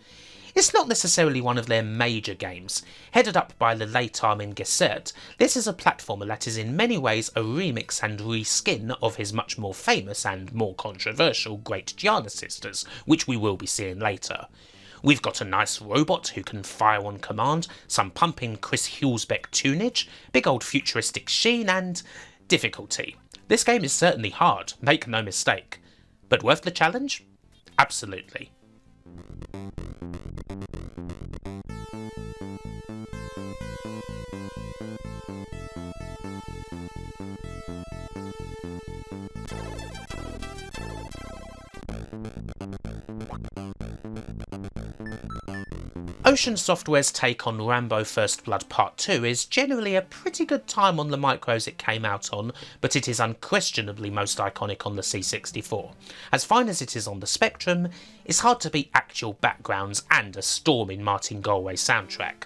It's not necessarily one of their major games. Headed up by the late Armin Gessert, this is a platformer that is in many ways a remix and reskin of his much more famous and more controversial Great Giana Sisters, which we will be seeing later. We've got a nice robot who can fire on command, some pumping Chris Hulsbeck tunage, big old futuristic sheen, and difficulty. This game is certainly hard, make no mistake. But worth the challenge? Absolutely. Ocean Software's take on Rambo First Blood Part 2 is generally a pretty good time on the micros it came out on, but it is unquestionably most iconic on the C64. As fine as it is on the Spectrum, it's hard to beat actual backgrounds and a storming Martin Galway soundtrack.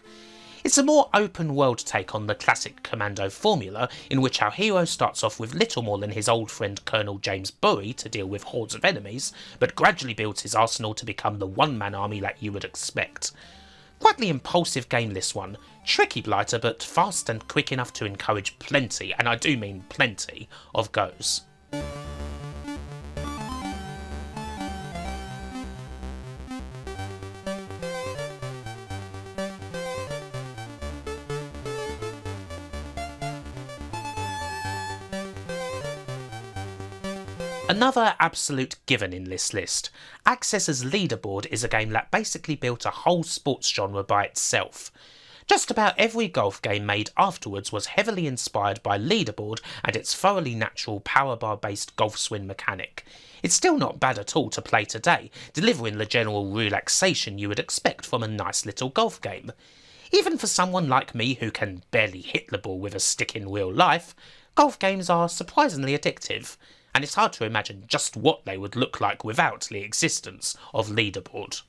It's a more open world take on the classic Commando formula, in which our hero starts off with little more than his old friend Colonel James Bowie to deal with hordes of enemies, but gradually builds his arsenal to become the one-man army that you would expect. Quite the impulsive game this one, tricky blighter but fast and quick enough to encourage plenty, and I do mean plenty, of goes. Another absolute given in this list, Access's Leaderboard is a game that basically built a whole sports genre by itself. Just about every golf game made afterwards was heavily inspired by Leaderboard and its thoroughly natural power bar based golf swing mechanic. It's still not bad at all to play today, delivering the general relaxation you would expect from a nice little golf game. Even for someone like me who can barely hit the ball with a stick in real life, golf games are surprisingly addictive. And it's hard to imagine just what they would look like without the existence of Leaderboard.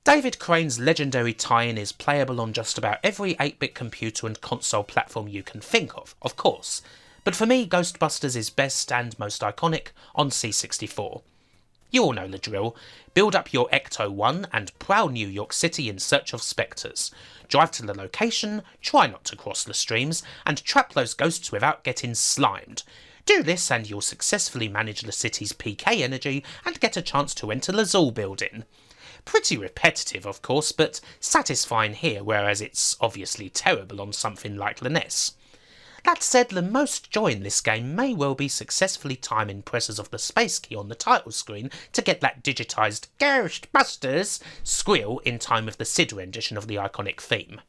David Crane's legendary tie-in is playable on just about every 8-bit computer and console platform you can think of course, but for me Ghostbusters is best and most iconic on C64. You all know the drill. Build up your Ecto-1 and prowl New York City in search of spectres. Drive to the location, try not to cross the streams, and trap those ghosts without getting slimed. Do this and you'll successfully manage the city's PK energy and get a chance to enter the Zool building. Pretty repetitive of course, but satisfying here, whereas it's obviously terrible on something like the NES. That said, the most joy in this game may well be successfully timing presses of the space key on the title screen to get that digitised Ghostbusters squeal in time with the SID rendition of the iconic theme.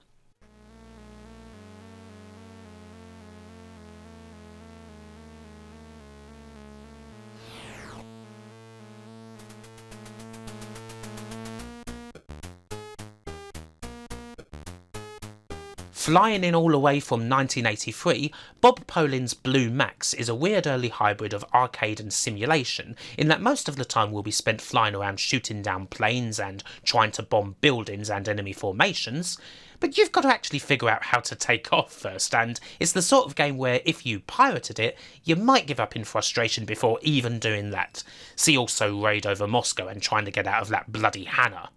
Flying in all the way from 1983, Bob Polin's Blue Max is a weird early hybrid of arcade and simulation, in that most of the time will be spent flying around shooting down planes and trying to bomb buildings and enemy formations, but you've got to actually figure out how to take off first, and it's the sort of game where if you pirated it, you might give up in frustration before even doing that. See also Raid over Moscow and trying to get out of that bloody Hannah.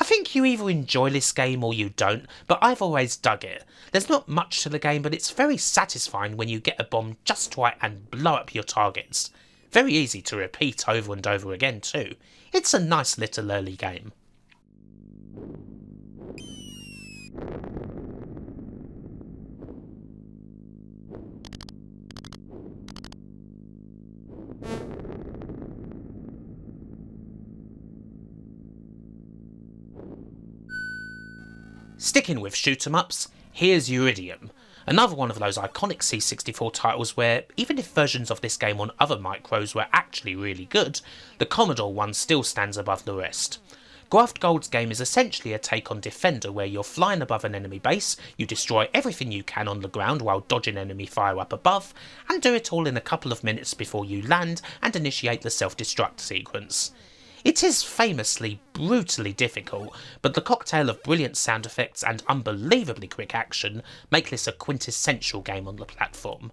I think you either enjoy this game or you don't, but I've always dug it. There's not much to the game, but it's very satisfying when you get a bomb just right and blow up your targets. Very easy to repeat over and over again too. It's a nice little early game. Sticking with shoot-em-ups, here's Uridium, another one of those iconic C64 titles where, even if versions of this game on other micros were actually really good, the Commodore one still stands above the rest. Graft Gold's game is essentially a take on Defender where you're flying above an enemy base, you destroy everything you can on the ground while dodging enemy fire up above, and do it all in a couple of minutes before you land and initiate the self-destruct sequence. It is famously brutally difficult, but the cocktail of brilliant sound effects and unbelievably quick action make this a quintessential game on the platform.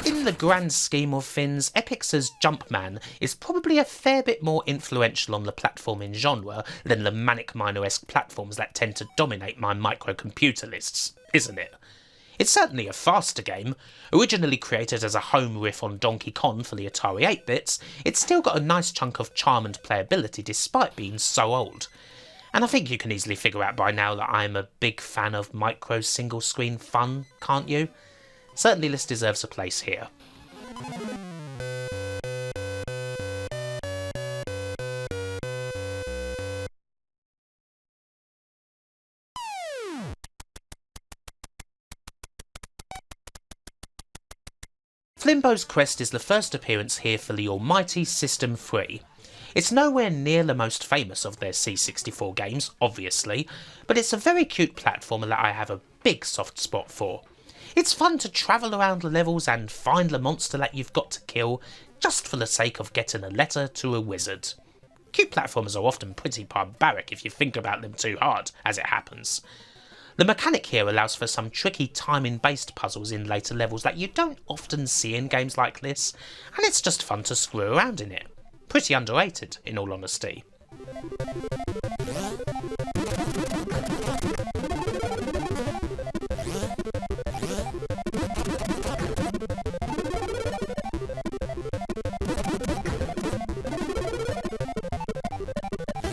In the grand scheme of things, Epix's Jumpman is probably a fair bit more influential on the platforming genre than the Manic Miner-esque platforms that tend to dominate my microcomputer lists, isn't it? It's certainly a faster game. Originally created as a home riff on Donkey Kong for the Atari 8-bits, it's still got a nice chunk of charm and playability despite being so old. And I think you can easily figure out by now that I'm a big fan of micro single-screen fun, can't you? Certainly this deserves a place here. Flimbo's Quest is the first appearance here for the almighty System 3. It's nowhere near the most famous of their C64 games, obviously, but it's a very cute platformer that I have a big soft spot for. It's fun to travel around the levels and find the monster that you've got to kill, just for the sake of getting a letter to a wizard. Cute platformers are often pretty barbaric if you think about them too hard, as it happens. The mechanic here allows for some tricky timing-based puzzles in later levels that you don't often see in games like this, and it's just fun to screw around in it. Pretty underrated, in all honesty.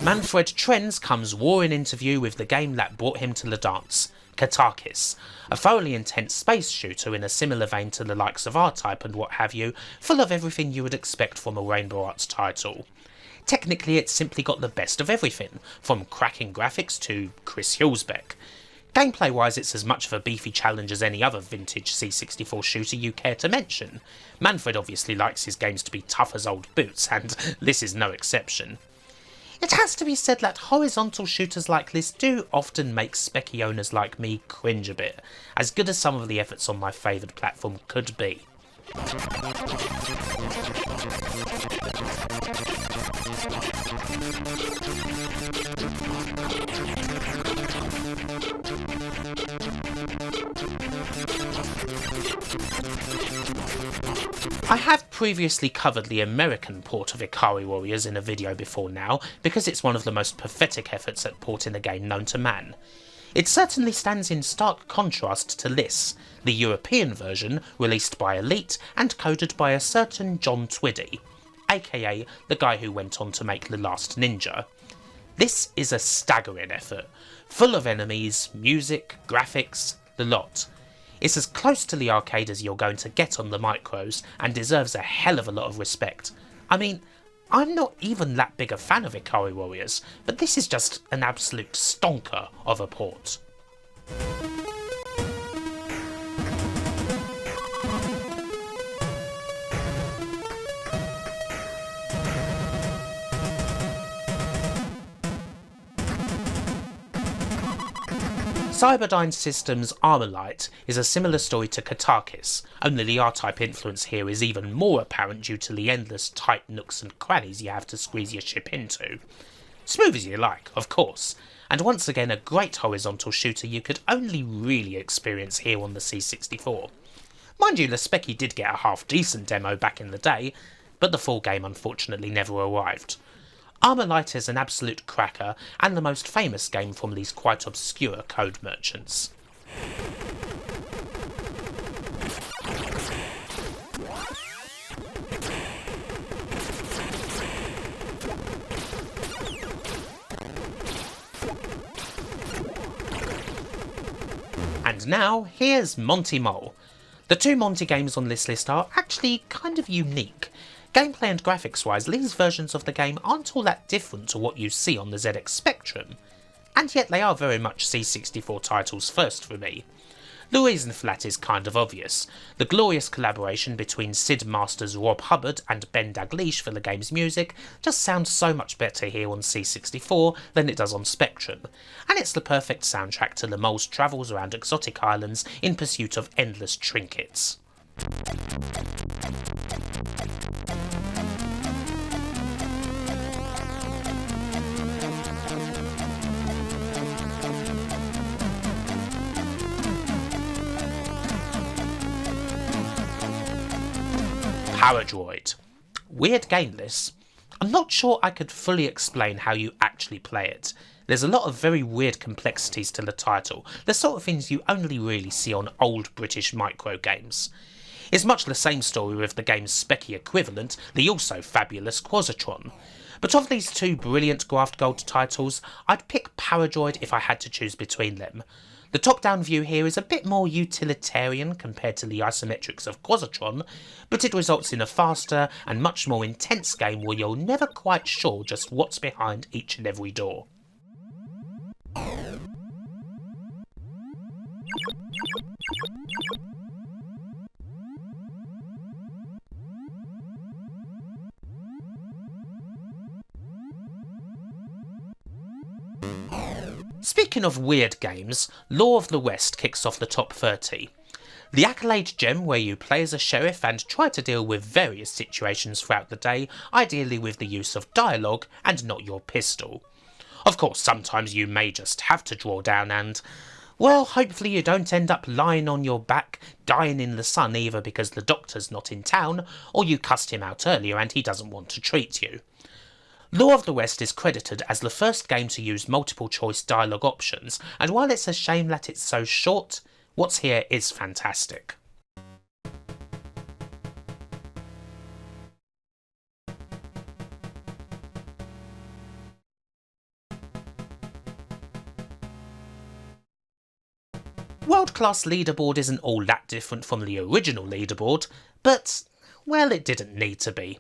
Manfred Trenz comes roaring into view with the game that brought him to the dance, Katakis, a thoroughly intense space shooter in a similar vein to the likes of R-Type and what have you, full of everything you would expect from a Rainbow Arts title. Technically, it's simply got the best of everything, from cracking graphics to Chris Hillsbeck. Gameplay-wise, it's as much of a beefy challenge as any other vintage C64 shooter you care to mention. Manfred obviously likes his games to be tough as old boots, and this is no exception. It has to be said that horizontal shooters like this do often make specky owners like me cringe a bit, as good as some of the efforts on my favoured platform could be. I have previously covered the American port of Ikari Warriors in a video before now, because it's one of the most pathetic efforts at porting a game known to man. It certainly stands in stark contrast to this, the European version released by Elite and coded by a certain John Twiddy, aka the guy who went on to make The Last Ninja. This is a staggering effort, full of enemies, music, graphics, the lot. It's as close to the arcade as you're going to get on the micros, and deserves a hell of a lot of respect. I mean, I'm not even that big a fan of Ikari Warriors, but this is just an absolute stonker of a port. Cyberdyne Systems' Armorlight is a similar story to Katakis, only the R-Type influence here is even more apparent due to the endless tight nooks and crannies you have to squeeze your ship into. Smooth as you like, of course, and once again a great horizontal shooter you could only really experience here on the C64. Mind you, the Specky did get a half-decent demo back in the day, but the full game unfortunately never arrived. Armorlight is an absolute cracker, and the most famous game from these quite obscure code merchants. And now, here's Monty Mole. The two Monty games on this list are actually kind of unique. Gameplay and graphics wise, these versions of the game aren't all that different to what you see on the ZX Spectrum, and yet they are very much C64 titles first for me. The reason for that is kind of obvious. The glorious collaboration between Sid Meier's Rob Hubbard and Ben Daglish for the game's music just sounds so much better here on C64 than it does on Spectrum, and it's the perfect soundtrack to the mole's travels around exotic islands in pursuit of endless trinkets. Paradroid. Weird game this. I'm not sure I could fully explain how you actually play it. There's a lot of very weird complexities to the title, the sort of things you only really see on old British micro games. It's much the same story with the game's specky equivalent, the also fabulous Quasitron. But of these two brilliant Graft Gold titles, I'd pick Paradroid if I had to choose between them. The top-down view here is a bit more utilitarian compared to the isometrics of Quasitron, but it results in a faster and much more intense game where you're never quite sure just what's behind each and every door. Speaking of weird games, Law of the West kicks off the top 30. The accolade gem where you play as a sheriff and try to deal with various situations throughout the day, ideally with the use of dialogue and not your pistol. Of course, sometimes you may just have to draw down and, well, hopefully you don't end up lying on your back, dying in the sun either because the doctor's not in town, or you cussed him out earlier and he doesn't want to treat you. Law of the West is credited as the first game to use multiple choice dialogue options, and while it's a shame that it's so short, what's here is fantastic. World Class Leaderboard isn't all that different from the original leaderboard, but, well, it didn't need to be.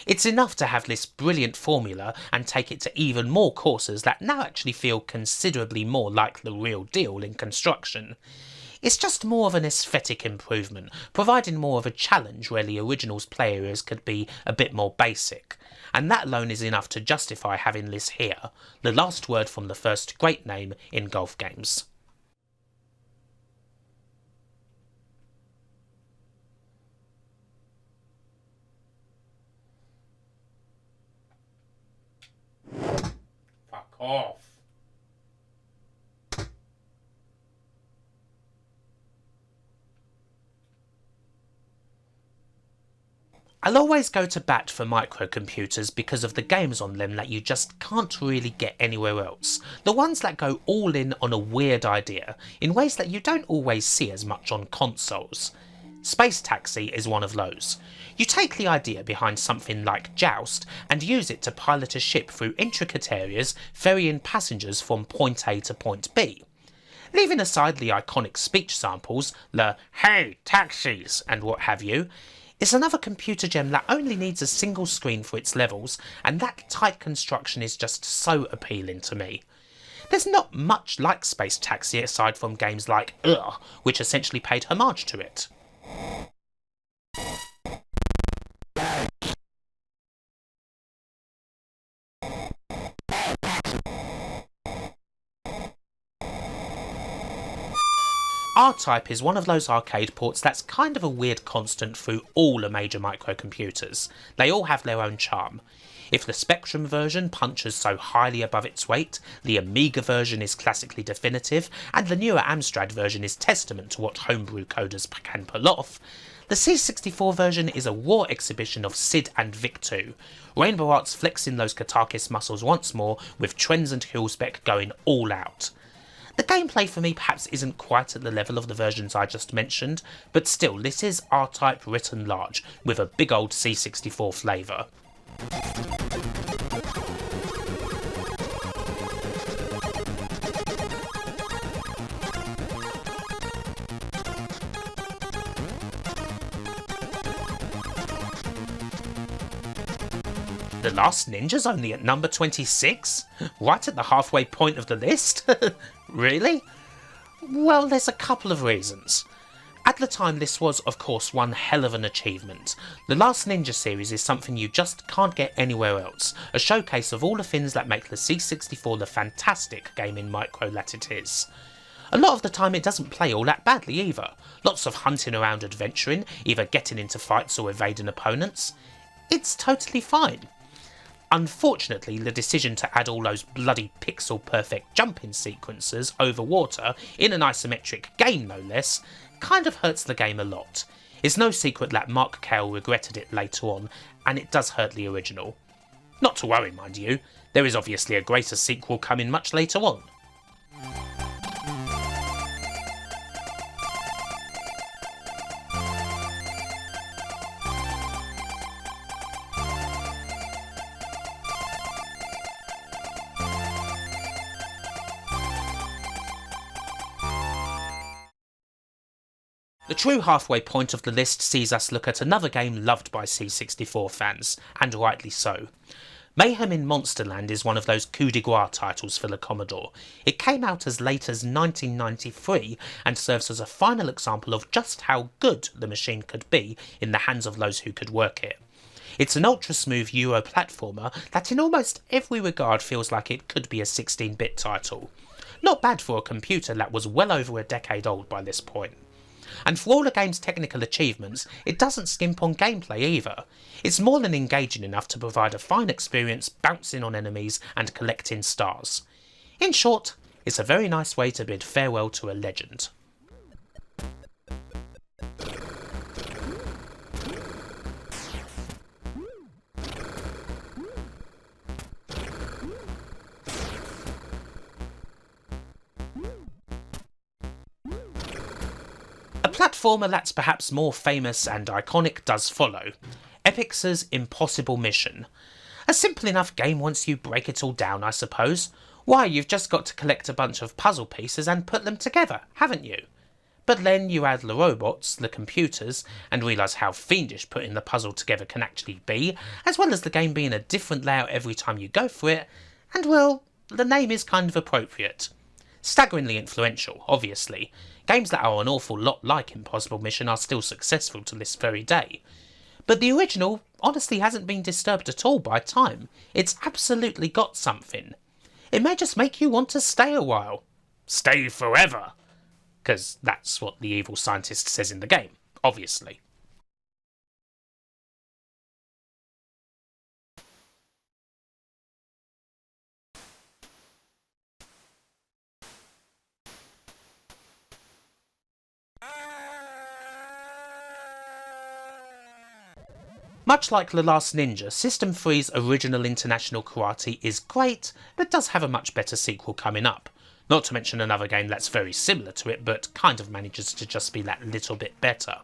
It's enough to have this brilliant formula and take it to even more courses that now actually feel considerably more like the real deal in construction. It's just more of an aesthetic improvement, providing more of a challenge where the original's play areas could be a bit more basic. And that alone is enough to justify having this here, the last word from the first great name in golf games. Fuck off. I'll always go to bat for microcomputers because of the games on them that you just can't really get anywhere else. The ones that go all in on a weird idea, in ways that you don't always see as much on consoles. Space Taxi is one of those. You take the idea behind something like Joust and use it to pilot a ship through intricate areas, ferrying passengers from point A to point B. Leaving aside the iconic speech samples, the "Hey, taxis" and what have you, it's another computer gem that only needs a single screen for its levels, and that tight construction is just so appealing to me. There's not much like Space Taxi aside from games like Ugh, which essentially paid homage to it. R-Type is one of those arcade ports that's kind of a weird constant through all the major microcomputers. They all have their own charm. If the Spectrum version punches so highly above its weight, the Amiga version is classically definitive, and the newer Amstrad version is testament to what homebrew coders can pull off, the C64 version is a raw exhibition of Sid and Vic2, Rainbow Arts flexing those Katakis muscles once more, with Trends and Hillspec going all out. The gameplay for me perhaps isn't quite at the level of the versions I just mentioned, but still, this is R-Type written large, with a big old C64 flavour. The Last Ninja's only at number 26? Right at the halfway point of the list? Really? Well, there's a couple of reasons. At the time, this was, of course, one hell of an achievement. The Last Ninja series is something you just can't get anywhere else, a showcase of all the things that make the C64 the fantastic gaming micro that it is. A lot of the time it doesn't play all that badly either. Lots of hunting around adventuring, either getting into fights or evading opponents. It's totally fine. Unfortunately, the decision to add all those bloody pixel-perfect jumping sequences over water, in an isometric game no less, kind of hurts the game a lot. It's no secret that Mark Cale regretted it later on, and it does hurt the original. Not to worry, mind you, there is obviously a greater sequel coming much later on. The true halfway point of the list sees us look at another game loved by C64 fans, and rightly so. Mayhem in Monsterland is one of those coup de grace titles for the Commodore. It came out as late as 1993 and serves as a final example of just how good the machine could be in the hands of those who could work it. It's an ultra-smooth Euro platformer that in almost every regard feels like it could be a 16-bit title. Not bad for a computer that was well over a decade old by this point. And for all the game's technical achievements, it doesn't skimp on gameplay either. It's more than engaging enough to provide a fine experience bouncing on enemies and collecting stars. In short, it's a very nice way to bid farewell to a legend. A platformer that's perhaps more famous and iconic does follow. Epyx's Impossible Mission. A simple enough game once you break it all down, I suppose. Why, you've just got to collect a bunch of puzzle pieces and put them together, haven't you? But then you add the robots, the computers, and realise how fiendish putting the puzzle together can actually be, as well as the game being a different layout every time you go for it, and well, the name is kind of appropriate. Staggeringly influential, obviously. Games that are an awful lot like Impossible Mission are still successful to this very day. But the original honestly hasn't been disturbed at all by time. It's absolutely got something. It may just make you want to stay a while. Stay forever! Because that's what the evil scientist says in the game, obviously. Much like The Last Ninja, System 3's original International Karate is great, but does have a much better sequel coming up. Not to mention another game that's very similar to it, but kind of manages to just be that little bit better.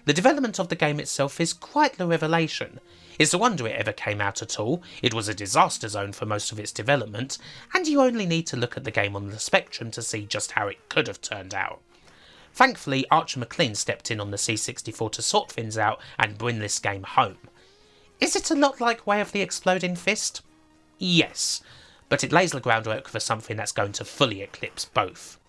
The development of the game itself is quite the revelation. It's a wonder it ever came out at all, it was a disaster zone for most of its development, and you only need to look at the game on the Spectrum to see just how it could have turned out. Thankfully, Archer McLean stepped in on the C64 to sort things out and bring this game home. Is it a lot like Way of the Exploding Fist? Yes, but it lays the groundwork for something that's going to fully eclipse both.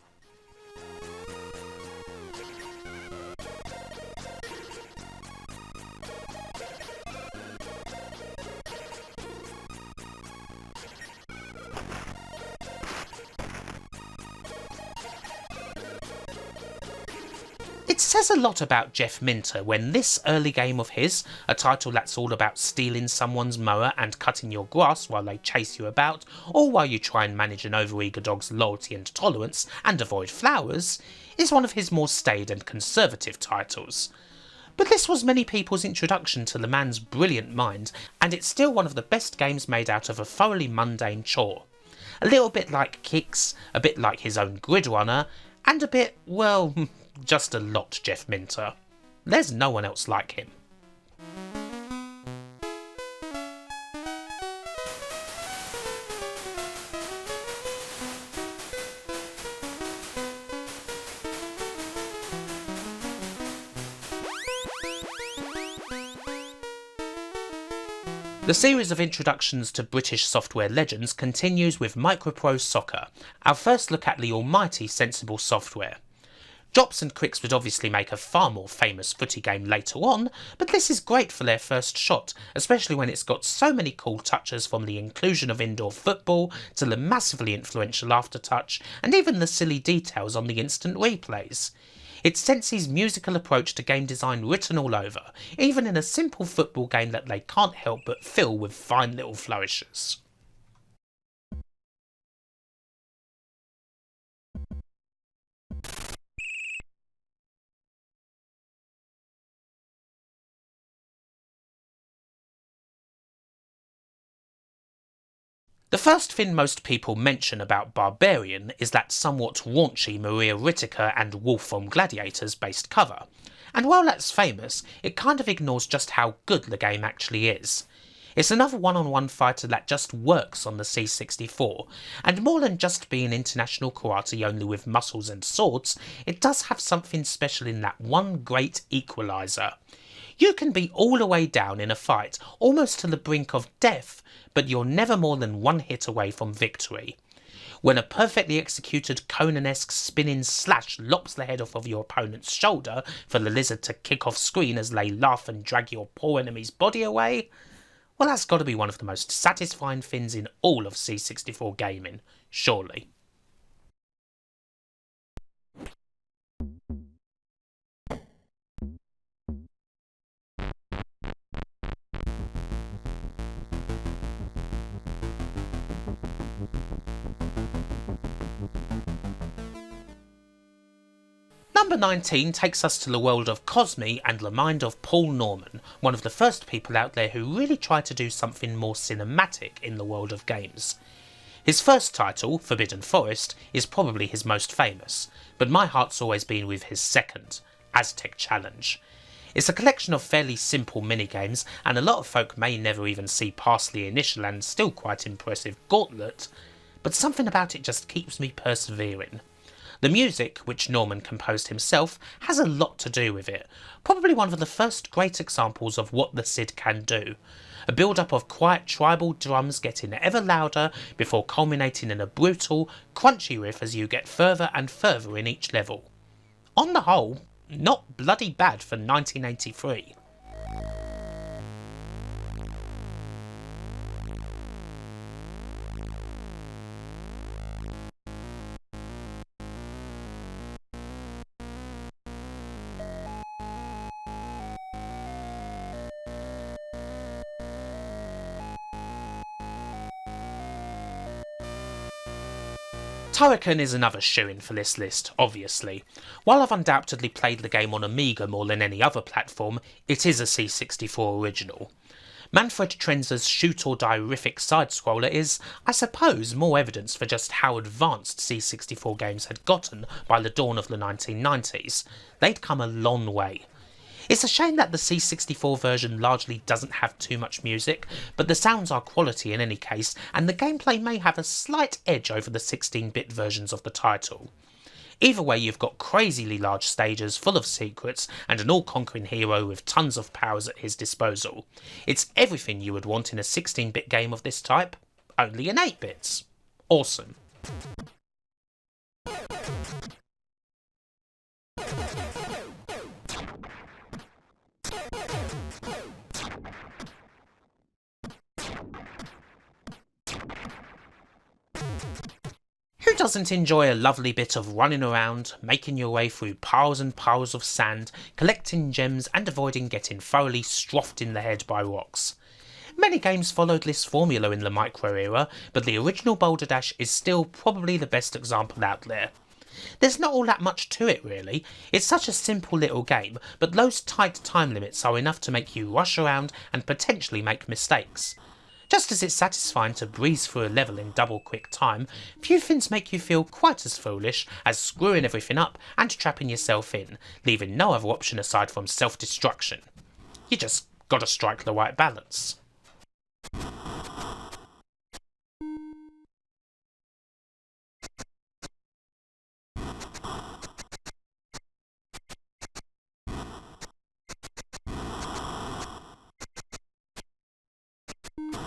It says a lot about Jeff Minter when this early game of his, a title that's all about stealing someone's mower and cutting your grass while they chase you about, or while you try and manage an overeager dog's loyalty and tolerance and avoid flowers, is one of his more staid and conservative titles. But this was many people's introduction to the man's brilliant mind, and it's still one of the best games made out of a thoroughly mundane chore. A little bit like Kicks, a bit like his own Grid Runner, and a bit, well, just a lot Jeff Minter. There's no one else like him. The series of introductions to British software legends continues with Microprose Soccer, our first look at the almighty Sensible Software. Jops and Quicks would obviously make a far more famous footy game later on, but this is great for their first shot, especially when it's got so many cool touches from the inclusion of indoor football to the massively influential aftertouch and even the silly details on the instant replays. It's Sensi's musical approach to game design written all over, even in a simple football game that they can't help but fill with fine little flourishes. The first thing most people mention about Barbarian is that somewhat raunchy Maria Whittaker and Wolf from Gladiators based cover, and while that's famous, it kind of ignores just how good the game actually is. It's another one-on-one fighter that just works on the C64, and more than just being international karate only with muscles and swords, it does have something special in that one great equaliser. You can be all the way down in a fight, almost to the brink of death, but you're never more than one hit away from victory. When a perfectly executed Conan-esque spinning slash lops the head off of your opponent's shoulder for the lizard to kick off screen as they laugh and drag your poor enemy's body away, well, that's got to be one of the most satisfying things in all of C64 gaming, surely. Number 19 takes us to the world of Cosme and the mind of Paul Norman, one of the first people out there who really tried to do something more cinematic in the world of games. His first title, Forbidden Forest, is probably his most famous, but my heart's always been with his second, Aztec Challenge. It's a collection of fairly simple minigames, and a lot of folk may never even see past the initial and still quite impressive gauntlet, but something about it just keeps me persevering. The music, which Norman composed himself, has a lot to do with it, probably one of the first great examples of what the SID can do. A build-up of quiet tribal drums getting ever louder before culminating in a brutal, crunchy riff as you get further and further in each level. On the whole, not bloody bad for 1983. Turrican is another shoo-in for this list, obviously. While I've undoubtedly played the game on Amiga more than any other platform, it is a C64 original. Manfred Trenzer's shoot-or-die-rific side-scroller is, I suppose, more evidence for just how advanced C64 games had gotten by the dawn of the 1990s. They'd come a long way. It's a shame that the C64 version largely doesn't have too much music, but the sounds are quality in any case, and the gameplay may have a slight edge over the 16-bit versions of the title. Either way, you've got crazily large stages full of secrets and an all-conquering hero with tons of powers at his disposal. It's everything you would want in a 16-bit game of this type, only in 8-bits. Awesome. Who doesn't enjoy a lovely bit of running around, making your way through piles and piles of sand, collecting gems and avoiding getting thoroughly stroughed in the head by rocks? Many games followed this formula in the Micro era, but the original Boulder Dash is still probably the best example out there. There's not all that much to it really, it's such a simple little game, but those tight time limits are enough to make you rush around and potentially make mistakes. Just as it's satisfying to breeze through a level in double quick time, few things make you feel quite as foolish as screwing everything up and trapping yourself in, leaving no other option aside from self-destruction. You just gotta strike the right balance.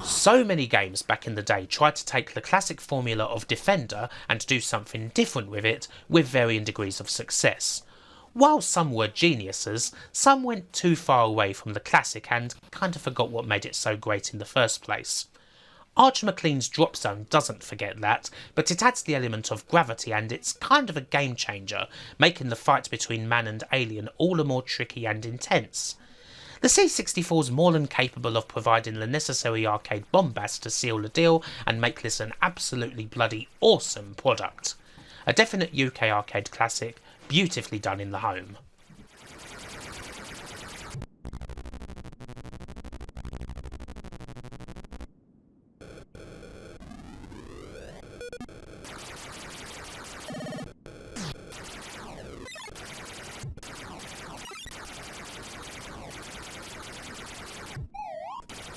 So many games back in the day tried to take the classic formula of Defender and do something different with it, with varying degrees of success. While some were geniuses, some went too far away from the classic and kind of forgot what made it so great in the first place. Arch McLean's Drop Zone doesn't forget that, but it adds the element of gravity and it's kind of a game changer, making the fight between man and alien all the more tricky and intense. The C64 is more than capable of providing the necessary arcade bombast to seal the deal and make this an absolutely bloody awesome product. A definite UK arcade classic, beautifully done in the home.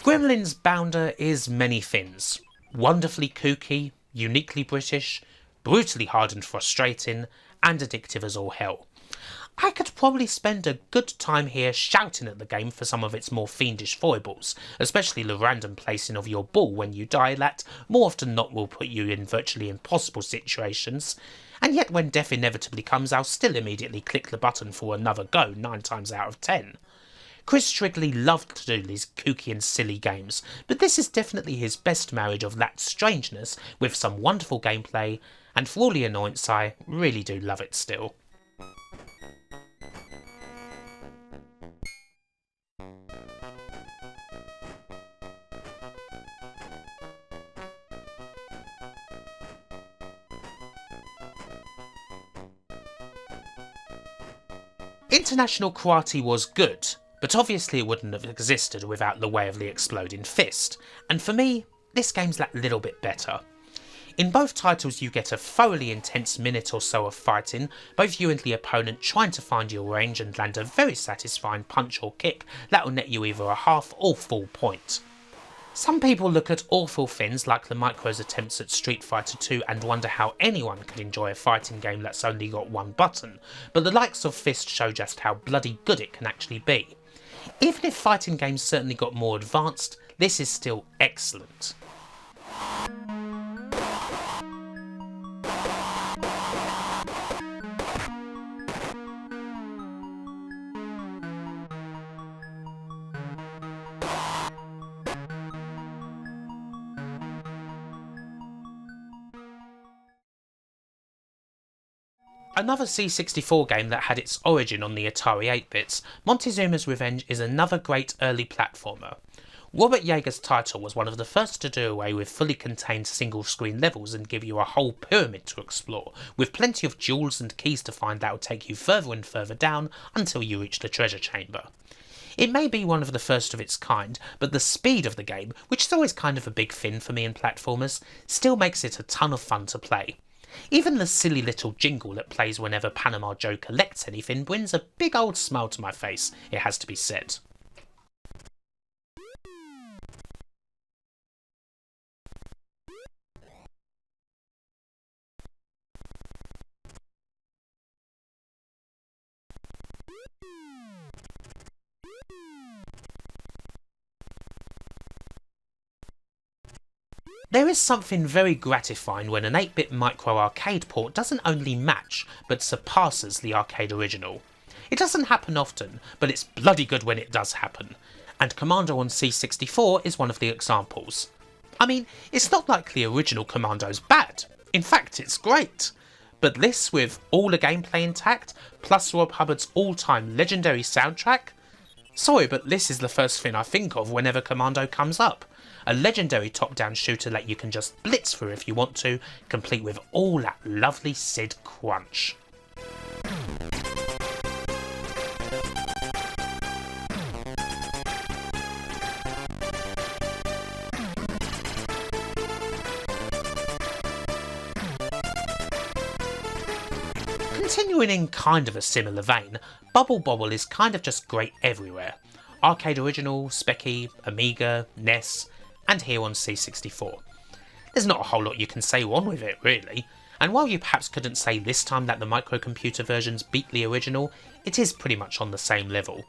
Gremlins Bounder is many things. Wonderfully kooky, uniquely British, brutally hard and frustrating, and addictive as all hell. I could probably spend a good time here shouting at the game for some of its more fiendish foibles, especially the random placing of your ball when you die that more often than not will put you in virtually impossible situations, and yet when death inevitably comes I'll still immediately click the button for another go 9 times out of 10. Chris Strigley loved to do these kooky and silly games, but this is definitely his best marriage of that strangeness with some wonderful gameplay, and for all the annoyance I really do love it still. International Karate was good, but obviously it wouldn't have existed without the Way of the Exploding Fist, and for me, this game's that little bit better. In both titles you get a thoroughly intense minute or so of fighting, both you and the opponent trying to find your range and land a very satisfying punch or kick that'll net you either a half or full point. Some people look at awful things like the Micro's attempts at Street Fighter 2 and wonder how anyone could enjoy a fighting game that's only got one button, but the likes of Fist show just how bloody good it can actually be. Even if fighting games certainly got more advanced, this is still excellent. Another C64 game that had its origin on the Atari 8-bits, Montezuma's Revenge is another great early platformer. Robert Yeager's title was one of the first to do away with fully contained single-screen levels and give you a whole pyramid to explore, with plenty of jewels and keys to find that will take you further and further down until you reach the treasure chamber. It may be one of the first of its kind, but the speed of the game, which is always kind of a big thing for me in platformers, still makes it a ton of fun to play. Even the silly little jingle that plays whenever Panama Joe collects anything brings a big old smile to my face, it has to be said. There is something very gratifying when an 8-bit micro arcade port doesn't only match, but surpasses the arcade original. It doesn't happen often, but it's bloody good when it does happen, and Commando on C64 is one of the examples. I mean, it's not like the original Commando's bad, in fact it's great. But this, with all the gameplay intact, plus Rob Hubbard's all-time legendary soundtrack? Sorry, but this is the first thing I think of whenever Commando comes up. A legendary top-down shooter that you can just blitz through if you want to, complete with all that lovely SID crunch. Continuing in kind of a similar vein, Bubble Bobble is kind of just great everywhere. Arcade Original, Speccy, Amiga, NES, and here on C64. There's not a whole lot you can say wrong with it, really, and while you perhaps couldn't say this time that the microcomputer versions beat the original, it is pretty much on the same level.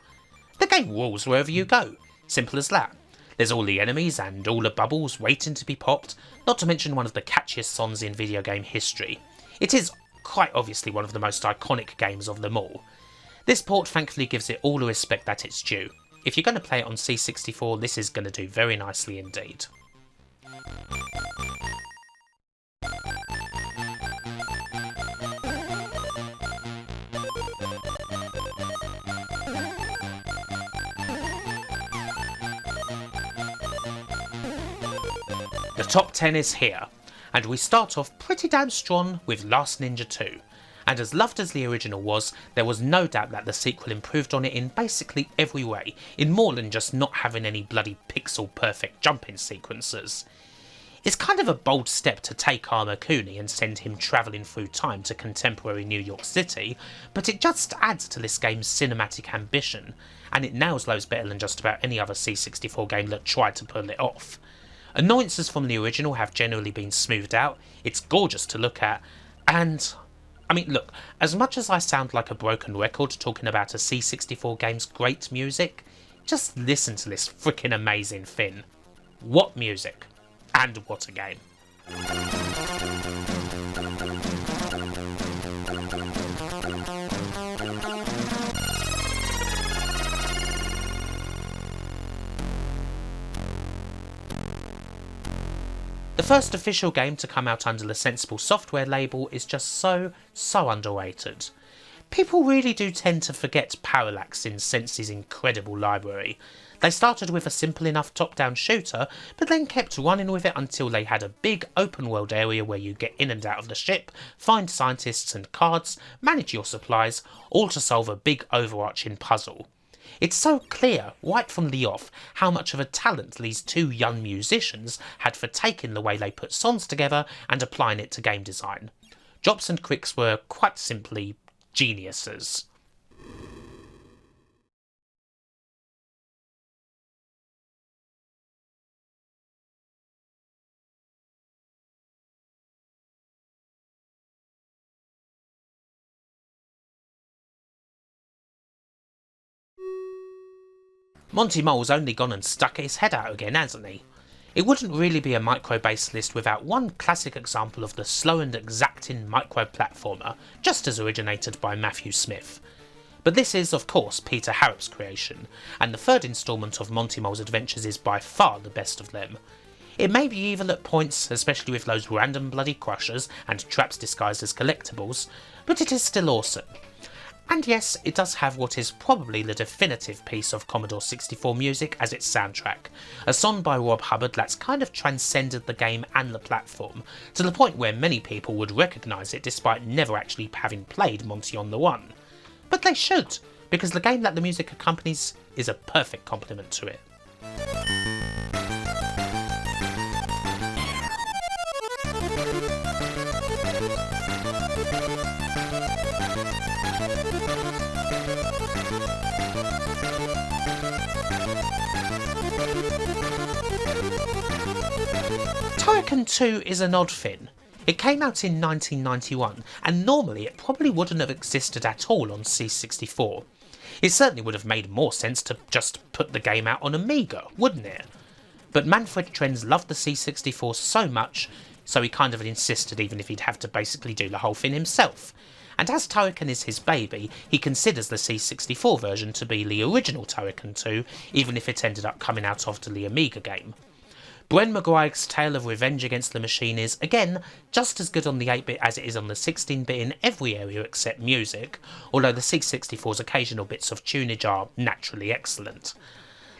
The game rules wherever you go, simple as that. There's all the enemies and all the bubbles waiting to be popped, not to mention one of the catchiest songs in video game history. It is quite obviously one of the most iconic games of them all. This port thankfully gives it all the respect that it's due. If you're going to play it on C64, this is going to do very nicely indeed. The top 10 is here, and we start off pretty damn strong with Last Ninja 2. And as loved as the original was, there was no doubt that the sequel improved on it in basically every way, in more than just not having any bloody pixel perfect jumping sequences. It's kind of a bold step to take Armour Cooney and send him travelling through time to contemporary New York City, but it just adds to this game's cinematic ambition, and it nails loads better than just about any other C64 game that tried to pull it off. Annoyances from the original have generally been smoothed out, it's gorgeous to look at, and I mean, look, as much as I sound like a broken record talking about a C64 game's great music, just listen to this freaking amazing thing. What music? And what a game. The first official game to come out under the Sensible Software label is just so underrated. People really do tend to forget Parallax in Sensi's incredible library. They started with a simple enough top-down shooter, but then kept running with it until they had a big open-world area where you get in and out of the ship, find scientists and cards, manage your supplies, all to solve a big overarching puzzle. It's so clear, right from the off, how much of a talent these two young musicians had for taking the way they put songs together and applying it to game design. Jops and Quicks were quite simply geniuses. Monty Mole's only gone and stuck his head out again, hasn't he? It wouldn't really be a micro-based list without one classic example of the slow and exacting micro-platformer, just as originated by Matthew Smith. But this is, of course, Peter Harrop's creation, and the third instalment of Monty Mole's adventures is by far the best of them. It may be evil at points, especially with those random bloody crushers and traps disguised as collectibles, but it is still awesome. And yes, it does have what is probably the definitive piece of Commodore 64 music as its soundtrack, a song by Rob Hubbard that's kind of transcended the game and the platform, to the point where many people would recognise it despite never actually having played Monty on the One. But they should, because the game that the music accompanies is a perfect complement to it. Turrican 2 is an odd thing. It came out in 1991, and normally it probably wouldn't have existed at all on C64. It certainly would have made more sense to just put the game out on Amiga, wouldn't it? But Manfred Trenz loved the C64 so much, so he kind of insisted even if he'd have to basically do the whole thing himself. And as Turrican is his baby, he considers the C64 version to be the original Turrican 2, even if it ended up coming out after the Amiga game. Bren McGuire's tale of revenge against the machine is, again, just as good on the 8-bit as it is on the 16-bit in every area except music, although the C64's occasional bits of tunage are naturally excellent.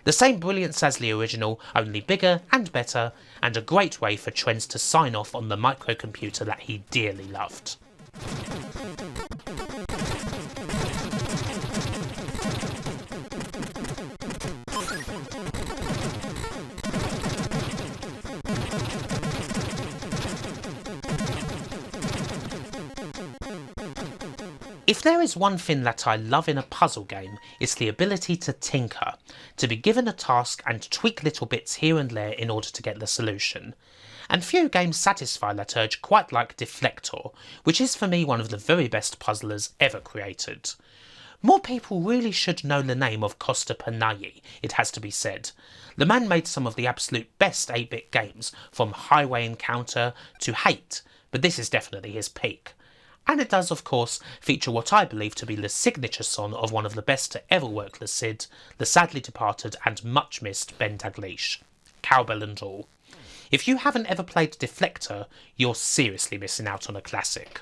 The same brilliance as the original, only bigger and better, and a great way for Trenz to sign off on the microcomputer that he dearly loved. If there is one thing that I love in a puzzle game, it's the ability to tinker, to be given a task and tweak little bits here and there in order to get the solution. And few games satisfy that urge quite like Deflector, which is for me one of the very best puzzlers ever created. More people really should know the name of Costa Panayi, it has to be said. The man made some of the absolute best 8-bit games, from Highway Encounter to Hate, but this is definitely his peak. And it does, of course, feature what I believe to be the signature song of one of the best to ever work the SID, the sadly departed and much missed Ben Daglish. Cowbell and all. If you haven't ever played Deflector, you're seriously missing out on a classic.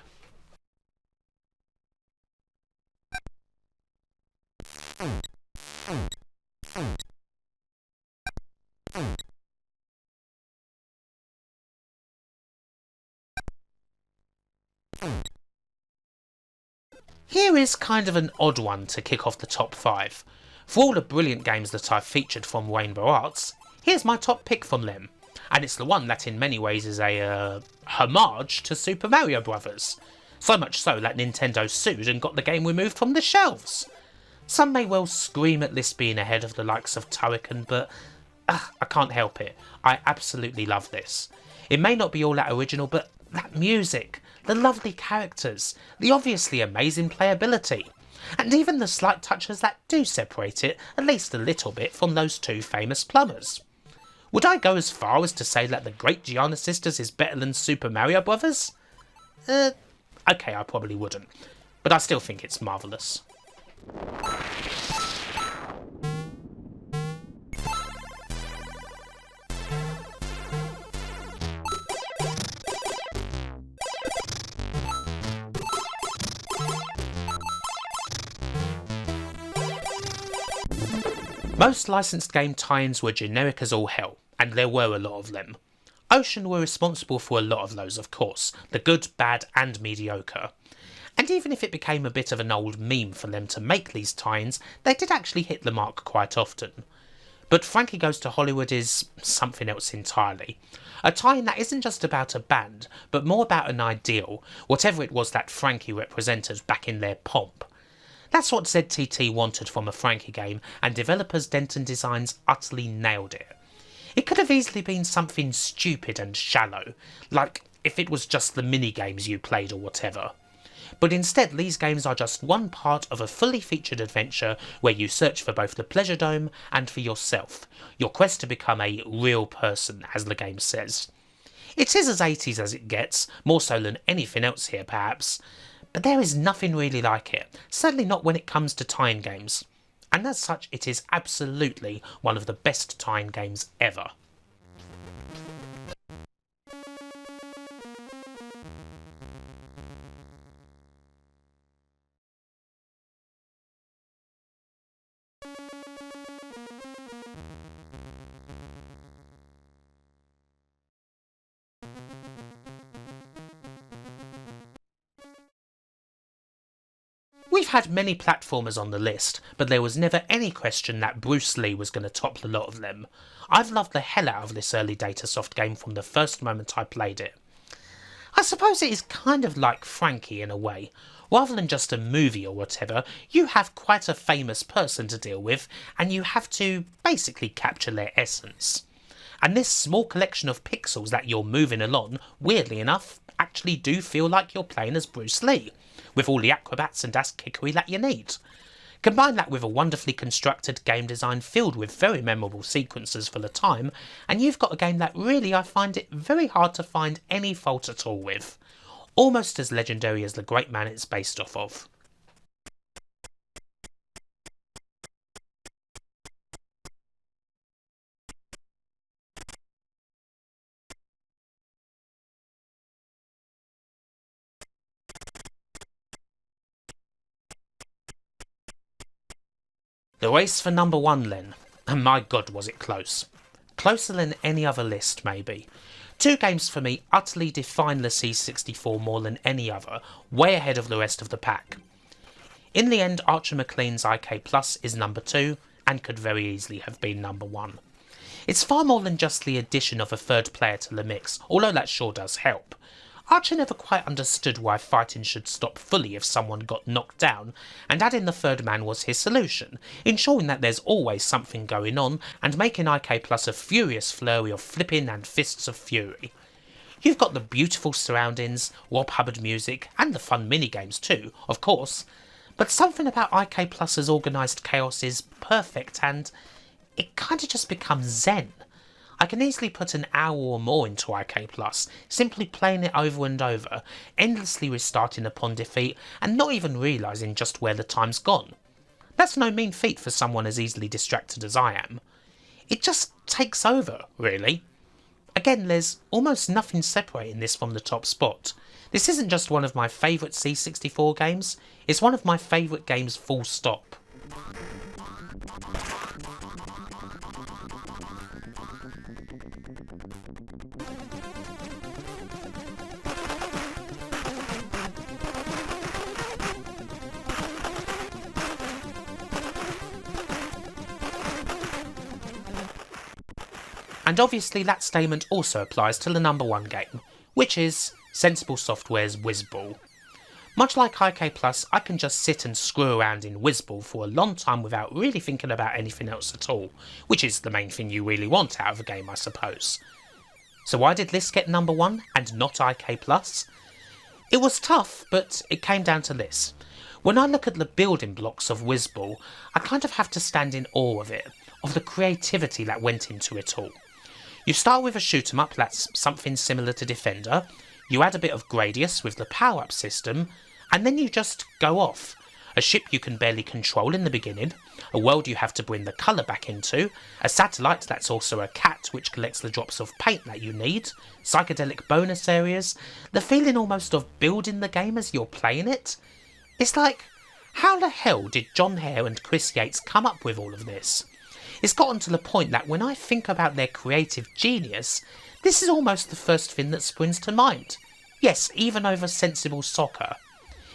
Here is kind of an odd one to kick off the top 5. For all the brilliant games that I've featured from Rainbow Arts, here's my top pick from them. And it's the one that in many ways is a homage to Super Mario Bros. So much so that Nintendo sued and got the game removed from the shelves. Some may well scream at this being ahead of the likes of Turrican, but I can't help it. I absolutely love this. It may not be all that original, but that music, the lovely characters, the obviously amazing playability, and even the slight touches that do separate it at least a little bit from those two famous plumbers. Would I go as far as to say that the Great Giana Sisters is better than Super Mario Bros? Okay, I probably wouldn't, but I still think it's marvellous. Most licensed game tie-ins were generic as all hell, and there were a lot of them. Ocean were responsible for a lot of those, of course, the good, bad and mediocre. And even if it became a bit of an old meme for them to make these tie-ins, they did actually hit the mark quite often. But Frankie Goes to Hollywood is something else entirely. A tie-in that isn't just about a band, but more about an ideal, whatever it was that Frankie represented back in their pomp. That's what ZTT wanted from a Frankie game, and developers Denton Designs utterly nailed it. It could have easily been something stupid and shallow, like if it was just the mini-games you played or whatever. But instead these games are just one part of a fully featured adventure where you search for both the Pleasure Dome and for yourself, your quest to become a real person, as the game says. It is as 80s as it gets, more so than anything else here perhaps, but there is nothing really like it, certainly not when it comes to tie-in games. And as such, it is absolutely one of the best tie-in games ever. We've had many platformers on the list, but there was never any question that Bruce Lee was going to top the lot of them. I've loved the hell out of this early Datasoft game from the first moment I played it. I suppose it is kind of like Frankie in a way. Rather than just a movie or whatever, you have quite a famous person to deal with, and you have to basically capture their essence. And this small collection of pixels that you're moving along, weirdly enough, actually do feel like you're playing as Bruce Lee, with all the acrobats and ass kickery that you need. Combine that with a wonderfully constructed game design filled with very memorable sequences for the time, and you've got a game that really I find it very hard to find any fault at all with. Almost as legendary as the great man it's based off of. The race for number one then, and my god was it close. Closer than any other list maybe. Two games for me utterly define the C64 more than any other, way ahead of the rest of the pack. In the end, Archer McLean's IK Plus is number 2, and could very easily have been number 1. It's far more than just the addition of a third player to the mix, although that sure does help. Archer never quite understood why fighting should stop fully if someone got knocked down, and adding the third man was his solution, ensuring that there's always something going on, and making IK Plus a furious flurry of flipping and fists of fury. You've got the beautiful surroundings, Rob Hubbard music, and the fun minigames too, of course, but something about IK Plus's organised chaos is perfect, and it kinda just becomes zen. I can easily put an hour or more into IK Plus, simply playing it over and over, endlessly restarting upon defeat, and not even realising just where the time's gone. That's no mean feat for someone as easily distracted as I am. It just takes over, really. Again, there's almost nothing separating this from the top spot. This isn't just one of my favourite C64 games, it's one of my favourite games full stop. And obviously that statement also applies to the number 1 game, which is Sensible Software's Whizball. Much like IK Plus, I can just sit and screw around in Whizball for a long time without really thinking about anything else at all, which is the main thing you really want out of a game, I suppose. So why did this get number 1 and not IK Plus? It was tough, but it came down to this. When I look at the building blocks of Whizball, I kind of have to stand in awe of it, of the creativity that went into it all. You start with a shoot 'em up that's something similar to Defender, you add a bit of Gradius with the power-up system, and then you just go off. A ship you can barely control in the beginning, a world you have to bring the colour back into, a satellite that's also a cat which collects the drops of paint that you need, psychedelic bonus areas, the feeling almost of building the game as you're playing it. It's like, how the hell did John Hare and Chris Yates come up with all of this? It's gotten to the point that when I think about their creative genius, this is almost the first thing that springs to mind. Yes, even over Sensible Soccer.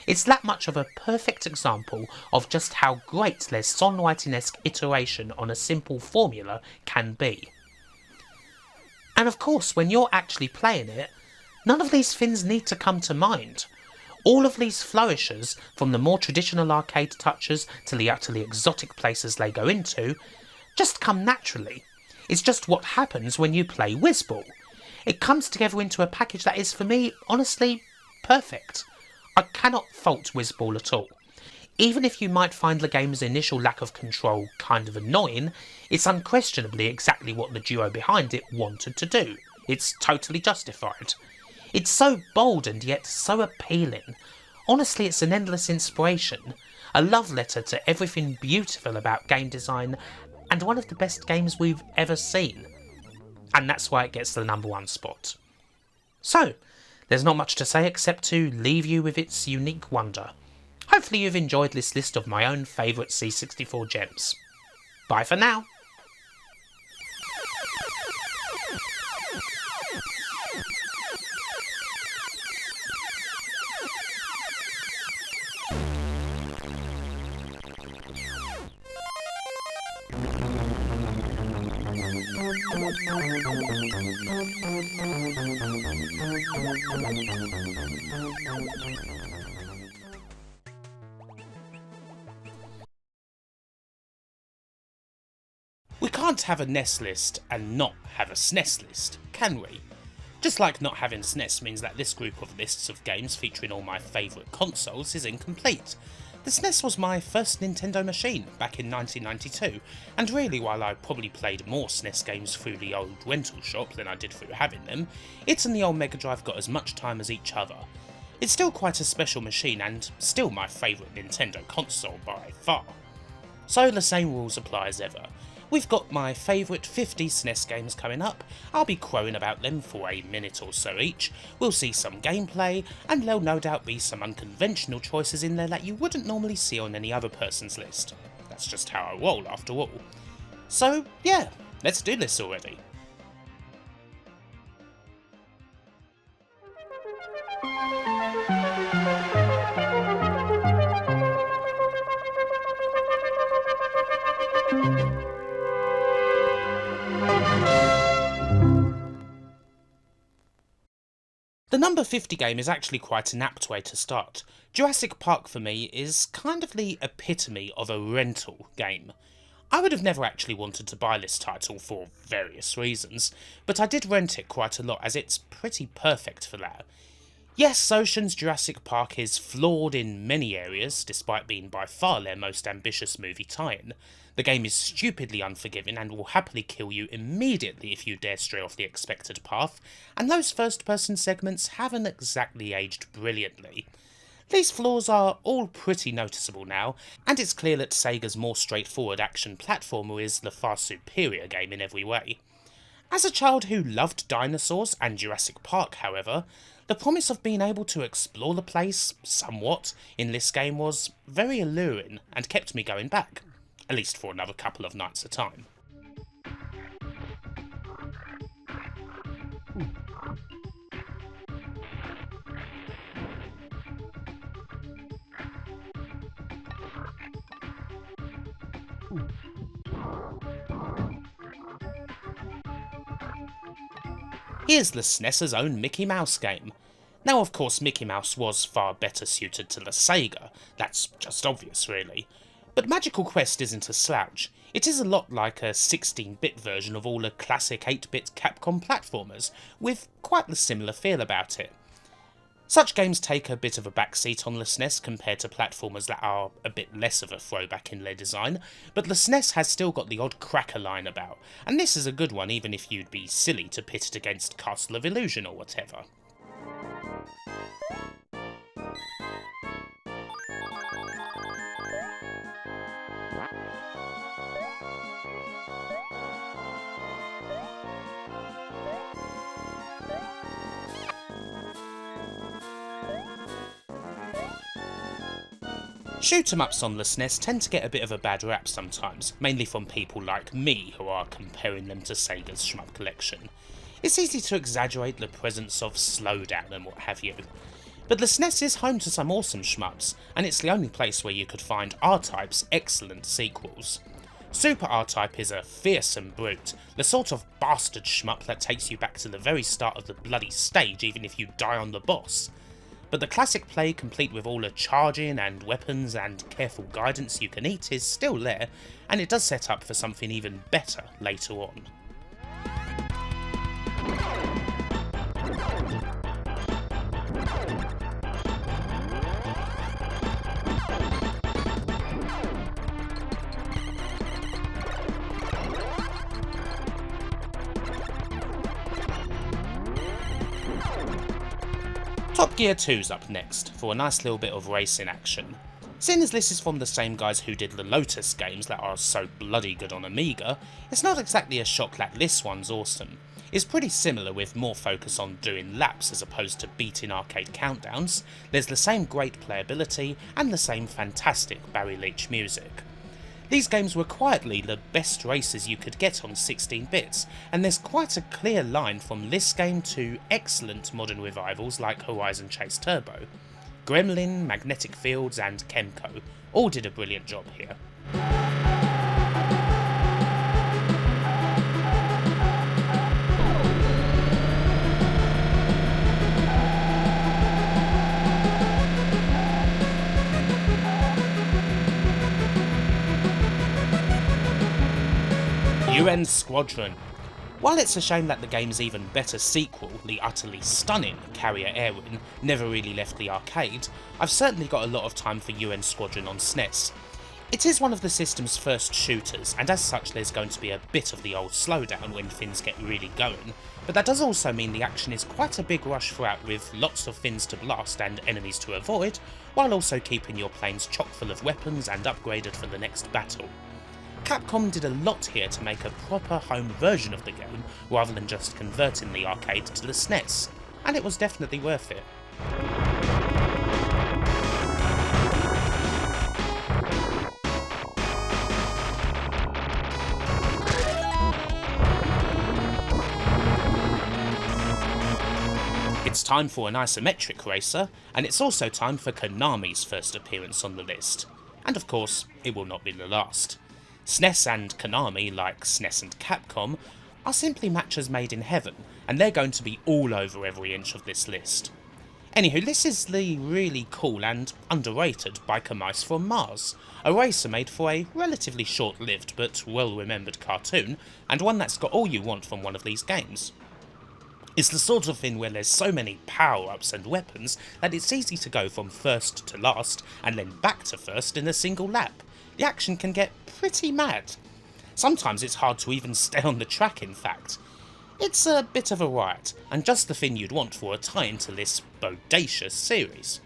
It's that much of a perfect example of just how great their songwriting-esque iteration on a simple formula can be. And of course, when you're actually playing it, none of these things need to come to mind. All of these flourishes, from the more traditional arcade touches to the utterly exotic places they go into, just come naturally. It's just what happens when you play Whizball. It comes together into a package that is, for me, honestly, perfect. I cannot fault Whizball at all. Even if you might find the game's initial lack of control kind of annoying, it's unquestionably exactly what the duo behind it wanted to do. It's totally justified. It's so bold and yet so appealing. Honestly, it's an endless inspiration, a love letter to everything beautiful about game design, and one of the best games we've ever seen. And that's why it gets the #1 spot. So, there's not much to say except to leave you with its unique wonder. Hopefully you've enjoyed this list of my own favourite C64 gems. Bye for now! We can't have a NES list and not have a SNES list, can we? Just like not having SNES means that this group of lists of games featuring all my favourite consoles is incomplete. The SNES was my first Nintendo machine back in 1992, and really while I probably played more SNES games through the old rental shop than I did through having them, it and the old Mega Drive got as much time as each other. It's still quite a special machine and still my favourite Nintendo console by far. So the same rules apply as ever. We've got my favourite 50 SNES games coming up. I'll be crowing about them for a minute or so each. We'll see some gameplay, and there'll no doubt be some unconventional choices in there that you wouldn't normally see on any other person's list. That's just how I roll after all. So yeah, let's do this already. The number 50 game is actually quite an apt way to start. Jurassic Park for me is kind of the epitome of a rental game. I would have never actually wanted to buy this title for various reasons, but I did rent it quite a lot as it's pretty perfect for that. Yes, Ocean's Jurassic Park is flawed in many areas, despite being by far their most ambitious movie tie-in. The game is stupidly unforgiving and will happily kill you immediately if you dare stray off the expected path, and those first-person segments haven't exactly aged brilliantly. These flaws are all pretty noticeable now, and it's clear that Sega's more straightforward action platformer is the far superior game in every way. As a child who loved dinosaurs and Jurassic Park, however, the promise of being able to explore the place, somewhat, in this game was very alluring and kept me going back, at least for another couple of nights at a time. Here's the SNES's own Mickey Mouse game. Now of course Mickey Mouse was far better suited to the Sega, that's just obvious really. But Magical Quest isn't a slouch. It is a lot like a 16-bit version of all the classic 8-bit Capcom platformers, with quite the similar feel about it. Such games take a bit of a backseat on the SNES compared to platformers that are a bit less of a throwback in their design, but the SNES has still got the odd cracker line about, and this is a good one even if you'd be silly to pit it against Castle of Illusion or whatever. Shoot-em-ups on the SNES tend to get a bit of a bad rap sometimes, mainly from people like me who are comparing them to Sega's shmup collection. It's easy to exaggerate the presence of slowdown and what have you. But the SNES is home to some awesome shmups, and it's the only place where you could find R-Type's excellent sequels. Super R-Type is a fearsome brute, the sort of bastard shmup that takes you back to the very start of the bloody stage even if you die on the boss. But the classic play, complete with all the charging and weapons and careful guidance you can eat, is still there, and it does set up for something even better later on. Top Gear 2's up next, for a nice little bit of racing action. Seeing as this is from the same guys who did the Lotus games that are so bloody good on Amiga, it's not exactly a shock that this one's awesome. It's pretty similar with more focus on doing laps as opposed to beating arcade countdowns, there's the same great playability and the same fantastic Barry Leach music. These games were quietly the best races you could get on 16 bits, and there's quite a clear line from this game to excellent modern revivals like Horizon Chase Turbo. Gremlin, Magnetic Fields and Chemco all did a brilliant job here. UN Squadron. While it's a shame that the game's even better sequel, the utterly stunning Carrier Airwin, never really left the arcade, I've certainly got a lot of time for UN Squadron on SNES. It is one of the system's first shooters, and as such there's going to be a bit of the old slowdown when things get really going, but that does also mean the action is quite a big rush throughout with lots of things to blast and enemies to avoid, while also keeping your planes chock full of weapons and upgraded for the next battle. Capcom did a lot here to make a proper home version of the game, rather than just converting the arcade to the SNES, and it was definitely worth it. It's time for an isometric racer, and it's also time for Konami's first appearance on the list. And of course, it will not be the last. SNES and Konami, like SNES and Capcom, are simply matches made in heaven, and they're going to be all over every inch of this list. Anywho, this is the really cool and underrated Biker Mice from Mars, a racer made for a relatively short-lived but well-remembered cartoon, and one that's got all you want from one of these games. It's the sort of thing where there's so many power-ups and weapons that it's easy to go from first to last, and then back to first in a single lap. The action can get pretty mad. Sometimes it's hard to even stay on the track, in fact. It's a bit of a riot, and just the thing you'd want for a tie into this bodacious series.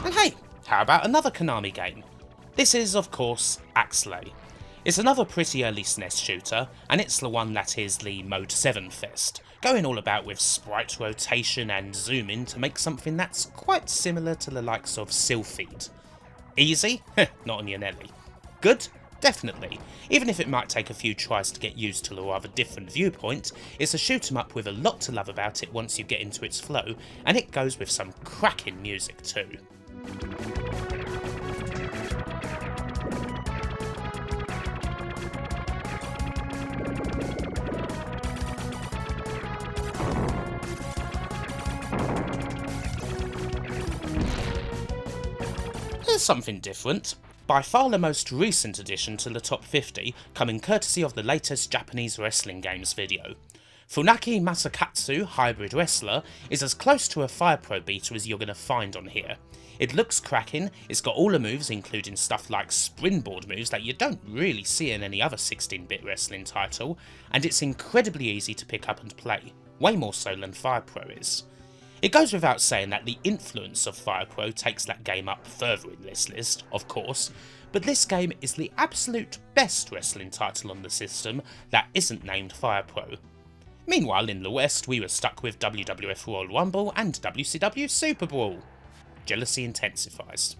And hey, how about another Konami game? This is, of course, Axlay. It's another pretty early SNES shooter, and it's the one that is the Mode 7 fest, going all about with sprite rotation and zoom in to make something that's quite similar to the likes of Sylpheed. Easy? Not on your Nelly. Good? Definitely. Even if it might take a few tries to get used to a rather different viewpoint, it's a shoot 'em up with a lot to love about it once you get into its flow, and it goes with some cracking music too. Here's something different. By far the most recent addition to the top 50, coming courtesy of the latest Japanese wrestling games video. Funaki Masakatsu Hybrid Wrestler is as close to a Fire Pro beater as you're going to find on here. It looks cracking, it's got all the moves including stuff like springboard moves that you don't really see in any other 16-bit wrestling title, and it's incredibly easy to pick up and play, way more so than Fire Pro is. It goes without saying that the influence of Fire Pro takes that game up further in this list, of course, but this game is the absolute best wrestling title on the system that isn't named Fire Pro. Meanwhile, in the West, we were stuck with WWF Royal Rumble and WCW Super Brawl. Jealousy intensifies.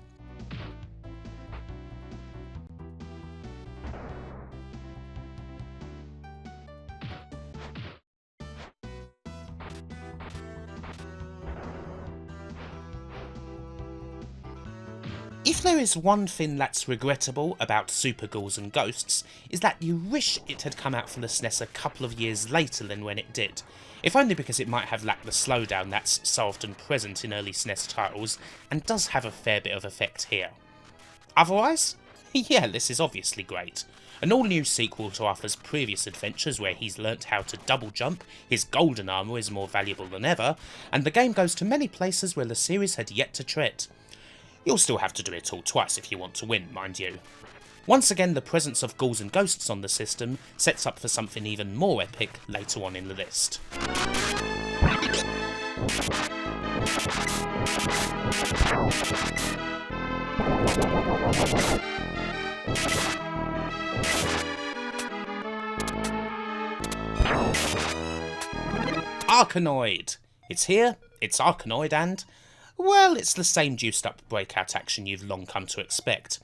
If there is one thing that's regrettable about Super Ghouls and Ghosts, is that you wish it had come out for the SNES a couple of years later than when it did, if only because it might have lacked the slowdown that's so often present in early SNES titles, and does have a fair bit of effect here. Otherwise, yeah, this is obviously great. an all-new sequel to Arthur's previous adventures where he's learnt how to double jump, his golden armour is more valuable than ever, and the game goes to many places where the series had yet to tread. You'll still have to do it all twice if you want to win, mind you. Once again, the presence of ghouls and ghosts on the system sets up for something even more epic later on in the list. Arkanoid! It's here, it's Arkanoid and, well, it's the same juiced up breakout action you've long come to expect.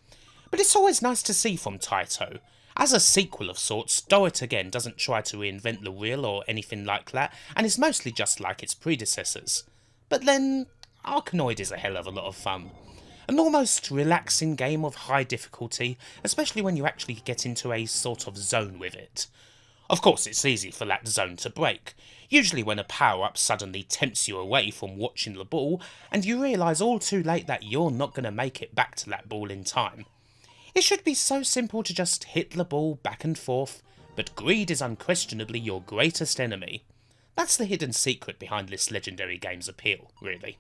But it's always nice to see from Taito. As a sequel of sorts, Do It Again doesn't try to reinvent the wheel or anything like that, and is mostly just like its predecessors. But then, Arkanoid is a hell of a lot of fun. An almost relaxing game of high difficulty, especially when you actually get into a sort of zone with it. Of course, it's easy for that zone to break, usually when a power-up suddenly tempts you away from watching the ball, and you realise all too late that you're not going to make it back to that ball in time. It should be so simple to just hit the ball back and forth, but greed is unquestionably your greatest enemy. That's the hidden secret behind this legendary game's appeal, really.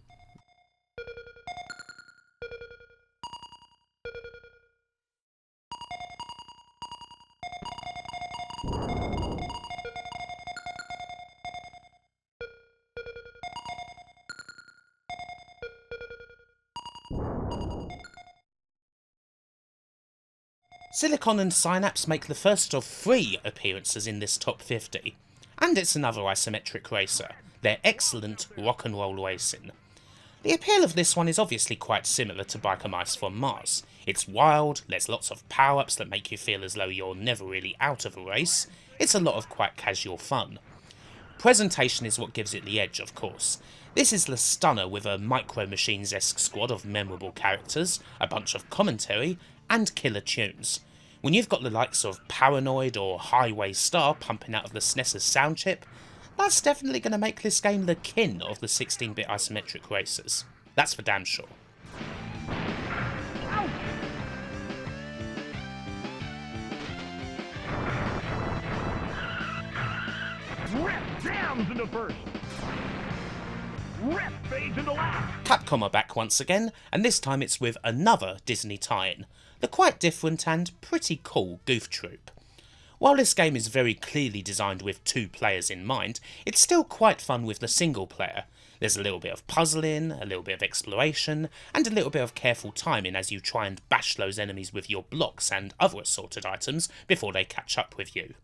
Silicon and Synapse make the first of 3 appearances in this top 50, and it's another isometric racer, their excellent rock and roll racing. The appeal of this one is obviously quite similar to Biker Mice from Mars. It's wild, there's lots of power-ups that make you feel as though you're never really out of a race, it's a lot of quite casual fun. Presentation is what gives it the edge, of course. This is the stunner with a Micro Machines-esque squad of memorable characters, a bunch of commentary, and killer tunes. When you've got the likes of Paranoid or Highway Star pumping out of the SNES's sound chip, that's definitely going to make this game the kin of the 16-bit isometric racers. That's for damn sure. Rip jams into first. Rip fades into last. Capcom are back once again, and this time it's with another Disney tie-in, the quite different and pretty cool Goof Troop. While this game is very clearly designed with 2 players in mind, it's still quite fun with the single player. There's a little bit of puzzling, a little bit of exploration, and a little bit of careful timing as you try and bash those enemies with your blocks and other assorted items before they catch up with you.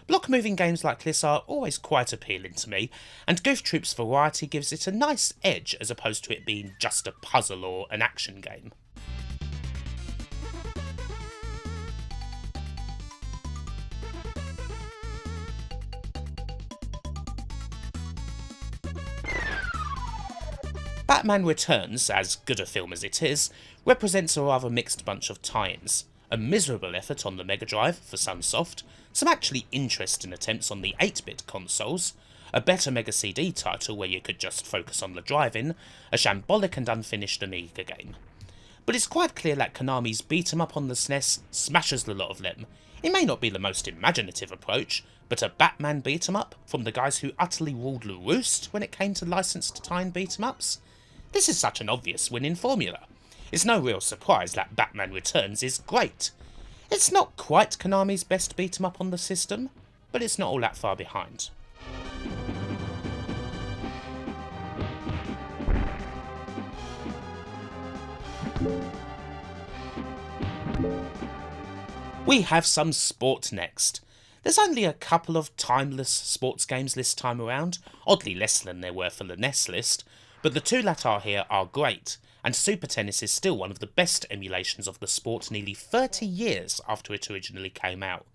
Block moving games like this are always quite appealing to me, and Goof Troop's variety gives it a nice edge as opposed to it being just a puzzle or an action game. Batman Returns, as good a film as it is, represents a rather mixed bunch of tie-ins. A miserable effort on the Mega Drive for Sunsoft, some actually interesting attempts on the 8-bit consoles, a better Mega CD title where you could just focus on the driving, a shambolic and unfinished Amiga game. But it's quite clear that Konami's beat 'em up on the SNES smashes the lot of them. It may not be the most imaginative approach, but a Batman beat 'em up from the guys who utterly ruled the roost when it came to licensed tie-in beat 'em ups? This is such an obvious winning formula. It's no real surprise that Batman Returns is great. It's not quite Konami's best beat 'em up on the system, but it's not all that far behind. We have some sport next. There's only a couple of timeless sports games this time around, oddly less than there were for the NES list, but the 2 that are here are great, and Super Tennis is still one of the best emulations of the sport nearly 30 years after it originally came out.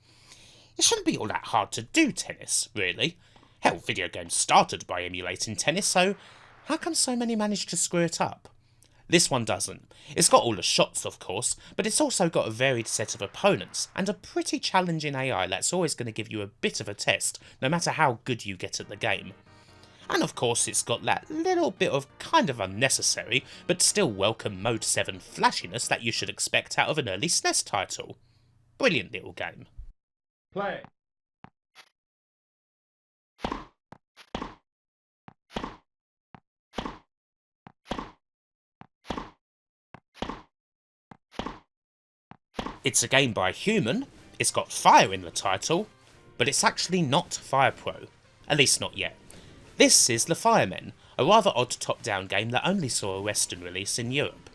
It shouldn't be all that hard to do tennis, really. Hell, video games started by emulating tennis, so how come so many managed to screw it up? This one doesn't. It's got all the shots, of course, but it's also got a varied set of opponents, and a pretty challenging AI that's always going to give you a bit of a test, no matter how good you get at the game. And of course it's got that little bit of kind of unnecessary, but still welcome Mode 7 flashiness that you should expect out of an early SNES title. Brilliant little game. Play. It's a game by a human, it's got fire in the title, but it's actually not Fire Pro. At least not yet. This is The Firemen, a rather odd top-down game that only saw a Western release in Europe.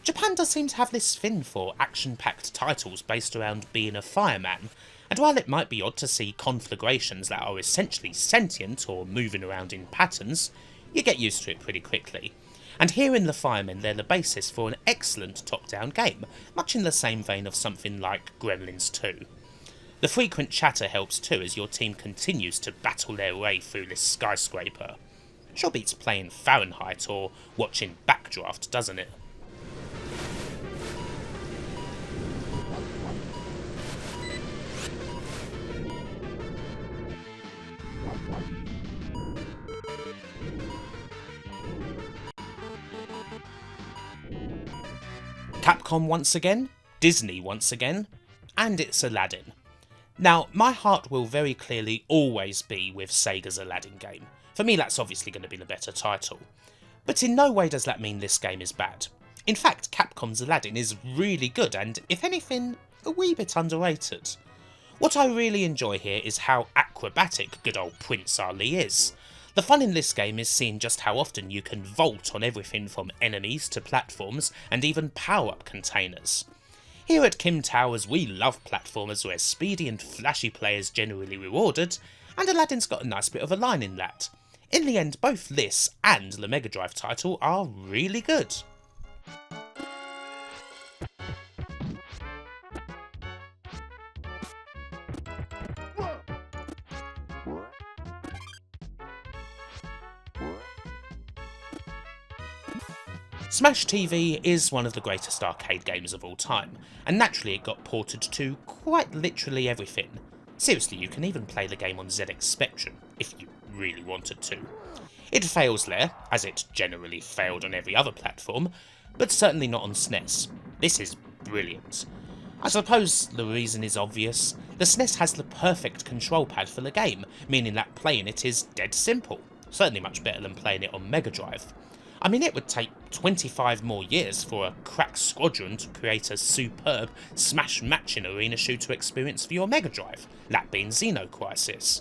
Japan does seem to have this thing for action-packed titles based around being a fireman, and while it might be odd to see conflagrations that are essentially sentient or moving around in patterns, you get used to it pretty quickly. And here in The Firemen they're the basis for an excellent top-down game, much in the same vein of something like Gremlins 2. The frequent chatter helps too as your team continues to battle their way through this skyscraper. Sure beats playing Fahrenheit or watching Backdraft, doesn't it? Capcom once again, Disney once again, and it's Aladdin. Now, my heart will very clearly always be with Sega's Aladdin game. For me, that's obviously going to be the better title. But in no way does that mean this game is bad. In fact, Capcom's Aladdin is really good and, if anything, a wee bit underrated. What I really enjoy here is how acrobatic good old Prince Ali is. The fun in this game is seeing just how often you can vault on everything from enemies to platforms and even power-up containers. Here at Kim Towers we love platformers where speedy and flashy play is generally rewarded, and Aladdin's got a nice bit of a line in that. In the end, both this and the Mega Drive title are really good. Smash TV is one of the greatest arcade games of all time, and naturally it got ported to quite literally everything. Seriously, you can even play the game on ZX Spectrum, if you really wanted to. It fails there, as it generally failed on every other platform, but certainly not on SNES. This is brilliant. I suppose the reason is obvious. The SNES has the perfect control pad for the game, meaning that playing it is dead simple. Certainly much better than playing it on Mega Drive. I mean, it would take 25 more years for a crack squadron to create a superb smash matching arena shooter experience for your Mega Drive, that being Xenocrisis.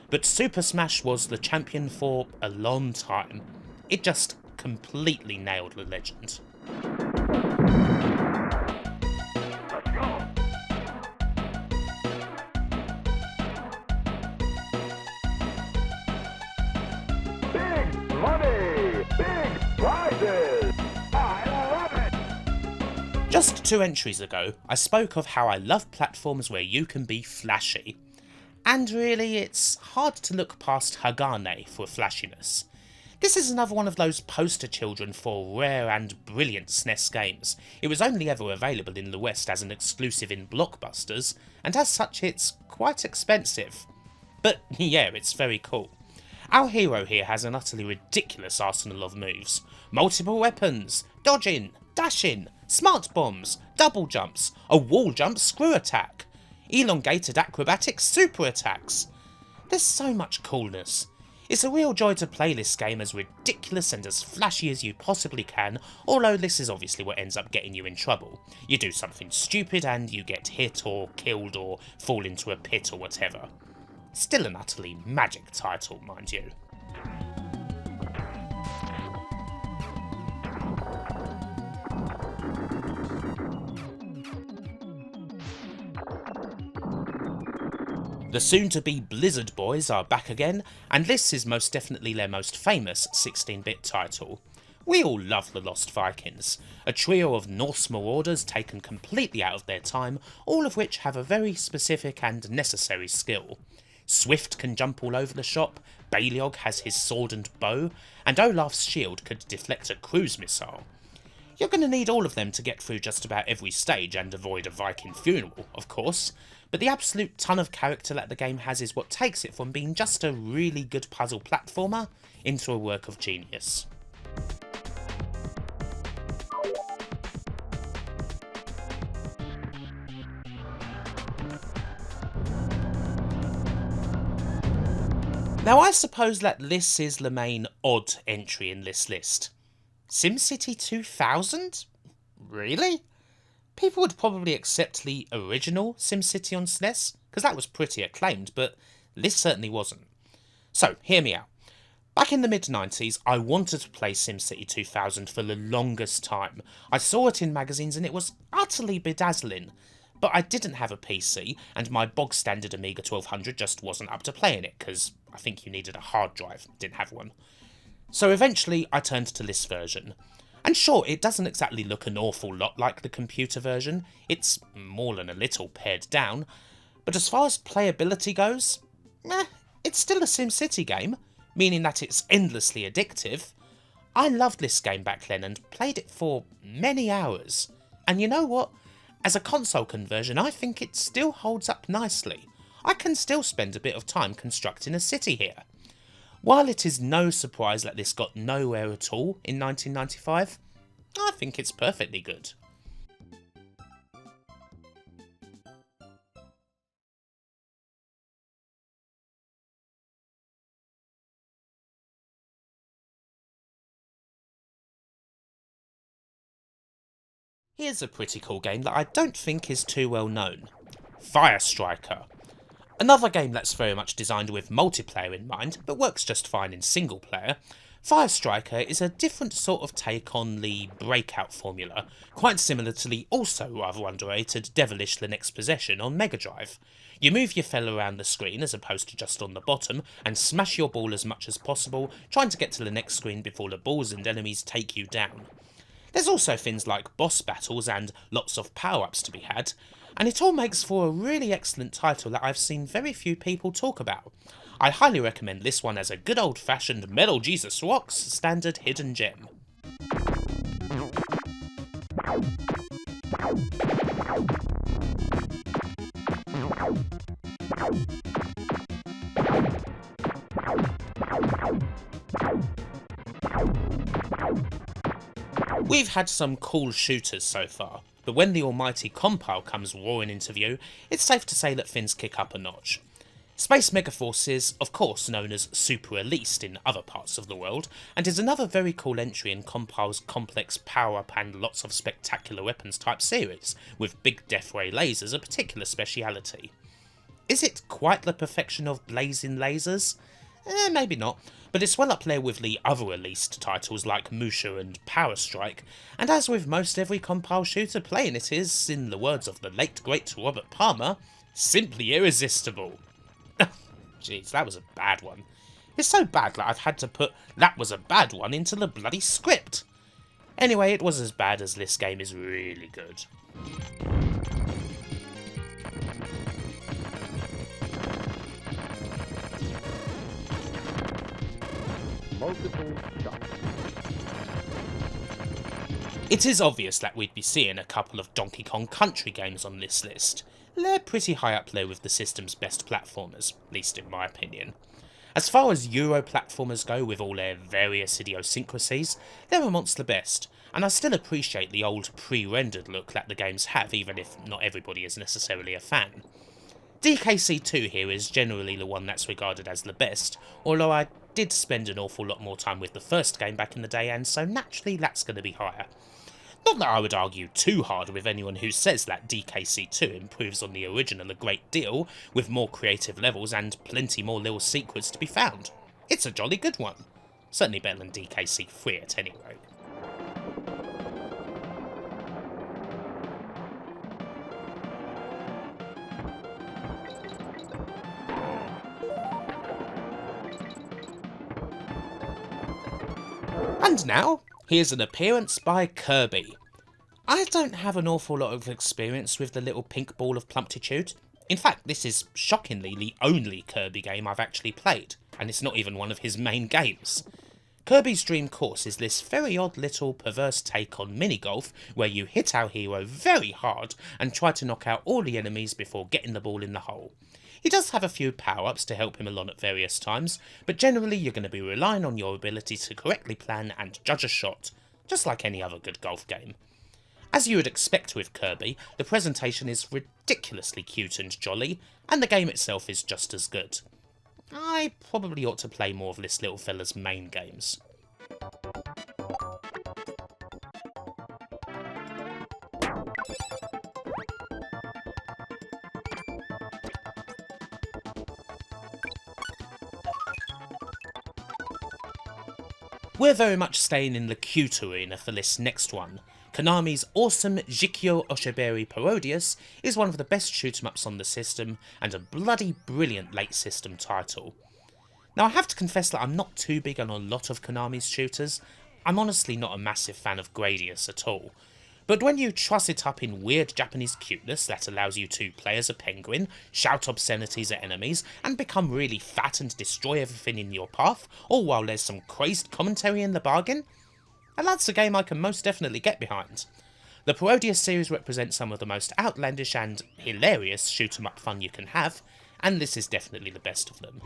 But Super Smash was the champion for a long time. It just completely nailed the legend. Big money! Big prizes! I love it! Just 2 entries ago, I spoke of how I love platforms where you can be flashy. And really, it's hard to look past Hagane for flashiness. This is another one of those poster children for rare and brilliant SNES games. It was only ever available in the West as an exclusive in Blockbusters, and as such it's quite expensive. But yeah, it's very cool. Our hero here has an utterly ridiculous arsenal of moves. Multiple weapons, dodging, dashing, smart bombs, double jumps, a wall jump screw attack, elongated acrobatic super attacks. There's so much coolness. It's a real joy to play this game as ridiculous and as flashy as you possibly can, although this is obviously what ends up getting you in trouble. You do something stupid and you get hit or killed or fall into a pit or whatever. Still an utterly magic title, mind you. The soon-to-be Blizzard boys are back again, and this is most definitely their most famous 16-bit title. We all love the Lost Vikings, a trio of Norse marauders taken completely out of their time, all of which have a very specific and necessary skill. Swift can jump all over the shop, Baliog has his sword and bow, and Olaf's shield could deflect a cruise missile. You're going to need all of them to get through just about every stage and avoid a Viking funeral, of course, but the absolute ton of character that the game has is what takes it from being just a really good puzzle platformer into a work of genius. Now I suppose that this is the main odd entry in this list. SimCity 2000? Really? People would probably accept the original SimCity on SNES, because that was pretty acclaimed, but this certainly wasn't. So, hear me out. Back in the mid-90s, I wanted to play SimCity 2000 for the longest time. I saw it in magazines and it was utterly bedazzling. But I didn't have a PC, and my bog-standard Amiga 1200 just wasn't up to playing it, because I think you needed a hard drive, didn't have one. So eventually I turned to this version. And sure, it doesn't exactly look an awful lot like the computer version, it's more than a little pared down, but as far as playability goes, it's still a SimCity game, meaning that it's endlessly addictive. I loved this game back then and played it for many hours, and you know what? As a console conversion, I think it still holds up nicely. I can still spend a bit of time constructing a city here. While it is no surprise that this got nowhere at all in 1995, I think it's perfectly good. Here's a pretty cool game that I don't think is too well known. Fire Striker. Another game that's very much designed with multiplayer in mind, but works just fine in single player. Fire Striker is a different sort of take on the Breakout formula, quite similar to the also rather underrated Devilish the Next Possession on Mega Drive. You move your fella around the screen as opposed to just on the bottom, and smash your ball as much as possible, trying to get to the next screen before the balls and enemies take you down. There's also things like boss battles and lots of power-ups to be had, and it all makes for a really excellent title that I've seen very few people talk about. I highly recommend this one as a good old-fashioned Metal Jesus Rocks standard hidden gem. We've had some cool shooters so far, but when the almighty compile comes roaring into view, it's safe to say that things kick up a notch. Space Megaforce is, of course, known as Super Elite in other parts of the world, and is another very cool entry in Compile's complex power-up and lots of spectacular weapons type series, with big death ray lasers a particular speciality. Is it quite the perfection of blazing lasers? Maybe not, but it's well up there with the other released titles like Musha and Power Strike, and as with most every compile shooter playing it is, in the words of the late great Robert Palmer, simply irresistible. Jeez, that was a bad one. It's so bad that I've had to put "that was a bad one" into the bloody script. Anyway, it was as bad as this game is really good. Multiple shots. It is obvious that we'd be seeing a couple of Donkey Kong Country games on this list. They're pretty high up there with the system's best platformers, at least in my opinion. As far as Euro platformers go with all their various idiosyncrasies, they're amongst the best, and I still appreciate the old pre-rendered look that the games have, even if not everybody is necessarily a fan. DKC2 here is generally the one that's regarded as the best, although I did spend an awful lot more time with the first game back in the day, and so naturally that's going to be higher. Not that I would argue too hard with anyone who says that DKC2 improves on the original a great deal, with more creative levels and plenty more little secrets to be found. It's a jolly good one. Certainly better than DKC3 at any rate. And now, here's an appearance by Kirby. I don't have an awful lot of experience with the little pink ball of plumptitude. In fact, this is shockingly the only Kirby game I've actually played, and it's not even one of his main games. Kirby's Dream Course is this very odd little perverse take on mini-golf where you hit our hero very hard and try to knock out all the enemies before getting the ball in the hole. He does have a few power-ups to help him along at various times, but generally you're going to be relying on your ability to correctly plan and judge a shot, just like any other good golf game. As you would expect with Kirby, the presentation is ridiculously cute and jolly, and the game itself is just as good. I probably ought to play more of this little fella's main games. We're very much staying in the cute arena for this next one. Konami's awesome Jikyo Oshiberi Parodius is one of the best shoot 'em ups on the system, and a bloody brilliant late system title. Now I have to confess that I'm not too big on a lot of Konami's shooters. I'm honestly not a massive fan of Gradius at all. But when you truss it up in weird Japanese cuteness that allows you to play as a penguin, shout obscenities at enemies, and become really fat and destroy everything in your path, all while there's some crazed commentary in the bargain, and that's a game I can most definitely get behind. The Parodius series represents some of the most outlandish and hilarious shoot 'em up fun you can have, and this is definitely the best of them.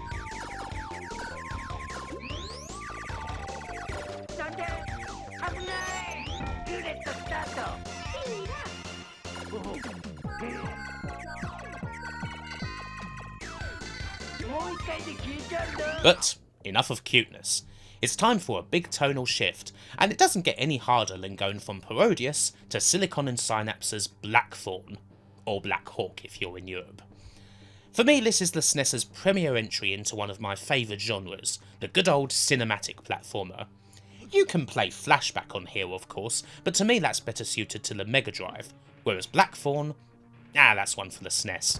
But enough of cuteness. It's time for a big tonal shift, and it doesn't get any harder than going from Parodius to Silicon and Synapse's Blackthorn, or Black Hawk if you're in Europe. For me, this is the SNES's premier entry into one of my favourite genres, the good old cinematic platformer. You can play Flashback on here of course, but to me that's better suited to the Mega Drive, whereas Blackthorn, that's one for the SNES.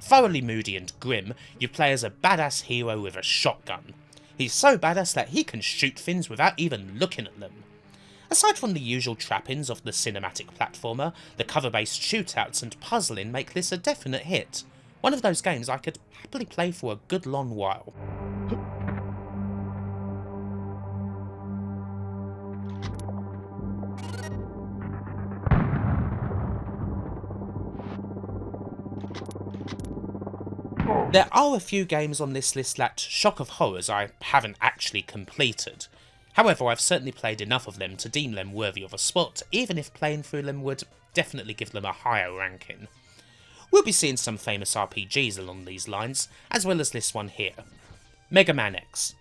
Thoroughly moody and grim, you play as a badass hero with a shotgun. He's so badass that he can shoot things without even looking at them. Aside from the usual trappings of the cinematic platformer, the cover-based shootouts and puzzling make this a definite hit. One of those games I could happily play for a good long while. There are a few games on this list that, shock of horrors, I haven't actually completed. However, I've certainly played enough of them to deem them worthy of a spot, even if playing through them would definitely give them a higher ranking. We'll be seeing some famous RPGs along these lines, as well as this one here. Mega Man X.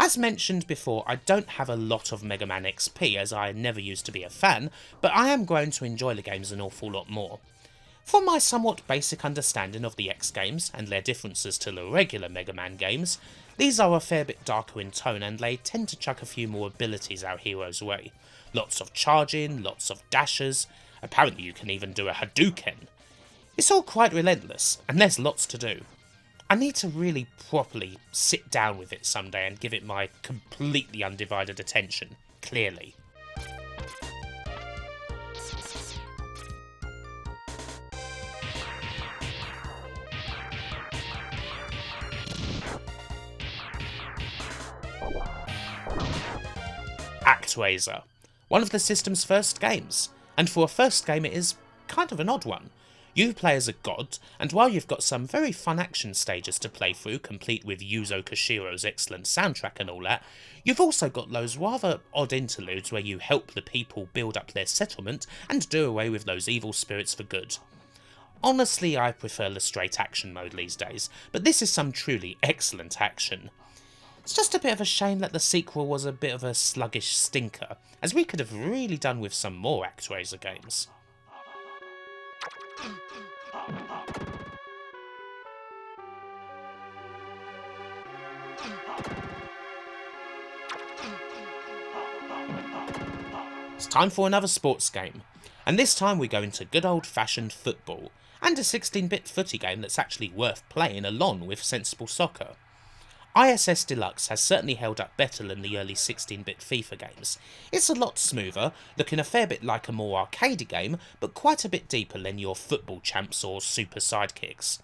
As mentioned before, I don't have a lot of Mega Man XP as I never used to be a fan, but I am growing to enjoy the games an awful lot more. From my somewhat basic understanding of the X games and their differences to the regular Mega Man games, these are a fair bit darker in tone and they tend to chuck a few more abilities our hero's way. Lots of charging, lots of dashes, apparently you can even do a Hadouken. It's all quite relentless, and there's lots to do. I need to really properly sit down with it someday and give it my completely undivided attention, clearly. ActRaiser, one of the system's first games, and for a first game it is kind of an odd one. You play as a god, and while you've got some very fun action stages to play through, complete with Yuzo Koshiro's excellent soundtrack and all that, you've also got those rather odd interludes where you help the people build up their settlement and do away with those evil spirits for good. Honestly, I prefer the straight action mode these days, but this is some truly excellent action. It's just a bit of a shame that the sequel was a bit of a sluggish stinker, as we could have really done with some more ActRaiser games. It's time for another sports game, and this time we go into good old-fashioned football, and a 16-bit footy game that's actually worth playing along with sensible soccer. ISS Deluxe has certainly held up better than the early 16-bit FIFA games. It's a lot smoother, looking a fair bit like a more arcadey game, but quite a bit deeper than your football champs or super sidekicks.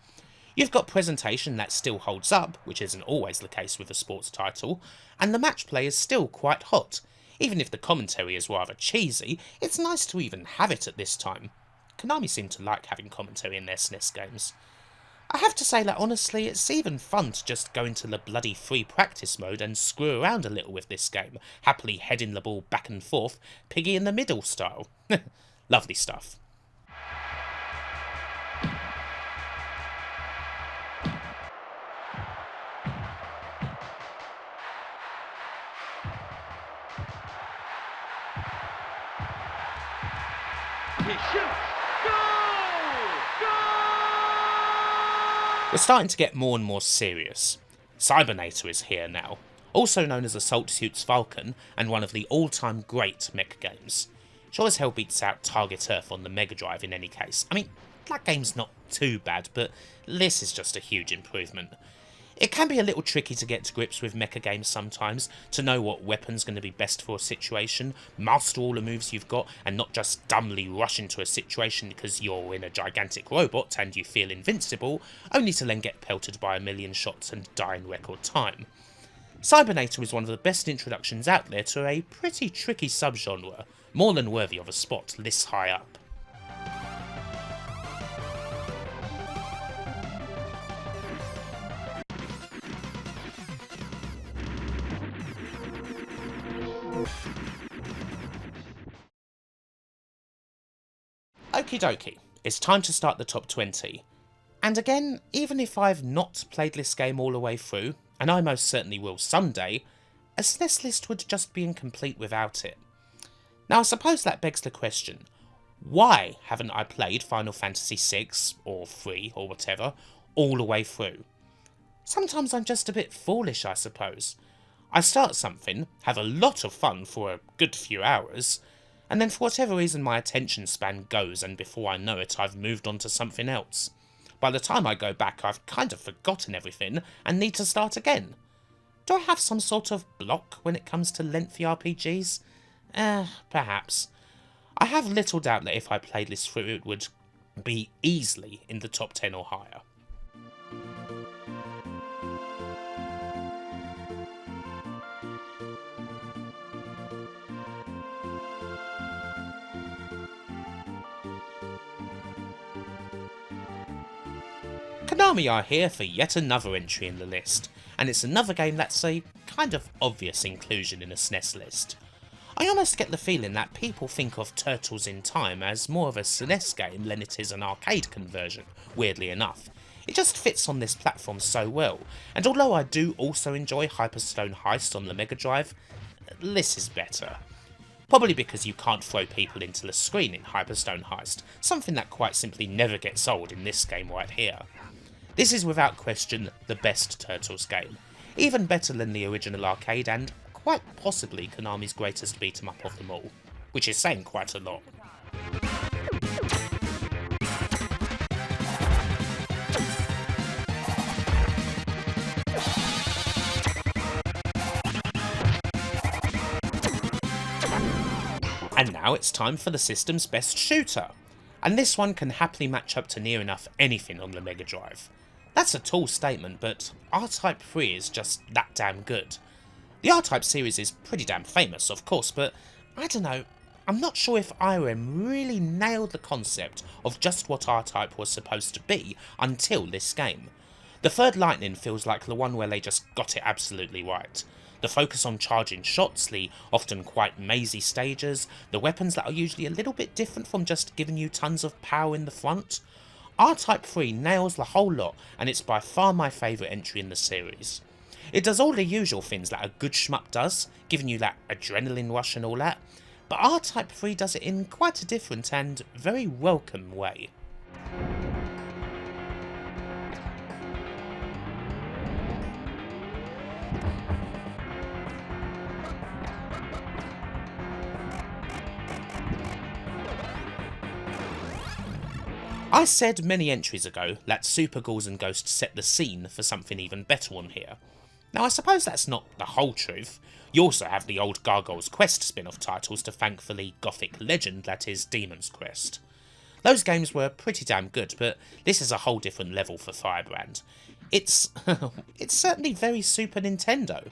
You've got presentation that still holds up, which isn't always the case with a sports title, and the match play is still quite hot. Even if the commentary is rather cheesy, it's nice to even have it at this time. Konami seem to like having commentary in their SNES games. I have to say that honestly, it's even fun to just go into the bloody free practice mode and screw around a little with this game, happily heading the ball back and forth, piggy in the middle style. Lovely stuff. We're starting to get more and more serious. Cybernator is here now, also known as Assault Suits Falcon and one of the all-time great mech games. Sure as hell beats out Target Earth on the Mega Drive in any case. I mean, that game's not too bad, but this is just a huge improvement. It can be a little tricky to get to grips with mecha games sometimes, to know what weapon's going to be best for a situation, master all the moves you've got, and not just dumbly rush into a situation because you're in a gigantic robot and you feel invincible, only to then get pelted by a million shots and die in record time. Cybernator is one of the best introductions out there to a pretty tricky subgenre, more than worthy of a spot this high up. Okie dokie, it's time to start the top 20. And again, even if I've not played this game all the way through, and I most certainly will someday, a SNES list would just be incomplete without it. Now I suppose that begs the question, why haven't I played Final Fantasy VI, or 3, or whatever, all the way through? Sometimes I'm just a bit foolish, I suppose. I start something, have a lot of fun for a good few hours, and then for whatever reason my attention span goes and before I know it I've moved on to something else. By the time I go back I've kind of forgotten everything and need to start again. Do I have some sort of block when it comes to lengthy RPGs? Perhaps. I have little doubt that if I played this through it would be easily in the top 10 or higher. Konami are here for yet another entry in the list, and it's another game that's a kind of obvious inclusion in a SNES list. I almost get the feeling that people think of Turtles in Time as more of a SNES game than it is an arcade conversion, weirdly enough. It just fits on this platform so well, and although I do also enjoy Hyperstone Heist on the Mega Drive, this is better. Probably because you can't throw people into the screen in Hyperstone Heist, something that quite simply never gets old in this game right here. This is without question the best Turtles game, even better than the original arcade and quite possibly Konami's greatest beat 'em up of them all, which is saying quite a lot. And now it's time for the system's best shooter, and this one can happily match up to near enough anything on the Mega Drive. That's a tall statement, but R-Type 3 is just that damn good. The R-Type series is pretty damn famous, of course, but I don't know, I'm not sure if IRM really nailed the concept of just what R-Type was supposed to be until this game. The third Lightning feels like the one where they just got it absolutely right. The focus on charging shots, the often quite mazy stages, the weapons that are usually a little bit different from just giving you tons of power in the front. R-Type 3 nails the whole lot, and it's by far my favourite entry in the series. It does all the usual things that a good shmup does, giving you that adrenaline rush and all that, but R-Type 3 does it in quite a different and very welcome way. I said many entries ago that Super Ghouls and Ghosts set the scene for something even better on here. Now I suppose that's not the whole truth. You also have the old Gargoyle's Quest spin-off titles to thank for the gothic legend that is Demon's Crest. Those games were pretty damn good, but this is a whole different level for Firebrand. It's certainly very Super Nintendo.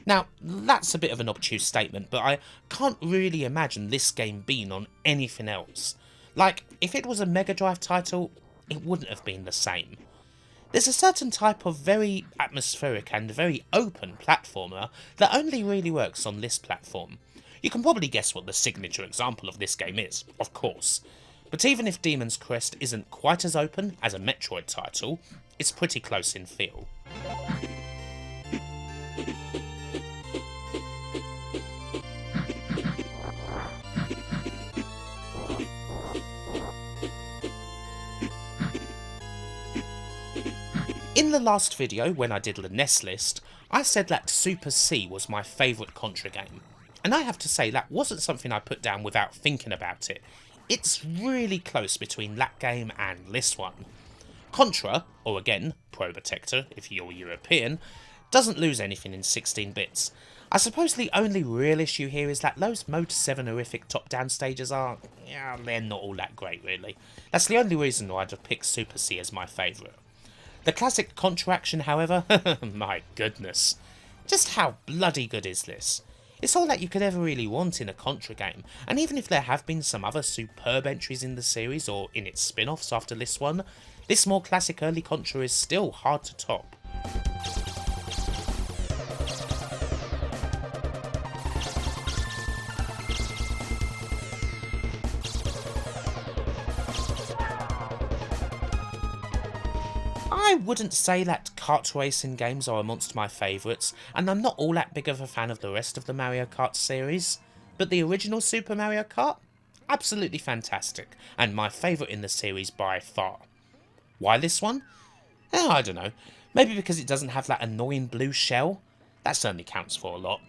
Now, that's a bit of an obtuse statement, but I can't really imagine this game being on anything else. Like, if it was a Mega Drive title, it wouldn't have been the same. There's a certain type of very atmospheric and very open platformer that only really works on this platform. You can probably guess what the signature example of this game is, of course. But even if Demon's Crest isn't quite as open as a Metroid title, it's pretty close in feel. In the last video, when I did the NES list, I said that Super C was my favourite Contra game. And I have to say, that wasn't something I put down without thinking about it. It's really close between that game and this one. Contra, or again, Probotector if you're European, doesn't lose anything in 16 bits. I suppose the only real issue here is that those Mode 7 horrific top-down stages are, they're not all that great really. That's the only reason why I'd have picked Super C as my favourite. The classic Contra action, however, my goodness. Just how bloody good is this? It's all that you could ever really want in a Contra game, and even if there have been some other superb entries in the series or in its spin-offs after this one, this more classic early Contra is still hard to top. I wouldn't say that kart racing games are amongst my favourites, and I'm not all that big of a fan of the rest of the Mario Kart series, but the original Super Mario Kart? Absolutely fantastic, and my favourite in the series by far. Why this one? I don't know, maybe because it doesn't have that annoying blue shell? That certainly counts for a lot.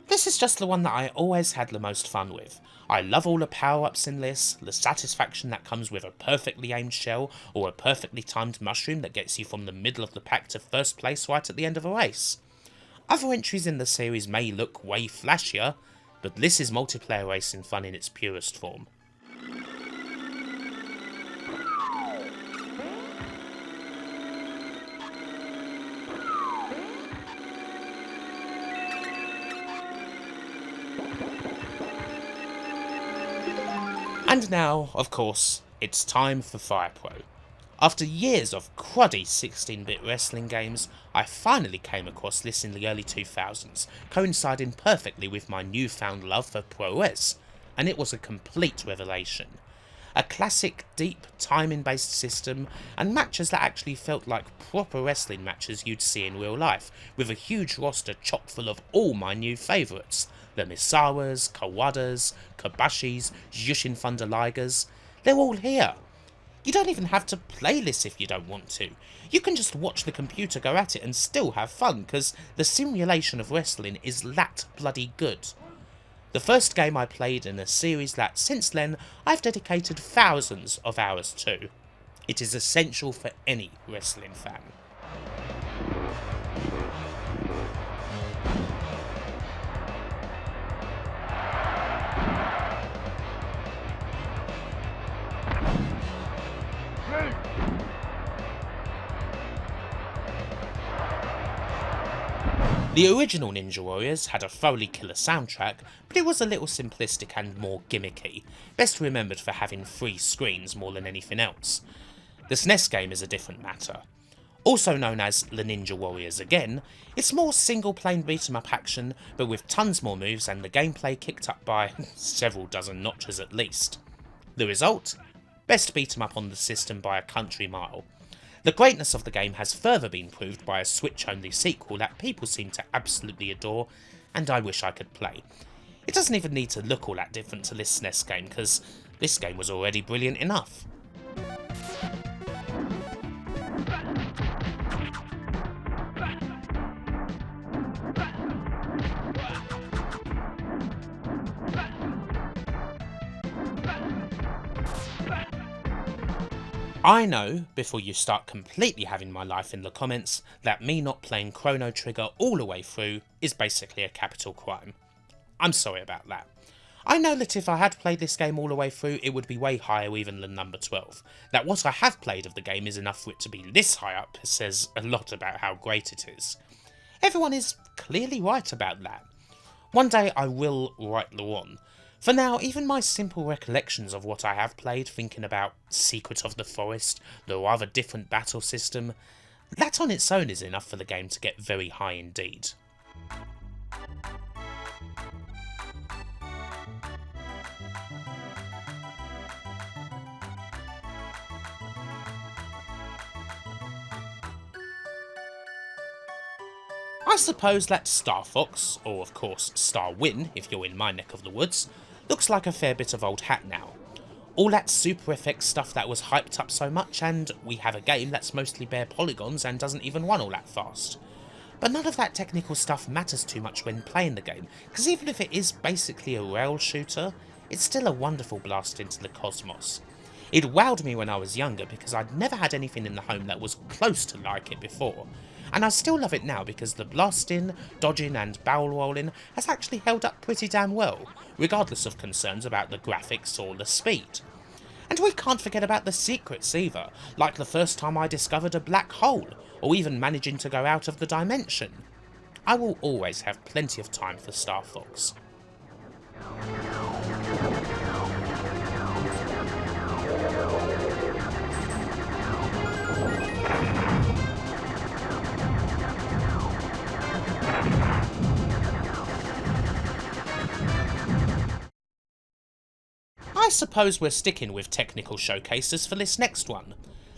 This is just the one that I always had the most fun with. I love all the power-ups in this, the satisfaction that comes with a perfectly aimed shell or a perfectly timed mushroom that gets you from the middle of the pack to first place right at the end of a race. Other entries in the series may look way flashier, but this is multiplayer racing fun in its purest form. And now, of course, it's time for Fire Pro. After years of cruddy 16-bit wrestling games, I finally came across this in the early 2000s, coinciding perfectly with my newfound love for Pro-Res, and it was a complete revelation. A classic, deep, timing-based system, and matches that actually felt like proper wrestling matches you'd see in real life, with a huge roster chock full of all my new favourites. The Misawas, Kawadas, Kabashis, Jushin Thunder Ligers, they're all here. You don't even have to play this if you don't want to. You can just watch the computer go at it and still have fun, because the simulation of wrestling is that bloody good. The first game I played in a series that, since then, I've dedicated thousands of hours to. It is essential for any wrestling fan. The original Ninja Warriors had a thoroughly killer soundtrack, but it was a little simplistic and more gimmicky, best remembered for having 3 screens more than anything else. The SNES game is a different matter. Also known as the Ninja Warriors again, it's more single-plane beat-em-up action, but with tons more moves and the gameplay kicked up by several dozen notches at least. The result? Best beat-em-up on the system by a country mile. The greatness of the game has further been proved by a Switch-only sequel that people seem to absolutely adore, and I wish I could play. It doesn't even need to look all that different to this SNES game, because this game was already brilliant enough. I know, before you start completely having my life in the comments, that me not playing Chrono Trigger all the way through is basically a capital crime. I'm sorry about that. I know that if I had played this game all the way through, it would be way higher even than number 12. That what I have played of the game is enough for it to be this high up says a lot about how great it is. Everyone is clearly right about that. One day I will right the wrong. For now, even my simple recollections of what I have played, thinking about Secret of the Forest, the rather different battle system, that on its own is enough for the game to get very high indeed. I suppose that Star Fox, or of course Star Win if you're in my neck of the woods, looks like a fair bit of old hat now. All that Super FX stuff that was hyped up so much, and we have a game that's mostly bare polygons and doesn't even run all that fast. But none of that technical stuff matters too much when playing the game, because even if it is basically a rail shooter, it's still a wonderful blast into the cosmos. It wowed me when I was younger because I'd never had anything in the home that was close to like it before, and I still love it now because the blasting, dodging and barrel rolling has actually held up pretty damn well, regardless of concerns about the graphics or the speed. And we can't forget about the secrets either, like the first time I discovered a black hole, or even managing to go out of the dimension. I will always have plenty of time for Star Fox. I suppose we're sticking with technical showcases for this next one.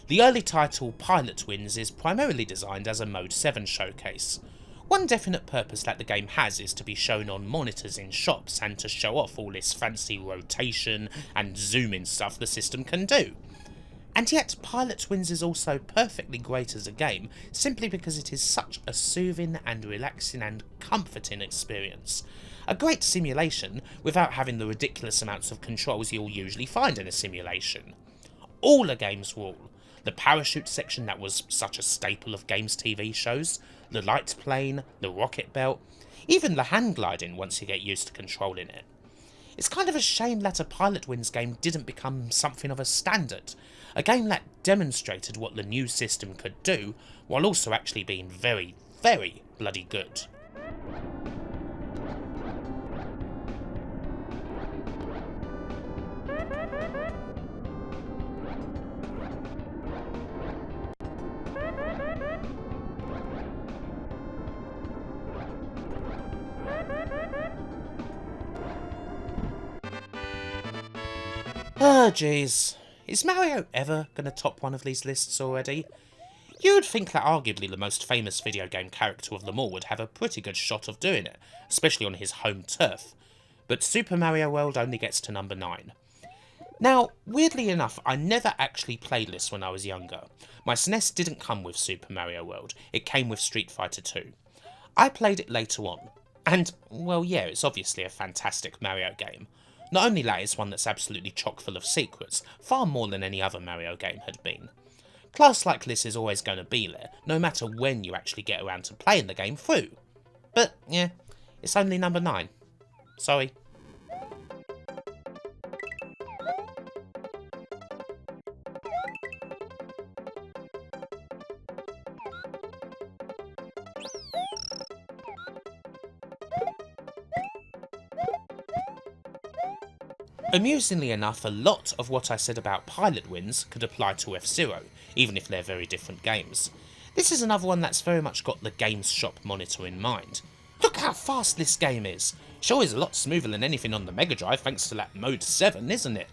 The early title Pilot Wings is primarily designed as a Mode 7 showcase. One definite purpose that the game has is to be shown on monitors in shops and to show off all this fancy rotation and zoom-in stuff the system can do. And yet Pilot Wings is also perfectly great as a game simply because it is such a soothing and relaxing and comforting experience. A great simulation without having the ridiculous amounts of controls you'll usually find in a simulation. All the game's rule. The parachute section that was such a staple of games TV shows, the light plane, the rocket belt, even the hand gliding once you get used to controlling it. It's kind of a shame that a Pilot Wings game didn't become something of a standard, a game that demonstrated what the new system could do, while also actually being very, very bloody good. Oh jeez, is Mario ever going to top one of these lists already? You'd think that arguably the most famous video game character of them all would have a pretty good shot of doing it, especially on his home turf, but Super Mario World only gets to number 9. Now, weirdly enough, I never actually played this when I was younger. My SNES didn't come with Super Mario World, it came with Street Fighter 2. I played it later on, and, well yeah, it's obviously a fantastic Mario game. Not only that, it's one that's absolutely chock full of secrets, far more than any other Mario game had been. Class like this is always going to be there, no matter when you actually get around to playing the game through. But, yeah, it's only number 9. Sorry. Amusingly enough, a lot of what I said about Pilot Wings could apply to F-Zero, even if they're very different games. This is another one that's very much got the Games Shop monitor in mind. Look how fast this game is! Sure is a lot smoother than anything on the Mega Drive thanks to that Mode 7, isn't it?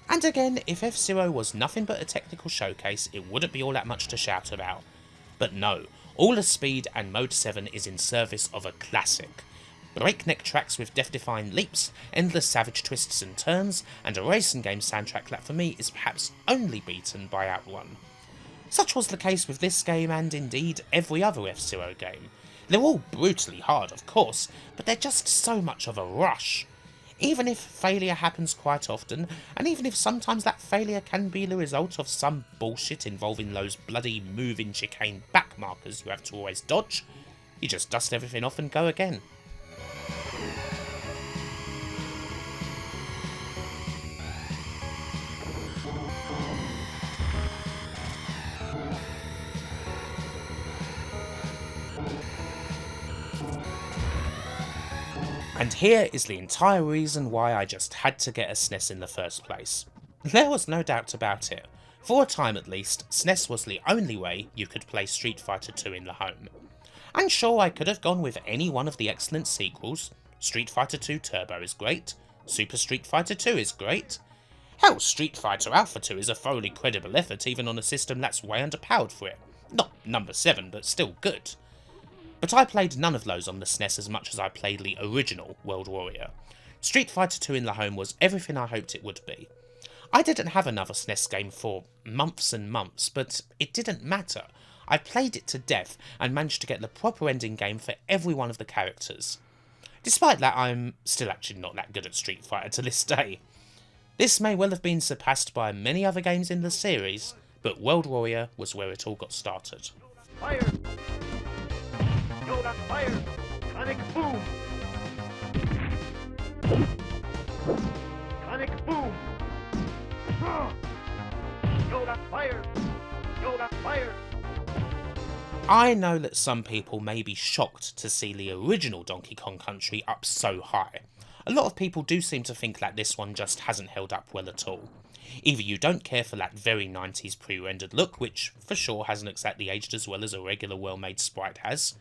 And again, if F-Zero was nothing but a technical showcase, it wouldn't be all that much to shout about. But no, all the speed and Mode 7 is in service of a classic. Breakneck tracks with death-defying leaps, endless savage twists and turns, and a racing game soundtrack that for me is perhaps only beaten by Outrun. Such was the case with this game and indeed every other F-Zero game. They're all brutally hard of course, but they're just so much of a rush. Even if failure happens quite often, and even if sometimes that failure can be the result of some bullshit involving those bloody moving chicane back markers you have to always dodge, you just dust everything off and go again. And here is the entire reason why I just had to get a SNES in the first place. There was no doubt about it. For a time at least, SNES was the only way you could play Street Fighter 2 in the home. And sure, I could have gone with any one of the excellent sequels. Street Fighter 2 Turbo is great, Super Street Fighter 2 is great. Hell, Street Fighter Alpha 2 is a thoroughly credible effort even on a system that's way underpowered for it. Not number 7, but still good. But I played none of those on the SNES as much as I played the original World Warrior. Street Fighter 2 in the home was everything I hoped it would be. I didn't have another SNES game for months and months, but it didn't matter. I played it to death and managed to get the proper ending game for every one of the characters. Despite that, I'm still actually not that good at Street Fighter to this day. This may well have been surpassed by many other games in the series, but World Warrior was where it all got started. Fire! Yoda, fire! Sonic boom! Sonic boom! Yoda, fire! Yoda, fire! I know that some people may be shocked to see the original Donkey Kong Country up so high. A lot of people do seem to think that this one just hasn't held up well at all. Either you don't care for that very 90s pre-rendered look, which for sure hasn't exactly aged as well as a regular well-made sprite has.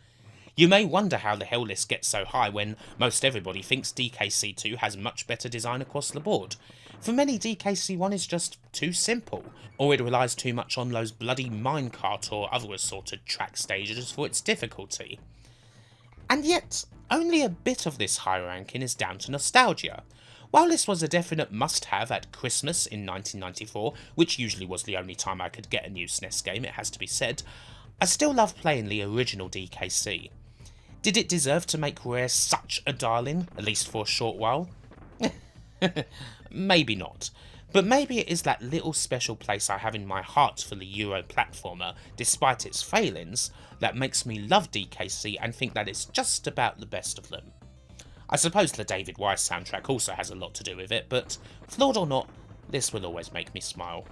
You may wonder how the hell list gets so high when most everybody thinks DKC2 has much better design across the board. For many, DKC1 is just too simple, or it relies too much on those bloody minecart or other assorted track stages for its difficulty. And yet, only a bit of this high ranking is down to nostalgia. While this was a definite must-have at Christmas in 1994, which usually was the only time I could get a new SNES game, it has to be said, I still love playing the original DKC. Did it deserve to make Rare such a darling, at least for a short while? Maybe not, but maybe it is that little special place I have in my heart for the Euro platformer, despite its failings, that makes me love DKC and think that it's just about the best of them. I suppose the David Wise soundtrack also has a lot to do with it, but flawed or not, this will always make me smile.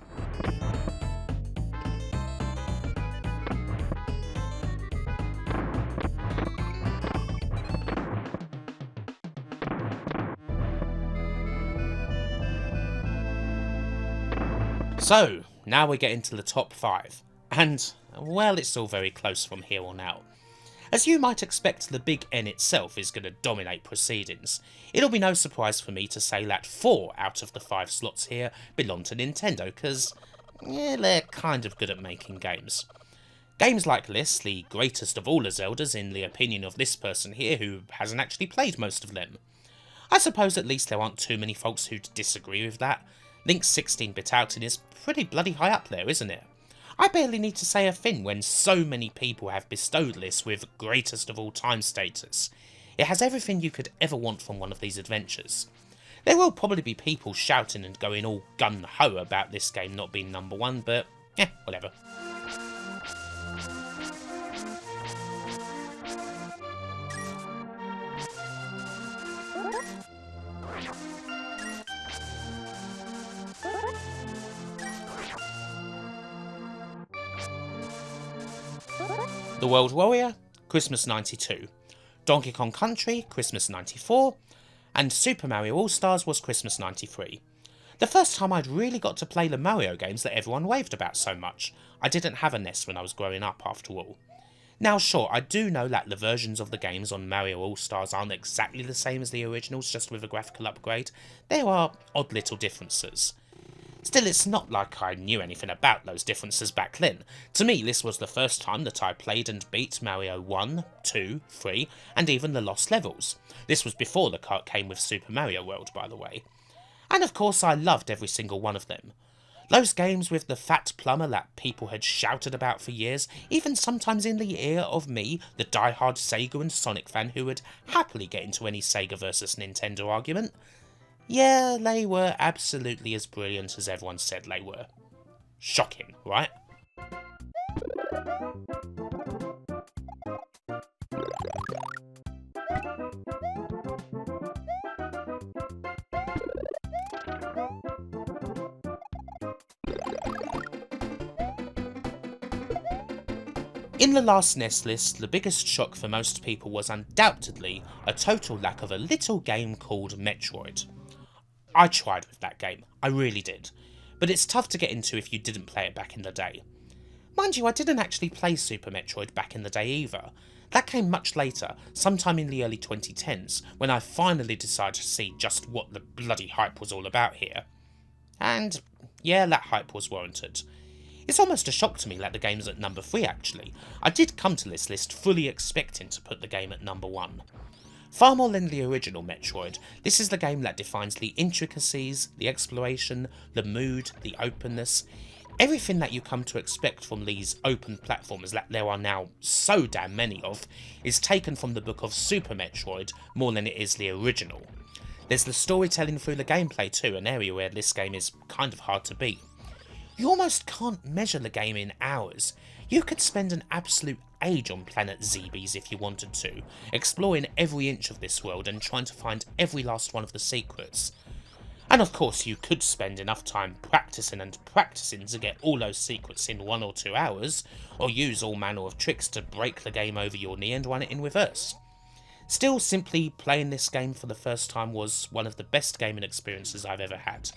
So, now we get into the top 5, and, well, it's all very close from here on out. As you might expect, the big N itself is going to dominate proceedings. It'll be no surprise for me to say that 4 out of the 5 slots here belong to Nintendo, because, yeah, they're kind of good at making games. Games like this, the greatest of all the Zeldas in the opinion of this person here who hasn't actually played most of them. I suppose at least there aren't too many folks who'd disagree with that. Link's 16-bit outing is pretty bloody high up there, isn't it? I barely need to say a thing when so many people have bestowed this with greatest of all time status. It has everything you could ever want from one of these adventures. There will probably be people shouting and going all gun-ho about this game not being number 1, but whatever. The World Warrior, Christmas 92, Donkey Kong Country, Christmas 94, and Super Mario All-Stars was Christmas 93. The first time I'd really got to play the Mario games that everyone raved about so much. I didn't have a NES when I was growing up, after all. Now sure, I do know that the versions of the games on Mario All-Stars aren't exactly the same as the originals, just with a graphical upgrade. There are odd little differences. Still, it's not like I knew anything about those differences back then. To me, this was the first time that I played and beat Mario 1, 2, 3, and even the Lost Levels. This was before the cart came with Super Mario World, by the way. And of course, I loved every single one of them. Those games with the fat plumber that people had shouted about for years, even sometimes in the ear of me, the die-hard Sega and Sonic fan who would happily get into any Sega versus Nintendo argument. Yeah, they were absolutely as brilliant as everyone said they were. Shocking, right? In the last NES list, the biggest shock for most people was undoubtedly a total lack of a little game called Metroid. I tried with that game, I really did, but it's tough to get into if you didn't play it back in the day. Mind you, I didn't actually play Super Metroid back in the day either. That came much later, sometime in the early 2010s, when I finally decided to see just what the bloody hype was all about here. And yeah, that hype was warranted. It's almost a shock to me that the game's at number 3 actually. I did come to this list fully expecting to put the game at number 1. Far more than the original Metroid, this is the game that defines the intricacies, the exploration, the mood, the openness, everything that you come to expect from these open platformers that there are now so damn many of, is taken from the book of Super Metroid more than it is the original. There's the storytelling through the gameplay too, an area where this game is kind of hard to beat. You almost can't measure the game in hours. You could spend an absolute age on Planet Zebes if you wanted to, exploring every inch of this world and trying to find every last one of the secrets. And of course you could spend enough time practicing and practicing to get all those secrets in 1 or 2 hours, or use all manner of tricks to break the game over your knee and run it in reverse. Still, simply playing this game for the first time was one of the best gaming experiences I've ever had.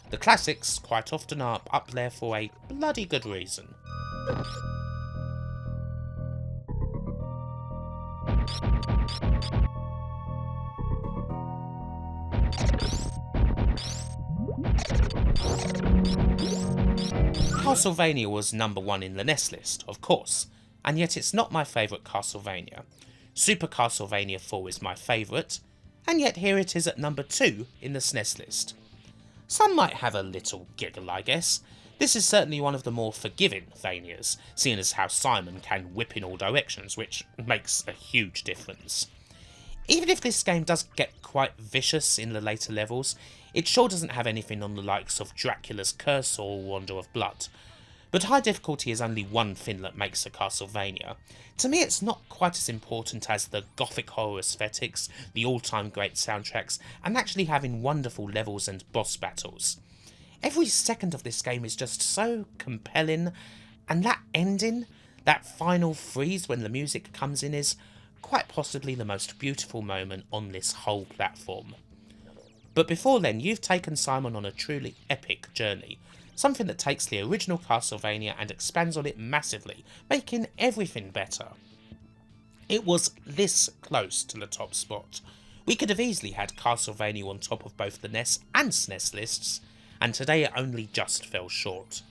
The classics quite often are up there for a bloody good reason. Castlevania was number 1 in the NES list, of course, and yet it's not my favourite Castlevania. Super Castlevania 4 is my favourite, and yet here it is at number 2 in the SNES list. Some might have a little giggle, I guess. This is certainly one of the more forgiving Vanias, seeing as how Simon can whip in all directions, which makes a huge difference. Even if this game does get quite vicious in the later levels, it sure doesn't have anything on the likes of Dracula's Curse or Wonder of Blood. But high difficulty is only one thing that makes a Castlevania. To me it's not quite as important as the gothic horror aesthetics, the all-time great soundtracks, and actually having wonderful levels and boss battles. Every second of this game is just so compelling, and that ending, that final freeze when the music comes in, is quite possibly the most beautiful moment on this whole platform. But before then, you've taken Simon on a truly epic journey, something that takes the original Castlevania and expands on it massively, making everything better. It was this close to the top spot. We could have easily had Castlevania on top of both the NES and SNES lists, and today it only just fell short.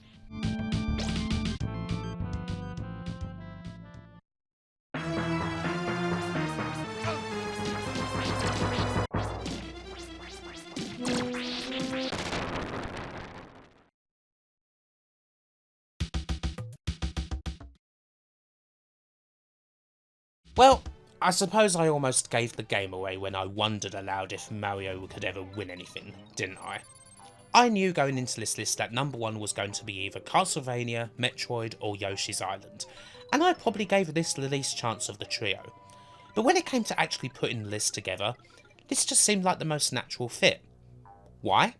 Well, I suppose I almost gave the game away when I wondered aloud if Mario could ever win anything, didn't I? I knew going into this list that number 1 was going to be either Castlevania, Metroid or Yoshi's Island, and I probably gave this the least chance of the trio. But when it came to actually putting the list together, this just seemed like the most natural fit. Why?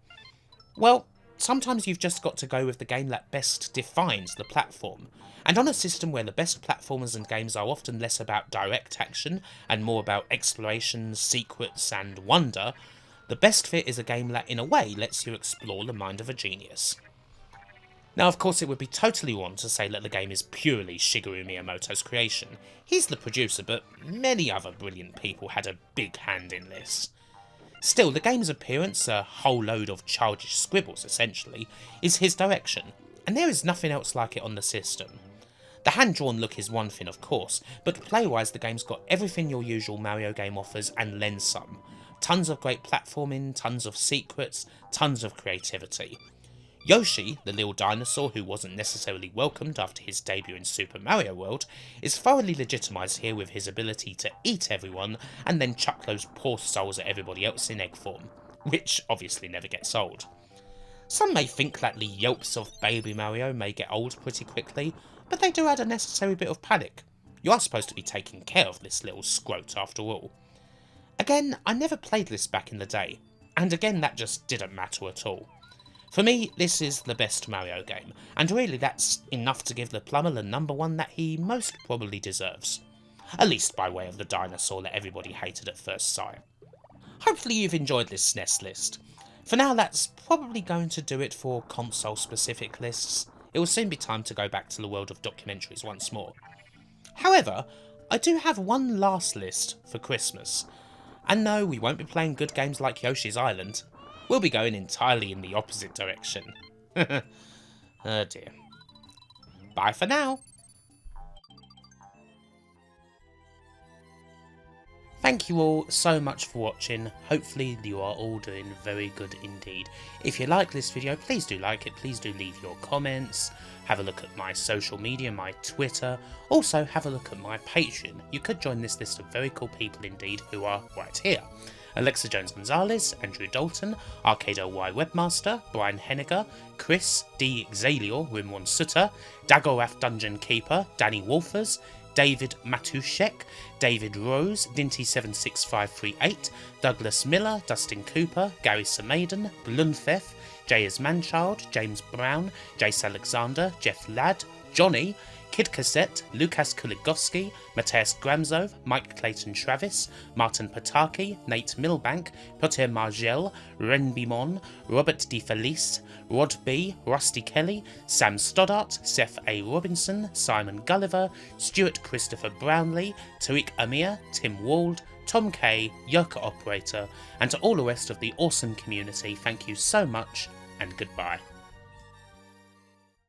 Well, sometimes you've just got to go with the game that best defines the platform, and on a system where the best platformers and games are often less about direct action and more about exploration, secrets and wonder, the best fit is a game that in a way lets you explore the mind of a genius. Now of course it would be totally wrong to say that the game is purely Shigeru Miyamoto's creation. He's the producer, but many other brilliant people had a big hand in this. Still, the game's appearance, a whole load of childish scribbles essentially, is his direction, and there is nothing else like it on the system. The hand-drawn look is one thing of course, but play-wise the game's got everything your usual Mario game offers and then some. Tons of great platforming, tons of secrets, tons of creativity. Yoshi, the little dinosaur who wasn't necessarily welcomed after his debut in Super Mario World, is thoroughly legitimised here with his ability to eat everyone and then chuck those poor souls at everybody else in egg form, which obviously never gets old. Some may think that the yelps of Baby Mario may get old pretty quickly, but they do add a necessary bit of panic. You are supposed to be taking care of this little scrote after all. Again, I never played this back in the day, and again that just didn't matter at all. For me, this is the best Mario game, and really that's enough to give the plumber the number 1 that he most probably deserves. At least by way of the dinosaur that everybody hated at first sight. Hopefully you've enjoyed this SNES list. For now that's probably going to do it for console specific lists. It will soon be time to go back to the world of documentaries once more. However, I do have one last list for Christmas. And no, we won't be playing good games like Yoshi's Island. We'll be going entirely in the opposite direction. Oh dear. Bye for now. Thank you all so much for watching. Hopefully you are all doing very good indeed. If you like this video, please do like it, please do leave your comments, have a look at my social media, my Twitter, also have a look at my Patreon. You could join this list of very cool people indeed who are right here. Alexa Jones-Gonzalez, Andrew Dalton, Arcade LY Webmaster, Brian Henniger, Chris D. Xalior, Rimwan Sutter, Dagorath Dungeon Keeper, Danny Wolfers, David Matuszek, David Rose, Dinty76538, Douglas Miller, Dustin Cooper, Gary Samaden, Blunthef, Jayas Manchild, James Brown, Jace Alexander, Jeff Ladd, Johnny, Kid Cassette, Lukas Kuligowski, Mateus Gramzov, Mike Clayton Travis, Martin Pataki, Nate Milbank, Piotr Margel, Ren Bimon, Robert D. Felice, Rod B, Rusty Kelly, Sam Stoddart, Seth A. Robinson, Simon Gulliver, Stuart Christopher Brownlee, Tariq Amir, Tim Wald, Tom K, Yoka Operator, and to all the rest of the awesome community, thank you so much and goodbye.